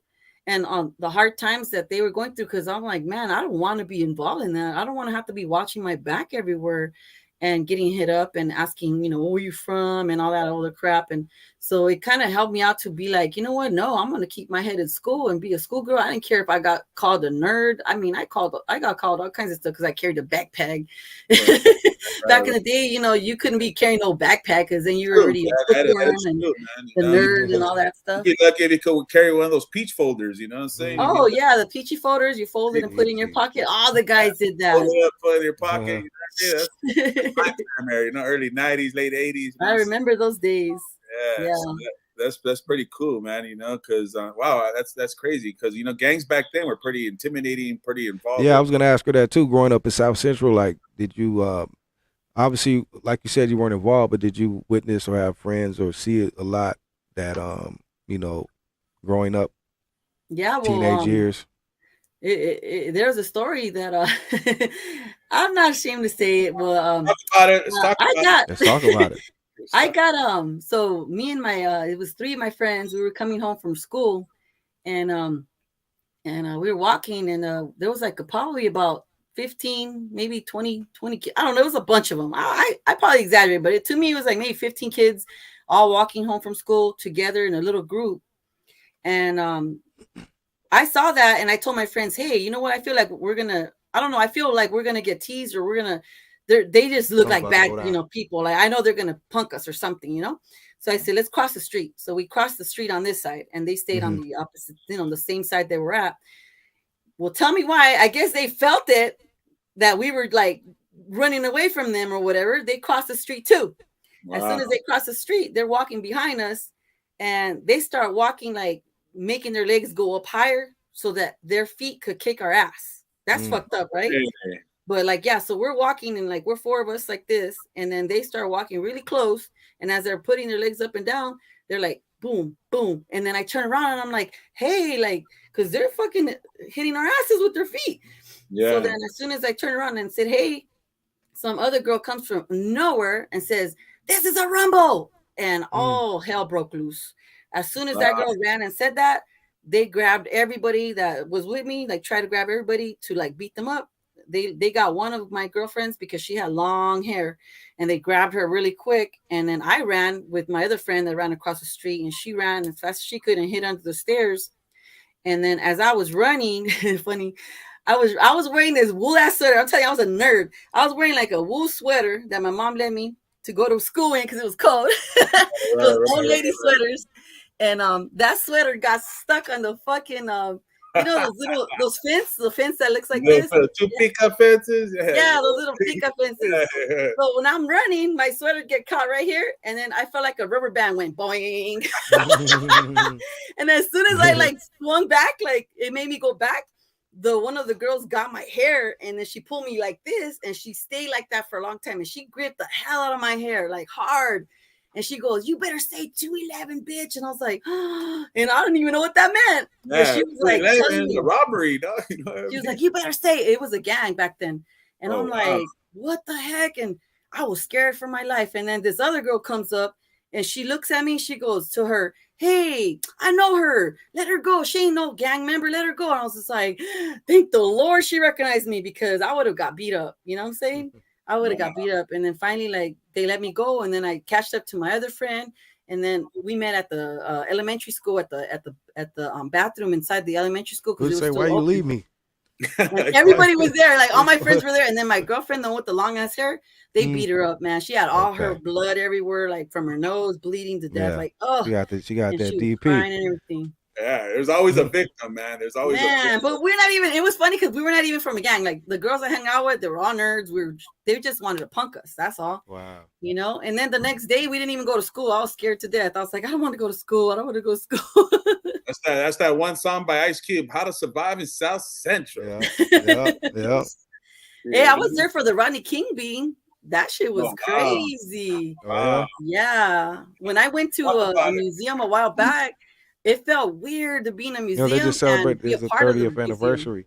and the hard times that they were going through. Cause I'm like, man, I don't want to be involved in that. I don't want to have to be watching my back everywhere and getting hit up and asking, where are you from and all that other crap. And so it kind of helped me out to be like, you know what? No, I'm going to keep my head in school and be a schoolgirl. I didn't care if I got called a nerd. I mean, I got called all kinds of stuff because I carried a backpack. Right. Back in the day, you couldn't be carrying no backpack because then you were already a bookworm and the nerd and all that stuff. You'd be lucky if you could carry one of those peach folders, you know what I'm saying? Oh, yeah, the peachy folders. You fold it and put it in your pocket. All the guys did that. Fold it up, put it in your pocket. That's early 90s, late 80s. I remember those days. Yeah. So that's pretty cool, man. Because wow, that's crazy. Because gangs back then were pretty intimidating, pretty involved. Yeah, I was gonna ask her that too. Growing up in South Central, like, did you obviously, like you said, you weren't involved, but did you witness or have friends or see it a lot that growing up? Yeah, well, teenage years. There's a story that I'm not ashamed to say it, but talk about it. Let's talk about it. I got so me and my it was 3 of my friends. We were coming home from school, and we were walking, and there was like probably about 15, maybe 20 kids. I don't know. It was a bunch of them. I probably exaggerate, but to me it was like maybe 15 kids all walking home from school together in a little group. And I saw that, and I told my friends, hey, you know what? I feel like I feel like we're gonna get teased, or they just look like bad, people. Like, I know they're gonna punk us or something, So I said, let's cross the street. So we crossed the street on this side, and they stayed on the opposite, the same side they were at. Well, tell me why. I guess they felt it that we were like running away from them or whatever. They crossed the street too. Wow. As soon as they cross the street, they're walking behind us, and they start walking, like making their legs go up higher so that their feet could kick our ass. That's fucked up, right? Yeah. But like, yeah, so we're walking, and like we're 4 of us like this, and then they start walking really close, and as they're putting their legs up and down, they're like boom, boom, and then I turn around and I'm like, hey, like, because they're fucking hitting our asses with their feet. Yeah. So then as soon as I turn around and said, hey, some other girl comes from nowhere and says, this is a rumble, and all hell broke loose. As soon as that girl ran and said that, they grabbed everybody that was with me, like tried to grab everybody to like beat them up. They got one of my girlfriends because she had long hair, and they grabbed her really quick. And then I ran with my other friend that ran across the street, and she ran as fast as she could and hid under the stairs. And then as I was running, funny, I was wearing this wool ass sweater. I'm telling you, I was a nerd. I was wearing like a wool sweater that my mom let me to go to school in because it was cold. Those old lady sweaters. And that sweater got stuck on the fucking the fence that looks like this. 2 pickup fences. Yeah, those little pickup fences. So when I'm running, my sweater get caught right here, and then I felt like a rubber band went boing. And as soon as I like swung back, like it made me go back. One of the girls got my hair, and then she pulled me like this, and she stayed like that for a long time, and she gripped the hell out of my hair like hard. And she goes, you better say 211, bitch. And I was like, oh, and I don't even know what that meant. Yeah, but she was like, it's a robbery. Dog. She was like, you better say it. It was a gang back then. And I'm like, what the heck? And I was scared for my life. And then this other girl comes up, and she looks at me. She goes to her, hey, I know her. Let her go. She ain't no gang member. Let her go. And I was just like, thank the Lord she recognized me, because I would have got beat up. You know what I'm saying? I would have got beat up. And then finally, like, they let me go, and then I catched up to my other friend, And then we met at the elementary school at the bathroom inside the elementary school because it was say, still why you open. leave me? And everybody was there, like all my friends were there, and then my girlfriend, the one with the long ass hair, they beat her up, man. She had all her blood everywhere, like from her nose, bleeding to death. Like, oh, she got and that she was DP crying and everything. Yeah, there's always a victim, man. There's always a victim. But we're not even. It was funny because we were not even from a gang. Like the girls I hung out with, they were all nerds. They just wanted to punk us. That's all. Wow. You know. And then the next day, we didn't even go to school. I was scared to death. I was like, I don't want to go to school. I don't want to go to school. That's that one song by Ice Cube, "How to Survive in South Central." Yeah. Hey, I was there for the Rodney King being. That shit was crazy. Wow. Yeah. When I went to a museum a while back, it felt weird to be in a museum. They just celebrated the the 30th anniversary.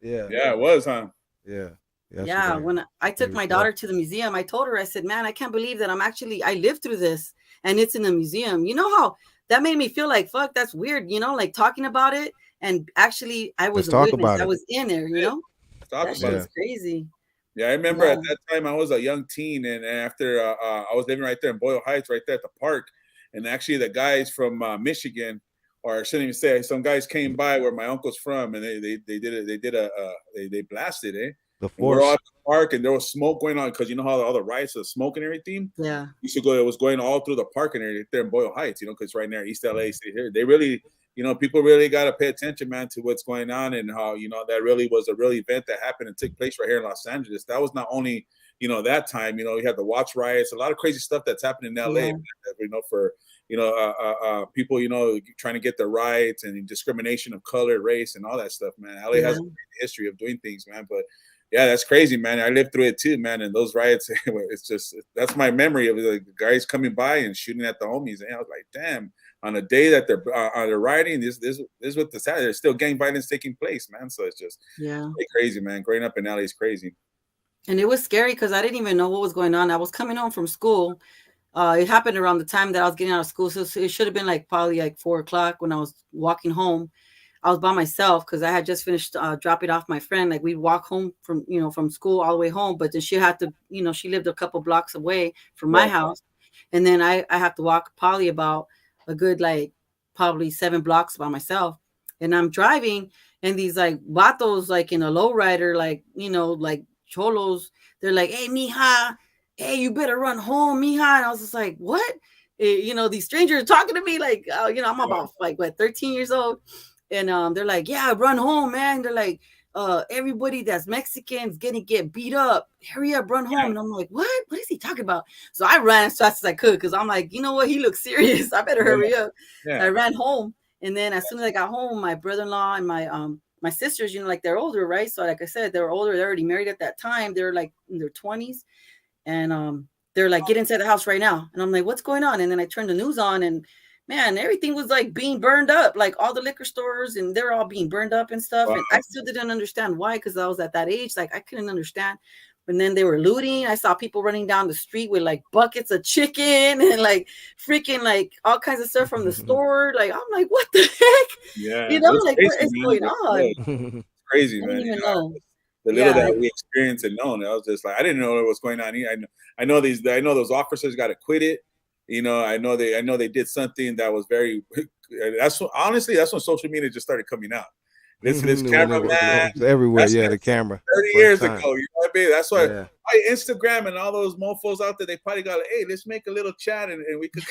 Yeah, it was, huh? Yeah. Yeah. When I took my daughter to the museum, I told her, I said, man, I can't believe that I lived through this and it's in a museum. You know how that made me feel like, fuck, that's weird, you know, like talking about it. And actually, I was a witness. I was in there, you know? That shit was crazy. Yeah, I remember at that time I was a young teen, and after I was living right there in Boyle Heights, right there at the park, and actually the guys from Michigan, or I shouldn't even say, some guys came by where my uncle's from, and they blasted the force. We're all at the park, and there was smoke going on because you know how all the riots, the smoke and everything. Yeah, it was going all through the park and everything there in Boyle Heights, you know, because right near East LA. Here, they really. You know, people really got to pay attention, man, to what's going on and how, you know, that really was a real event that happened and took place right here in Los Angeles. That was not only, you know, that time, you know, you had the watch riots, a lot of crazy stuff that's happening in LA, you know, for, you know, people, you know, trying to get their rights and discrimination of color, race, and all that stuff, man. LA has a history of doing things, man. But yeah, that's crazy, man. I lived through it too, man. And those riots, it's just, that's my memory of the guys coming by and shooting at the homies. And I was like, damn. On a day that they're rioting, this is what this had. There's still gang violence taking place, man. So it's just crazy, man. Growing up in LA is crazy. And it was scary because I didn't even know what was going on. I was coming home from school. It happened around the time that I was getting out of school, so it should have been like probably like 4:00 when I was walking home. I was by myself because I had just finished dropping off my friend. Like we'd walk home from school all the way home, but then she had to, you know, she lived a couple blocks away from my house, and then I have to walk probably about a good like probably 7 blocks by myself, and I'm driving, and these like vatos like in a lowrider, like, you know, like cholos, they're like, hey mija, hey, you better run home, mija. And I was just like, what? You know, these strangers talking to me like, you know, I'm about like 13 years old, and they're like, yeah, run home, man. They're like, everybody that's Mexican is gonna get beat up. Hurry up, run home. And I'm like, what is he talking about? So I ran as fast as I could because I'm like, you know what, he looks serious. I better hurry up. I ran home, and then as soon as I got home, my brother-in-law and my sisters, you know, like they're older, right? So like I said, they were older. They're already married at that time. They're like in their 20s, and they're like, get inside the house right now. And I'm like, what's going on? And then I turned the news on, and man, everything was like being burned up, like all the liquor stores, and they're all being burned up and stuff. And I still didn't understand why, because I was at that age, like I couldn't understand. And then they were looting. I saw people running down the street with like buckets of chicken and like freaking like all kinds of stuff from the store. Like I'm like, what the heck? Yeah, you know, like what is going on? It's crazy, man. I didn't even know. The little that we experienced and known, I was just like, I didn't know what was going on here. I know those officers got acquitted. You know, I know they did something that was very. Honestly, that's when social media just started coming out. This camera, man, everywhere. The camera. 30 years ago, you know what I mean? That's why Instagram and all those mofos out there, they probably got like, hey, let's make a little chat and we could.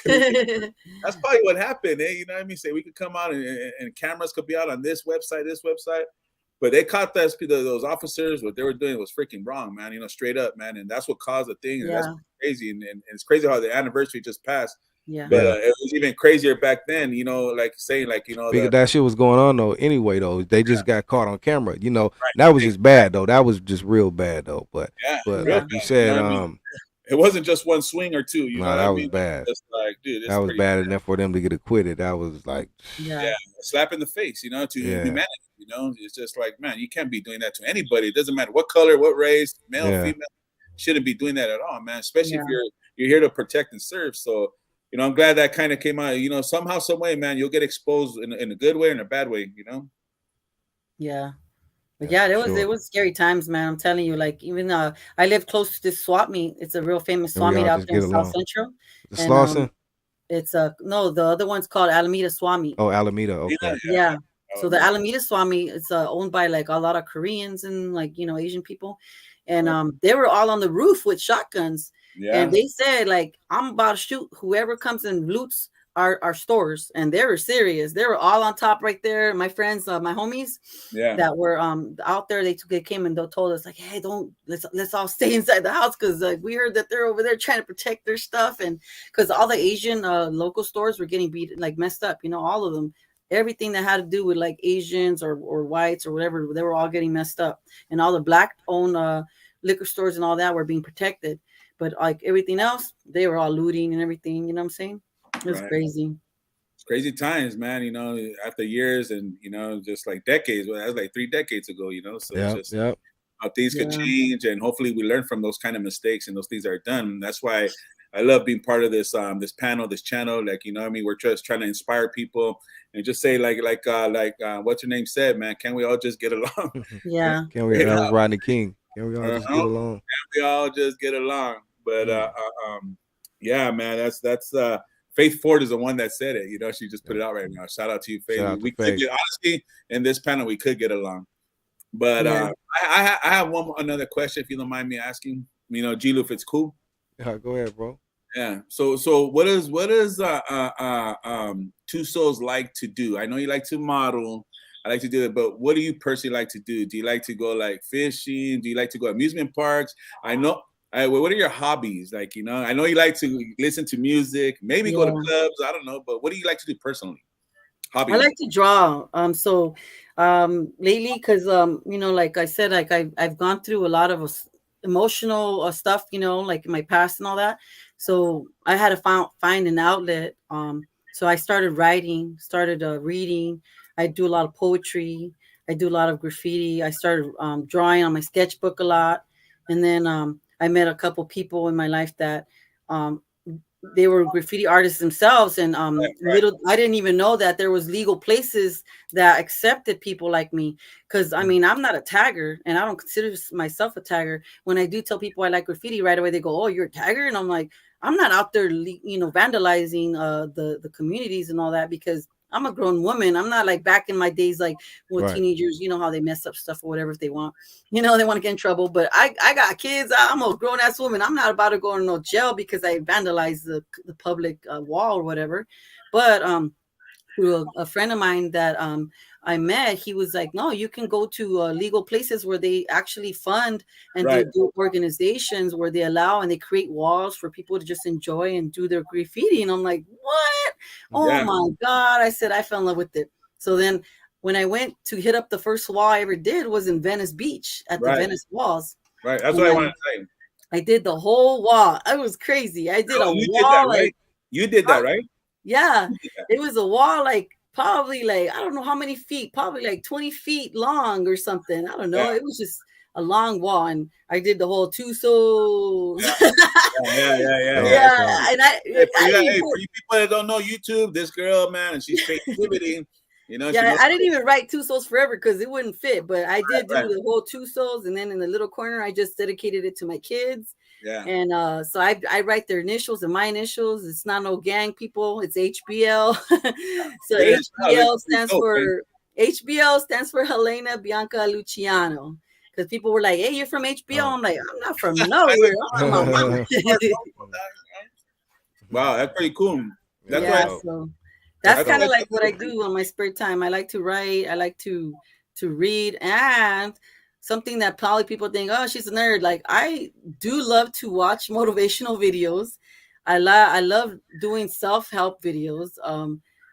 That's probably what happened. You know what I mean? Say we could come out and cameras could be out on this website. But they caught those officers. What they were doing was freaking wrong, man. You know, straight up, man. And that's what caused the thing. And that's crazy. And it's crazy how the anniversary just passed. Yeah. But it was even crazier back then, you know, like saying, like, you know. Because that shit was going on, though, anyway, though. They just got caught on camera. You know, that was just bad, though. That was just real bad, though. But like you said, you know what I mean? It wasn't just one swing or two. You know that was bad. Just like, dude, that was bad enough for them to get acquitted. That was like, a slap in the face, you know, to humanity. You know, it's just like, man, you can't be doing that to anybody. It doesn't matter what color, what race, male, female. Shouldn't be doing that at all, man. Especially if you're here to protect and serve. So, you know, I'm glad that kind of came out. You know, somehow, some way, man, you'll get exposed in a good way and a bad way. You know. Yeah. But it was scary times, man. I'm telling you, like, even I live close to this swap meet. It's a real famous swap meet out there in South Central. The Slauson? It's no, the other one's called Alameda Swami. Oh, Alameda. Okay. Yeah. So the Alameda Swami, it's owned by like a lot of Koreans and like, you know, Asian people. And they were all on the roof with shotguns. And they said, like, I'm about to shoot whoever comes and loots our stores. And they were serious. They were all on top right there. My friends, my homies that were out there, they came and they told us, like, hey, let's all stay inside the house, because like we heard that they're over there trying to protect their stuff. And because all the Asian local stores were getting beat, like messed up, you know, all of them. Everything that had to do with like Asians or whites or whatever, they were all getting messed up. And all the black owned liquor stores and all that were being protected. But like everything else, they were all looting and everything. You know what I'm saying? It was crazy. It's crazy times, man. You know, after years and, you know, just like decades. Well, that was like 3 decades ago, you know. So it's just how things could change. And hopefully we learn from those kind of mistakes and those things are done. That's why I love being part of this this panel, this channel. Like, you know what I mean? We're just trying to inspire people and just say like what's your name said, man, can we all just get along? Yeah. Can we Rodney King? Can we all just get along? Can we all just get along? But yeah, man, that's Faith Ford is the one that said it. You know, she just put it out right now. Shout out to you, Faith. We could get, honestly, in this panel, we could get along. But I have another question, if you don't mind me asking. You know, G-Lew, if it's cool. Yeah, go ahead, bro. Yeah. So what is 2 Souls like to do? I know you like to model. I like to do it, but what do you personally like to do? Do you like to go like fishing? Do you like to go amusement parks? I know. What are your hobbies? Like, you know, I know you like to listen to music, maybe go to clubs. I don't know, but what do you like to do personally? Hobby. I like to draw. So lately, because you know, like I said, like I've gone through a lot of emotional stuff, you know, like in my past and all that. So I had to find an outlet. So I started writing, started reading. I do a lot of poetry. I do a lot of graffiti. I started drawing on my sketchbook a lot. And then I met a couple people in my life that they were graffiti artists themselves. And I didn't even know that there was legal places that accepted people like me. Because, I mean, I'm not a tagger, and I don't consider myself a tagger. When I do tell people I like graffiti, right away they go, oh, you're a tagger? And I'm like, I'm not out there, you know, vandalizing the communities and all that, because I'm a grown woman. I'm not like back in my days, like with teenagers, you know, how they mess up stuff or whatever if they want. You know, they want to get in trouble. But I got kids. I'm a grown ass woman. I'm not about to go in no jail because I vandalized the public wall or whatever. But through a friend of mine that I met, he was like, no, you can go to legal places where they actually fund, and they do organizations where they allow and they create walls for people to just enjoy and do their graffiti. And I'm like, what? Oh my God. I said, I fell in love with it. So then when I went to hit up, the first wall I ever did was in Venice Beach at the Venice Walls. Right. That's what I want to say. I did the whole wall. It was crazy. I did a wall. Did that, right? You did that, right? Yeah. It was a wall like probably like, I don't know how many feet, probably like 20 feet long or something. I don't know. It was just a long wall, and I did the whole 2 Souls. Yeah. And for you people that don't know YouTube, this girl, man, she's creativity. You know, I didn't even write 2Souls4Ever because it wouldn't fit, but I did do the whole 2 Souls, and then in the little corner, I just dedicated it to my kids. Yeah. And so I write their initials and my initials. It's not no gang, people. It's HBL. So HBL stands for Helena Bianca Luciano. Because people were like, hey, you're from HBO. I'm like, I'm not from nowhere. I'm from my mom. Wow, that's pretty cool. That's kind of like what I do on my spare time. I like to write. I like to read. And something that probably people think, oh, she's a nerd. Like, I do love to watch motivational videos. I love doing self-help videos.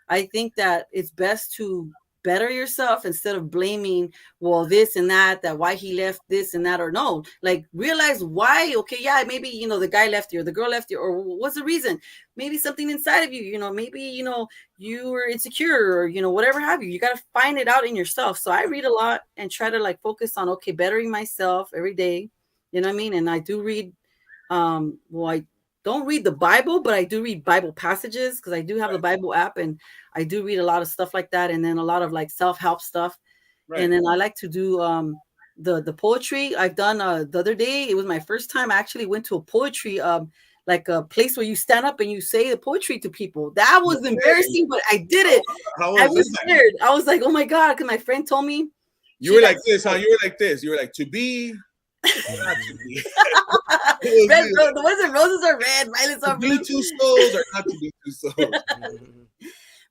I think that it's best to better yourself instead of blaming, well, this and that why he left this and that, or no, like realize why. Okay, yeah, maybe, you know, the guy left you or the girl left you, or what's the reason? Maybe something inside of you, you know, maybe, you know, you were insecure, or, you know, whatever have you. You got to find it out in yourself. So I read a lot and try to like focus on, okay, bettering myself every day. You know what I mean? And I do read, I don't read the Bible, but I do read Bible passages because I do have the Bible app, and I do read a lot of stuff like that, and then a lot of like self-help stuff. And then I like to do the poetry. I've done the other day, it was my first time I actually went to a poetry like a place where you stand up and you say the poetry to people. That was embarrassing, but I did it. I was scared. I was like, oh my God, because my friend told me. You were like this, huh? You were like this. You were like, to be, not to be. Red, the ones that roses are red, violets are blue. To be 2 souls or not to be 2 souls.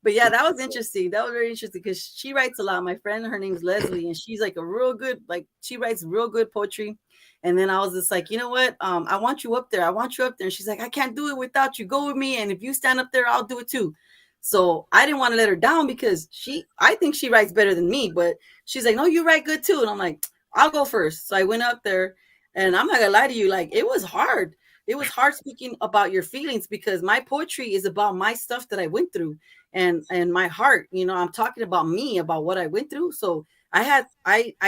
But yeah, that was interesting. That was very interesting because she writes a lot. My friend, her name's Leslie, and she's like a real good, like she writes real good poetry. And then I was just like, you know what? I want you up there. I want you up there. And she's like, I can't do it without you. Go with me. And if you stand up there, I'll do it too. So I didn't want to let her down because I think she writes better than me, but she's like, no, you write good too. And I'm like, I'll go first. So I went up there, and I'm not gonna lie to you, like it was hard. It was hard speaking about your feelings because my poetry is about my stuff that I went through and my heart. You know, I'm talking about me, about what I went through. So I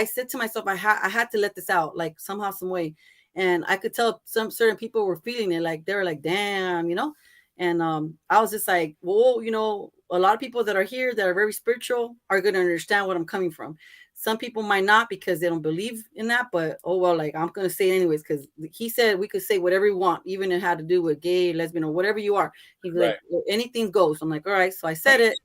said to myself, I had to let this out, like somehow, some way. And I could tell some certain people were feeling it, like they were like, damn, you know. And I was just like, well, you know, a lot of people that are here that are very spiritual are going to understand what I'm coming from. Some people might not because they don't believe in that, but oh well, like I'm going to say it anyways because he said we could say whatever we want, even it had to do with gay, lesbian, or whatever you are. He's like, well, anything goes. I'm like, all right. So I said it,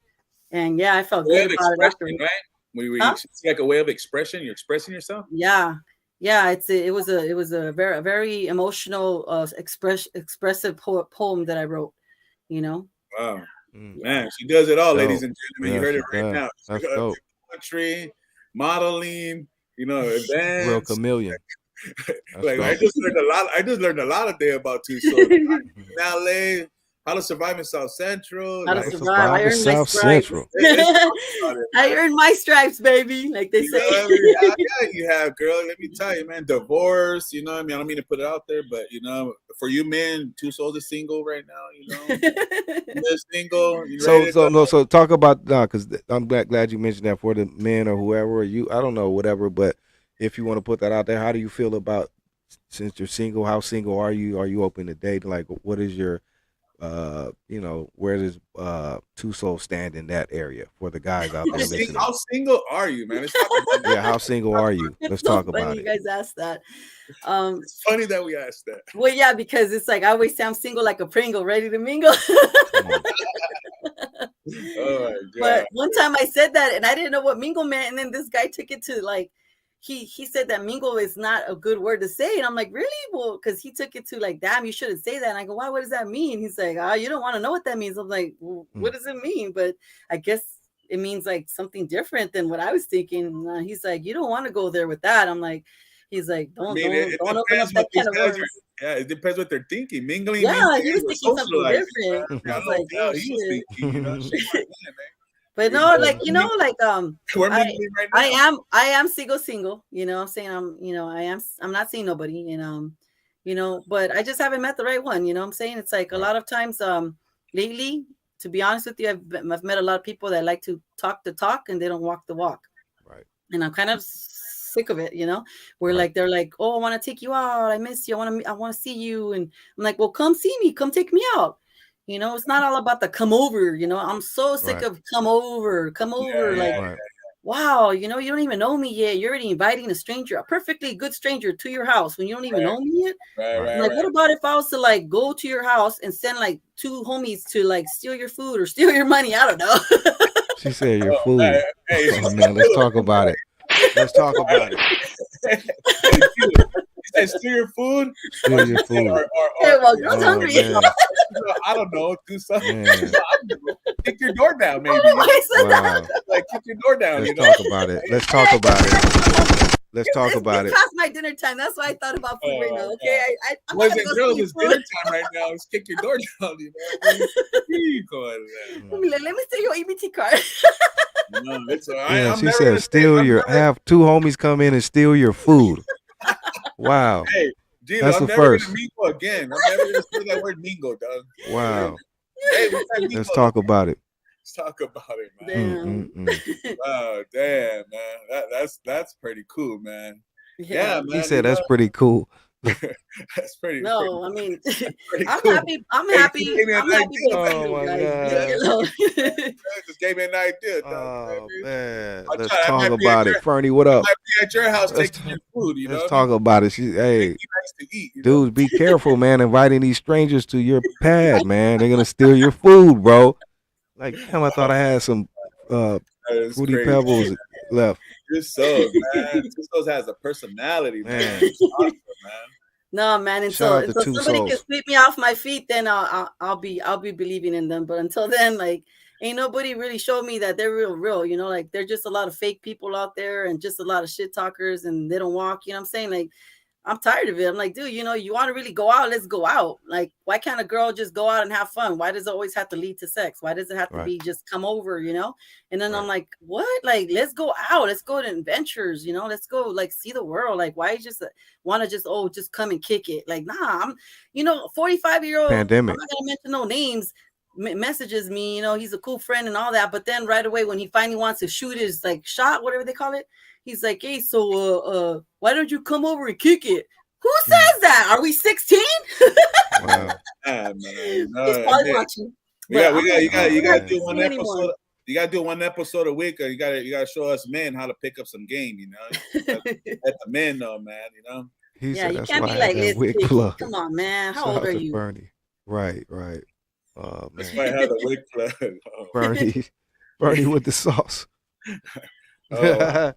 and yeah, I felt good about it after. Right? It's like a way of expression. You're expressing yourself. Yeah. It was a very emotional, expressive poem that I wrote. You know. Wow, man, she does it all, ladies and gentlemen. Yeah, you heard it right now. That's dope. Country, modeling, you know, events. Real chameleon. Like dope. I just learned a lot today about 2 Souls. In LA, how to survive in South Central. How to survive. I earned my stripes. Central. I earned my stripes, baby. Like they say. Yeah, you have, girl. Let me tell you, man. Divorce. You know what I mean? I don't mean to put it out there, but you know, for you men, 2 Souls is single right now. You know, you're single. So talk about because I'm glad you mentioned that for the men or whoever or you. I don't know, whatever. But if you want to put that out there, how do you feel about since you're single? How single are you? Are you open to date? Like, what is your you know, where does 2 Souls stand in that area for the guys out there listening? How single are you, man? Yeah, how single are you? Let's talk about it. You guys asked that. It's funny that we asked that. Well, yeah, because it's like I always say I'm single like a Pringle, ready to mingle. Oh my God. But one time I said that and I didn't know what mingle meant, and then this guy took it to like he said that mingle is not a good word to say. And I'm like, really? Well, because he took it to like, damn, you shouldn't say that. And I go, why? What does that mean? He's like, you don't want to know what that means. I'm like, well, what does it mean? But I guess it means like something different than what I was thinking. He's like, you don't want to go there with that. I'm like, he's like, don't open up that kind of words. Yeah, it depends what they're thinking. Mingling. Yeah, he was thinking something different. I was like, oh, he was thinking, you know, shit like that, man. But no, like, you know, like we're right now. I am single, you know. I'm saying I'm not seeing nobody, and you know, but I just haven't met the right one, you know what I'm saying? It's like a lot of times lately, to be honest with you, I've met a lot of people that like to talk the talk and they don't walk the walk. Right. And I'm kind of sick of it, you know, where like they're like, oh, I want to take you out, I miss you, I want to see you, and I'm like, well, come see me, come take me out. You know, it's not all about the come over, you know. I'm so sick of come over. Wow, you know, you don't even know me yet. You're already inviting a stranger, a perfectly good stranger to your house when you don't even know me yet. What about if I was to like go to your house and send like 2 homies to like steal your food or steal your money? I don't know. She said your food. Oh, man, let's talk about it. Let's talk about it. Steal your food. Steal your food. Well, girl's hungry. I don't know. Do something. Kick your door down, maybe. Wow. Like kick your door down. Let's talk about it. Let's talk about it. Let's talk about it. It's past my dinner time. That's why I thought about food right now. Okay, I'm boys and girls, it's dinner time right now. Let's kick your door down. You know? Let me see your EBT card. No, it's all right. Yeah, she said steal your. Have 2 homies come in and steal your food. Wow. Hey, G-Lew, that's I'm the never first. Gonna mingle again. I'm never gonna say that word mingle, dog. Wow. Hey, let's talk about it. Let's talk about it, man. Damn. Oh, damn, man. That's pretty cool, man. Yeah, man. He said that's pretty cool. That's pretty. No, I mean, I'm cool. happy. I'm happy. Oh my God! Just gave me an idea. Oh man, let's talk about it. Fernie, what up? I might be at your house taking your food. You know, let's talk about it. Hey, has to eat. You know? Dudes, be careful, man. Inviting these strangers to your pad, man. They're gonna steal your food, bro. Like, damn, I thought I had some That is Fruity crazy. Pebbles left. Two Souls, man. Two Souls has a personality, man. It's awesome, man. No, man. Shout Until out to Two somebody can Souls. sweep me off my feet, then I'll be believing in them. But until then, like, ain't nobody really showed me that they're real. You know, like they're just a lot of fake people out there and just a lot of shit talkers, and they don't walk. You know what I'm saying? Like, I'm tired of it. I'm like, dude, you know, you want to really go out? Let's go out. Like, why can't a girl just go out and have fun? Why does it always have to lead to sex? Why does it have to be just come over, you know? And then I'm like, what? Like, let's go out. Let's go to adventures, you know? Let's go, like, see the world. Like, why you just want to just come and kick it? Like, nah, I'm, you know, 45-year-old, Pandemic. I'm not going to mention no names, messages me, you know, he's a cool friend and all that. But then right away, when he finally wants to shoot his, like, shot, whatever they call it, he's like, hey, so why don't you come over and kick it? Who says that? Are we 16? Wow. Man, He's probably watching. You gotta do one anymore. episode. You gotta do one episode a week. Or you gotta show us men how to pick up some game. You know, let the men know, man. You know. He Yeah, said you that's can't why be I like had this. that wig plug. Come on, man. How Shout old out are to you? Bernie. Right. Oh That's man. why I had the wig plug. Oh. Bernie with the sauce. Oh God,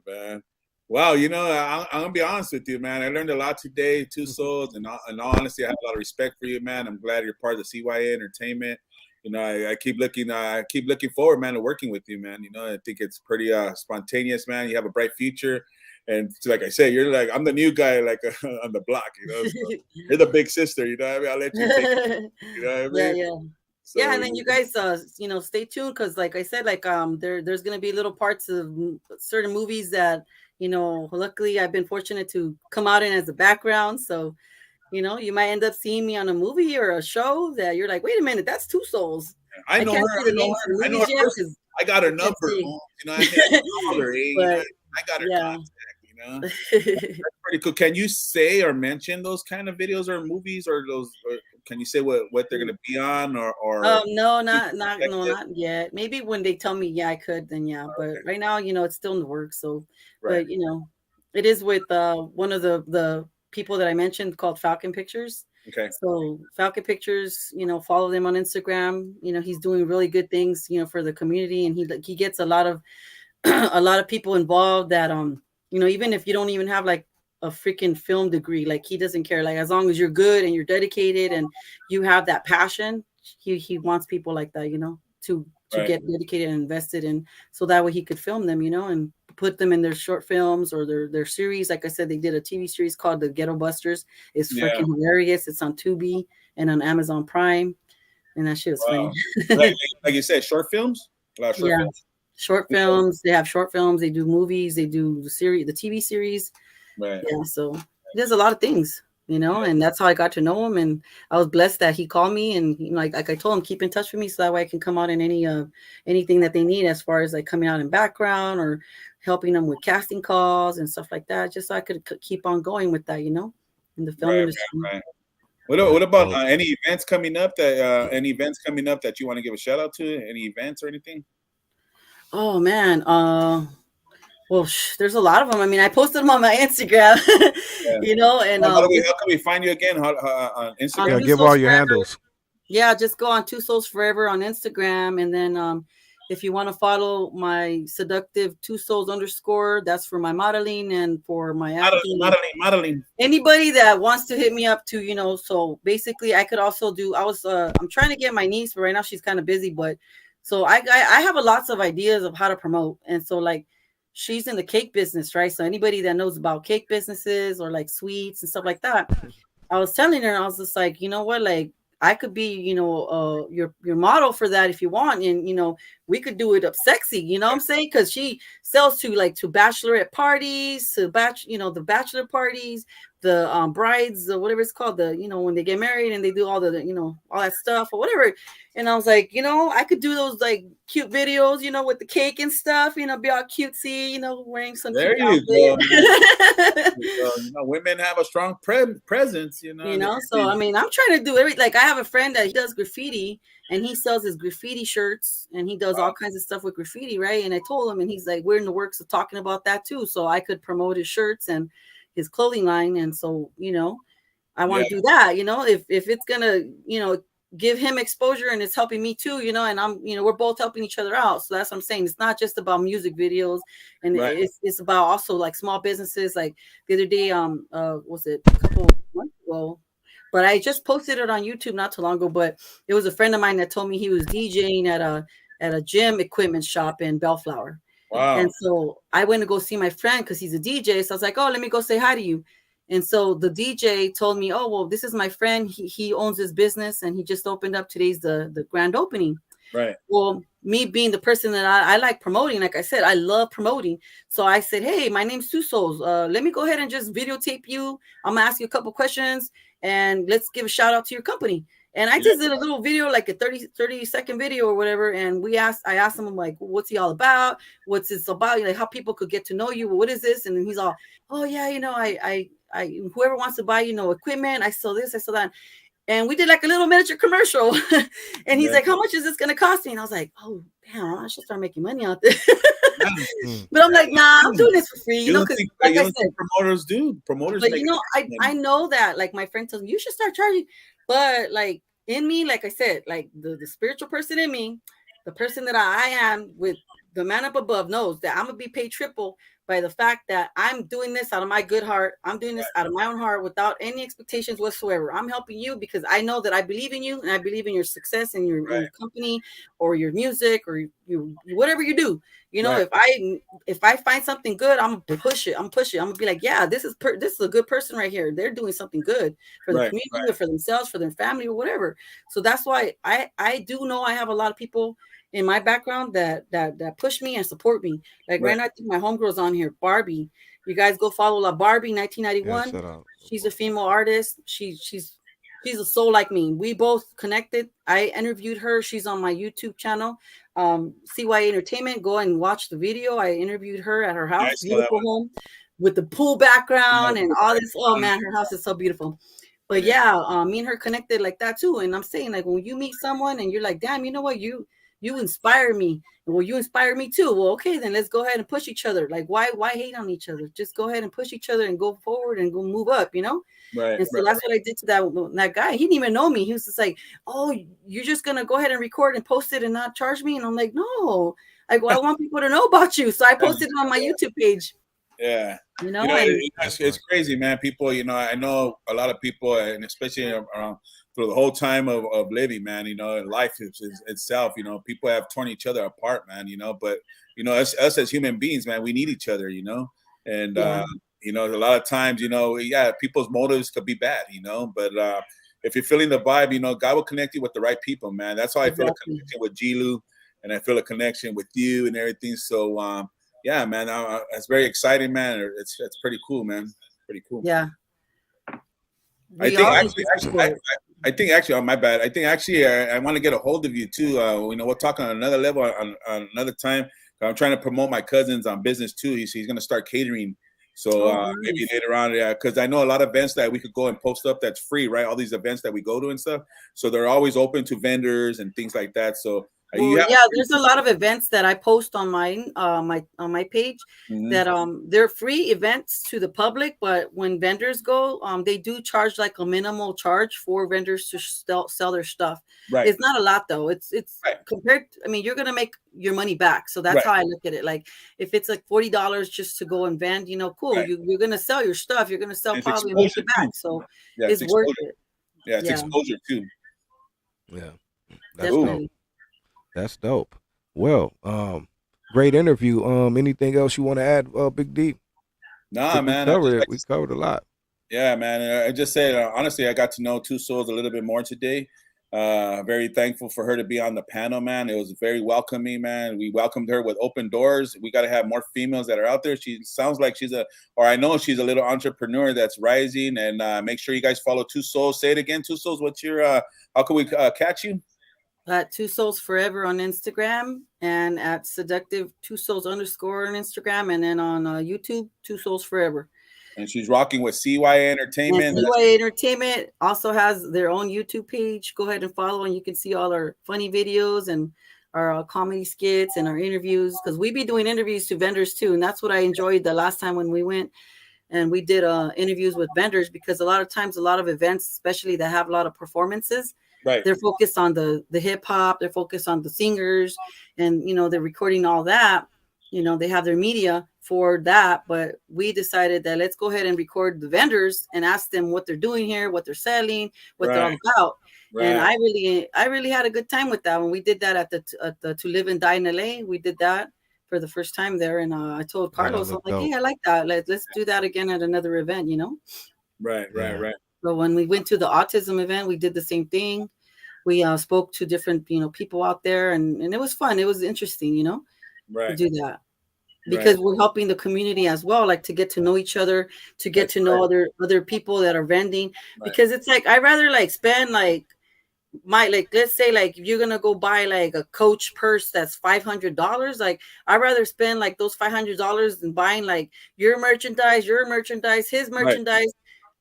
man. Wow, you know, I'm gonna be honest with you, man. I learned a lot today. Two Souls, and in all honesty, I have a lot of respect for you, man. I'm glad you're part of the CYA Entertainment. You know, I keep looking forward, man, to working with you, man. You know, I think it's pretty spontaneous, man. You have a bright future, and like I said, you're like I'm the new guy, like on the block. You know, so you're the big sister. You know what I mean? I'll let you take it. You know what I mean? Yeah. So, yeah, and then you guys, you know, stay tuned because, like I said, like there's gonna be little parts of certain movies that, you know, luckily I've been fortunate to come out in as a background. So, you know, you might end up seeing me on a movie or a show that you're like, wait a minute, that's Two Souls. I know can't her. say the names of the movies yet, 'cause I got her I can't number. see. You know, I called her. You know, I got her contact. You know, that's pretty cool. Can you say or mention those kind of videos or movies or those? Or can you say what they're gonna be on or? No, not yet. Maybe when they tell me, yeah, I could, then yeah. But right now, you know, it's still in the works. So, but you know, it is with one of the people that I mentioned called Falcon Pictures. Okay. So Falcon Pictures, you know, follow them on Instagram. You know, he's doing really good things, you know, for the community, and he gets a lot of a lot of people involved that you know, even if you don't even have like a freaking film degree, like he doesn't care. Like as long as you're good and you're dedicated and you have that passion, he wants people like that, you know, to get dedicated and invested in, so that way he could film them, you know, and put them in their short films or their series. Like I said, they did a TV series called The Ghetto Busters. It's freaking hilarious. It's on Tubi and on Amazon Prime, and that shit was funny. like you said, short films. A lot of short films. Short films. They have short films. They do movies. They do the TV series. Right. Yeah. So there's a lot of things, you know, and that's how I got to know him. And I was blessed that he called me, and you know, like I told him, keep in touch with me so that way I can come out in anything that they need as far as like coming out in background or helping them with casting calls and stuff like that, just so I could keep on going with that, you know, in the film industry. Right. What about any events coming up that you want to give a shout out to? Any events or anything? Oh man, well, there's a lot of them. I mean, I posted them on my Instagram, you know. And how can we find you again on Instagram? Yeah, give all your handles. Yeah, just go on 2Souls4Ever on Instagram, and then if you want to follow my seductive 2Souls_, that's for my modeling and for my acting. Modeling. Anybody that wants to hit me up to, you know. So basically, I could also do. I'm trying to get my niece, but right now she's kind of busy, but. So I have lots of ideas of how to promote. And so like she's in the cake business, right? So anybody that knows about cake businesses or like sweets and stuff like that, I was telling her, I was just like, you know what, like I could be, you know, your model for that if you want. And, you know, we could do it up sexy, you know what I'm saying? Because she sells to bachelorette parties, the bachelor parties, the brides, or whatever it's called, the, you know, when they get married and they do all the, you know, all that stuff or whatever. And I was like, you know, I could do those like cute videos, you know, with the cake and stuff, you know, be all cutesy, you know, wearing some. There you go. You know, women have a strong presence, you know. You know, so I mean, I'm trying to do like I have a friend that he does graffiti and he sells his graffiti shirts and he does all kinds of stuff with graffiti, right? And I told him, and he's like, we're in the works of talking about that too, so I could promote his shirts and, his clothing line. And so, I want to do that, if it's gonna, give him exposure and it's helping me too, and I'm, we're both helping each other out. So that's what I'm saying. It's not just about music videos, and it's about also like small businesses. Like the other day, was it a couple months ago? But I just posted it on YouTube not too long ago. But it was a friend of mine that told me he was DJing at a gym equipment shop in Bellflower. Wow. And so I went to go see my friend because he's a DJ. So I was like, oh, let me go say hi to you. And so the DJ told me, oh, well, this is my friend. He owns his business and he just opened up. Today's the grand opening. Right. Well, me being the person that I like promoting, like I said, I love promoting. So I said, hey, my name's 2Souls. Let me go ahead and just videotape you. I'm going to ask you a couple questions and let's give a shout out to your company. And I just did a little video, like a 30-second video or whatever. And I asked him, like, what's he all about? What's this about? Like how people could get to know you. What is this? And then he's all, oh yeah, I whoever wants to buy, equipment, I sell this, I sell that. And we did like a little miniature commercial. And he's like, how much is this going to cost me? And I was like, oh, damn, I should start making money out there. But I'm like, nah, I'm doing this for free, because like I said, promoters do. Promoters, but I know that, like my friend tells me, you should start charging. But like in me, like I said, like the spiritual person in me, the person that I am with the man up above knows that I'm gonna be paid triple by the fact that I'm doing this out of my good heart. I'm doing this out of my own heart without any expectations whatsoever. I'm helping you because I know that I believe in you and I believe in your success and your company or your music or you whatever you do. If I find something good, I'm gonna push it. I'm gonna be like, yeah, this is a good person right here. They're doing something good for the community or for themselves, for their family or whatever. So that's why I do know I have a lot of people in my background that push me and support me. Like right now, I think my homegirl's on here, Barbie. You guys go follow La Barbie 1991. Yeah, she's a female artist. She's a soul like me. We both connected. I interviewed her. She's on my YouTube channel, CYA Entertainment. Go and watch the video. I interviewed her at her house, beautiful home with the pool background and all this. Oh man, her house is so beautiful. But yeah, me and her connected like that too. And I'm saying, like, when you meet someone and you're like, damn, you know what, you inspire me. Well, you inspire me too. Well, okay, then let's go ahead and push each other. Like, why hate on each other? Just go ahead and push each other and go forward and go move up, Right. And so that's what I did to that guy. He didn't even know me. He was just like, oh, you're just going to go ahead and record and post it and not charge me? And I'm like, no, I want people to know about you. So I posted it on my YouTube page. Yeah. It's crazy, man. People, I know a lot of people, and especially around through the whole time of living, man, life itself, people have torn each other apart, man, but, us as human beings, man, we need each other, and, a lot of times, people's motives could be bad, but if you're feeling the vibe, God will connect you with the right people, man. That's how I feel a connection with G-Lew, and I feel a connection with you and everything. So, yeah, man, it's very exciting, man. It's pretty cool, man. Pretty cool. Yeah. I think actually, oh, my bad. I think actually, I want to get a hold of you too. We'll talk on another level on another time. I'm trying to promote my cousins on business too. He's going to start catering. So nice. Maybe later on, because I know a lot of events that we could go and post up that's free, right? All these events that we go to and stuff. So they're always open to vendors and things like that. So there's a lot of events that I post on mine, on my page, that they're free events to the public, but when vendors go, they do charge like a minimal charge for vendors to sell their stuff. Right. It's not a lot though. It's compared. You're gonna make your money back. So that's how I look at it. Like if it's like $40 just to go and vend, cool. You're gonna sell your stuff. You're gonna sell probably and make it back. So it's worth it. Yeah, it's exposure too. Yeah, that's dope. That's dope. Well, great interview. Anything else you want to add, Big D? Nah, man. We covered a lot. Yeah, man. I just said, honestly, I got to know 2Souls a little bit more today. Very thankful for her to be on the panel, man. It was very welcoming, man. We welcomed her with open doors. We got to have more females that are out there. She sounds like I know she's a little entrepreneur that's rising. And make sure you guys follow 2Souls. Say it again, 2Souls. What's your, how can we catch you? At 2Souls4Ever on Instagram and at seductive 2Souls_ on Instagram, and then on YouTube 2Souls4Ever. And she's rocking with CYA Entertainment. And CYA Entertainment also has their own YouTube page. Go ahead and follow, and you can see all our funny videos and our comedy skits and our interviews, because we be doing interviews to vendors too, and that's what I enjoyed the last time when we went. and we did interviews with vendors, because a lot of times, a lot of events, especially that have a lot of performances, Right. they're focused on the hip hop, they're focused on the singers, and they're recording all that. They have their media for that, but we decided that let's go ahead and record the vendors and ask them what they're doing here, what they're selling, what they're all about. Right. And I really had a good time with that when we did that at the To Live and Die in LA. We did that for the first time there, and I told Carlos, I'm like, hey, I like that. Let's do that again at another event, Right. So when we went to the autism event, we did the same thing. We spoke to different people out there, and it was fun. It was interesting, to do that, because we're helping the community as well, like to get to know each other, to get to know other people that are vending, because it's like I'd rather like spend like let's say like if you're gonna go buy like a Coach purse that's $500, like I'd rather spend like those $500 than buying like your merchandise, his merchandise,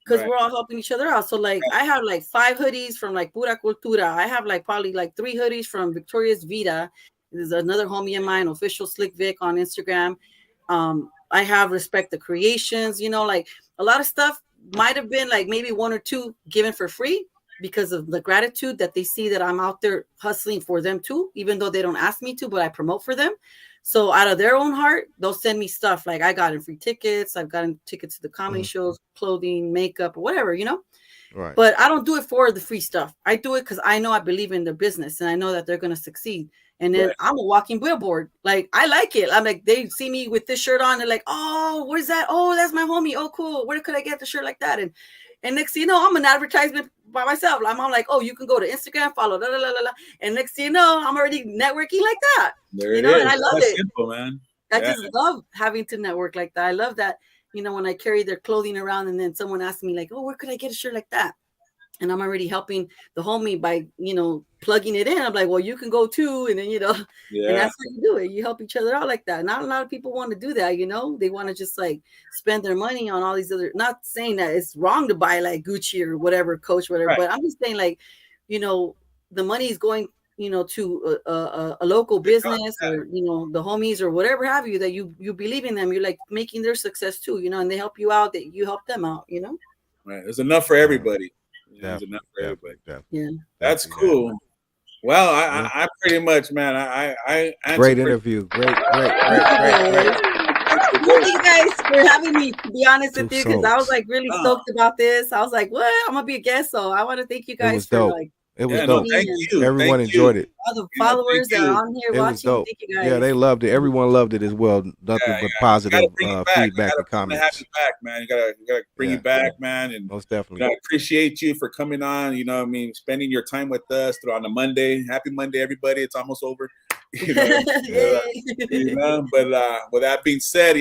because we're all helping each other out. So like I have like 5 hoodies from like Pura Cultura. I have like probably like 3 hoodies from Victoria's Vida. There's another homie of mine, Official Slick Vic on Instagram. I have Respect the Creations, like a lot of stuff might have been like maybe 1 or 2 given for free, because of the gratitude that they see that I'm out there hustling for them too, even though they don't ask me to, but I promote for them. So out of their own heart, they'll send me stuff. Like I got in free tickets. I've gotten tickets to the comedy shows, clothing, makeup, or whatever, Right. But I don't do it for the free stuff. I do it because I know I believe in their business and I know that they're going to succeed. And then I'm a walking billboard. Like, I like it. I'm like, they see me with this shirt on. They're like, oh, where's that? Oh, that's my homie. Oh, cool. Where could I get the shirt like that? And next thing you know, I'm an advertisement by myself. I'm like, oh, you can go to Instagram, follow, la, la, la, la. And next thing you know, I'm already networking like that. There it is. And I love That's it. simple, man. I just love having to network like that. I love that, when I carry their clothing around and then someone asks me like, oh, where could I get a shirt like that? And I'm already helping the homie by, plugging it in. I'm like, well, you can go too. And then, and that's how you do it. You help each other out like that. Not a lot of people want to do that, They want to just like spend their money on all these other, not saying that it's wrong to buy like Gucci or whatever, Coach, whatever, but I'm just saying like, the money is going, to a local business or, the homies or whatever have you, that you believe in them. You're like making their success too, and they help you out, that you help them out, Right. There's enough for everybody. There's enough for everybody. Yeah. That's cool. Well, I pretty much, man, I great interview. Great. Thank you guys for having me, to be honest with you, because I was like really stoked about this. I was like, what? I'm gonna be a guest. So I want to thank you guys for dope. like It was dope. Thank you. Everyone enjoyed it. All the followers that are on here watching. Thank you guys. Yeah, they loved it. Everyone loved it as well. Nothing but positive feedback and comments. Have you back, man. You gotta bring you back, man. And most definitely. I appreciate you for coming on. Spending your time with us on a Monday. Happy Monday, everybody. It's almost over. But with that being said,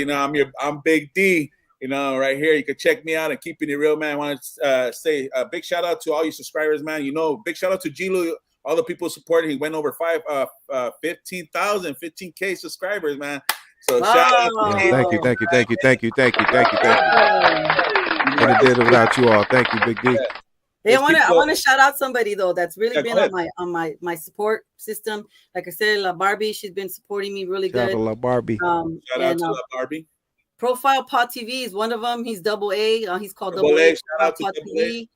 I'm Big D. Right here, you can check me out and Keeping It Real, man. I want to say a big shout out to all you subscribers, man. Big shout out to G-Lew, all the people supporting. He went over 15K subscribers, man. So shout out to thank you. And it did it without you all. Thank you, Big D. Hey, I want to shout out somebody though that's really been on my support system. Like I said, La Barbie, she's been supporting me really good. Shout out to La Barbie. Shout out to La Barbie. Profile Pod TV is one of them. He's double A. He's called double A. Shout out to double A.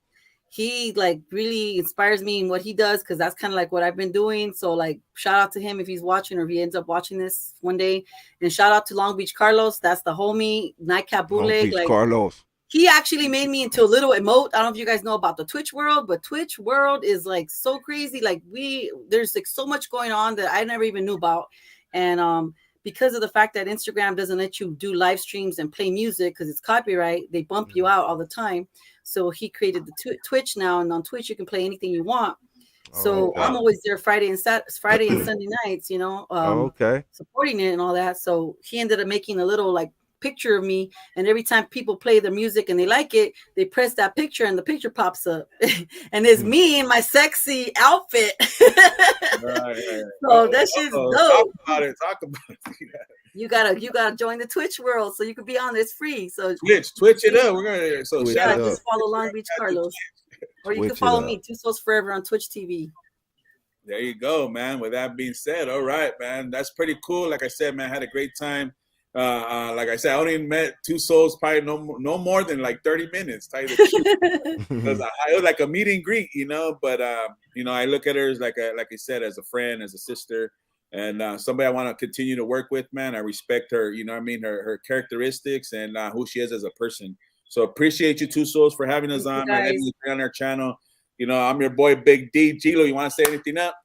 He like really inspires me in what he does, because that's kind of like what I've been doing. So like shout out to him if he's watching or if he ends up watching this one day. And shout out to Long Beach Carlos. That's the homie. Nightcap Bootleg. Like Carlos. He actually made me into a little emote. I don't know if you guys know about the Twitch world, but Twitch world is like so crazy. Like there's like so much going on that I never even knew about. And because of the fact that Instagram doesn't let you do live streams and play music because it's copyright, they bump you out all the time. So he created the Twitch now, and on Twitch you can play anything you want. So I'm always there Friday and Sunday nights, supporting it and all that. So he ended up making a little like picture of me, and every time people play the music and they like it, they press that picture and the picture pops up and it's me in my sexy outfit. So that shit's dope. Talk about it. You gotta join the Twitch world so you can be on. It's free. So Twitch it up. We're gonna just follow Long Beach Carlos, or you can follow me 2Souls4Ever on Twitch TV. There you go, man. With that being said, all right, man, that's pretty cool. Like I said, man, I had a great time. Like I said, I only met Two Souls probably no more than like 30 minutes. Tell you the truth. Because it was like a meet and greet, you know. But you know, I look at her as like I said, as a friend, as a sister, and somebody I want to continue to work with. Man, I respect her. You know what I mean? Her characteristics and who she is as a person. So appreciate you, Two Souls, for having us on. Letting me be on our channel. You know, I'm your boy, Big D. G-Lew, you want to say anything up?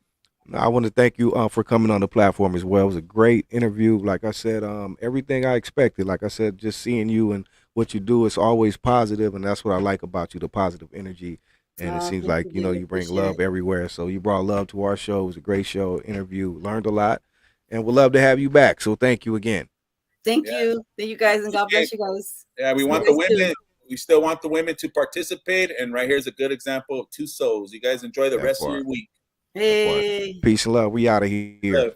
I want to thank you for coming on the platform as well. It was a great interview. Like I said, everything I expected. Like I said, just seeing you and what you do is always positive, and that's what I like about you, the positive energy. And it seems like, you know, you bring love everywhere. So you brought love to our show. It was a great show, interview, learned a lot, and we'd love to have you back. So thank you again. Thank you. Thank you guys, and God bless you guys. Yeah, we want the women. We still want the women to participate. And right here's a good example of Two Souls. You guys enjoy the rest of your week. Hey. Peace and love. We out of here.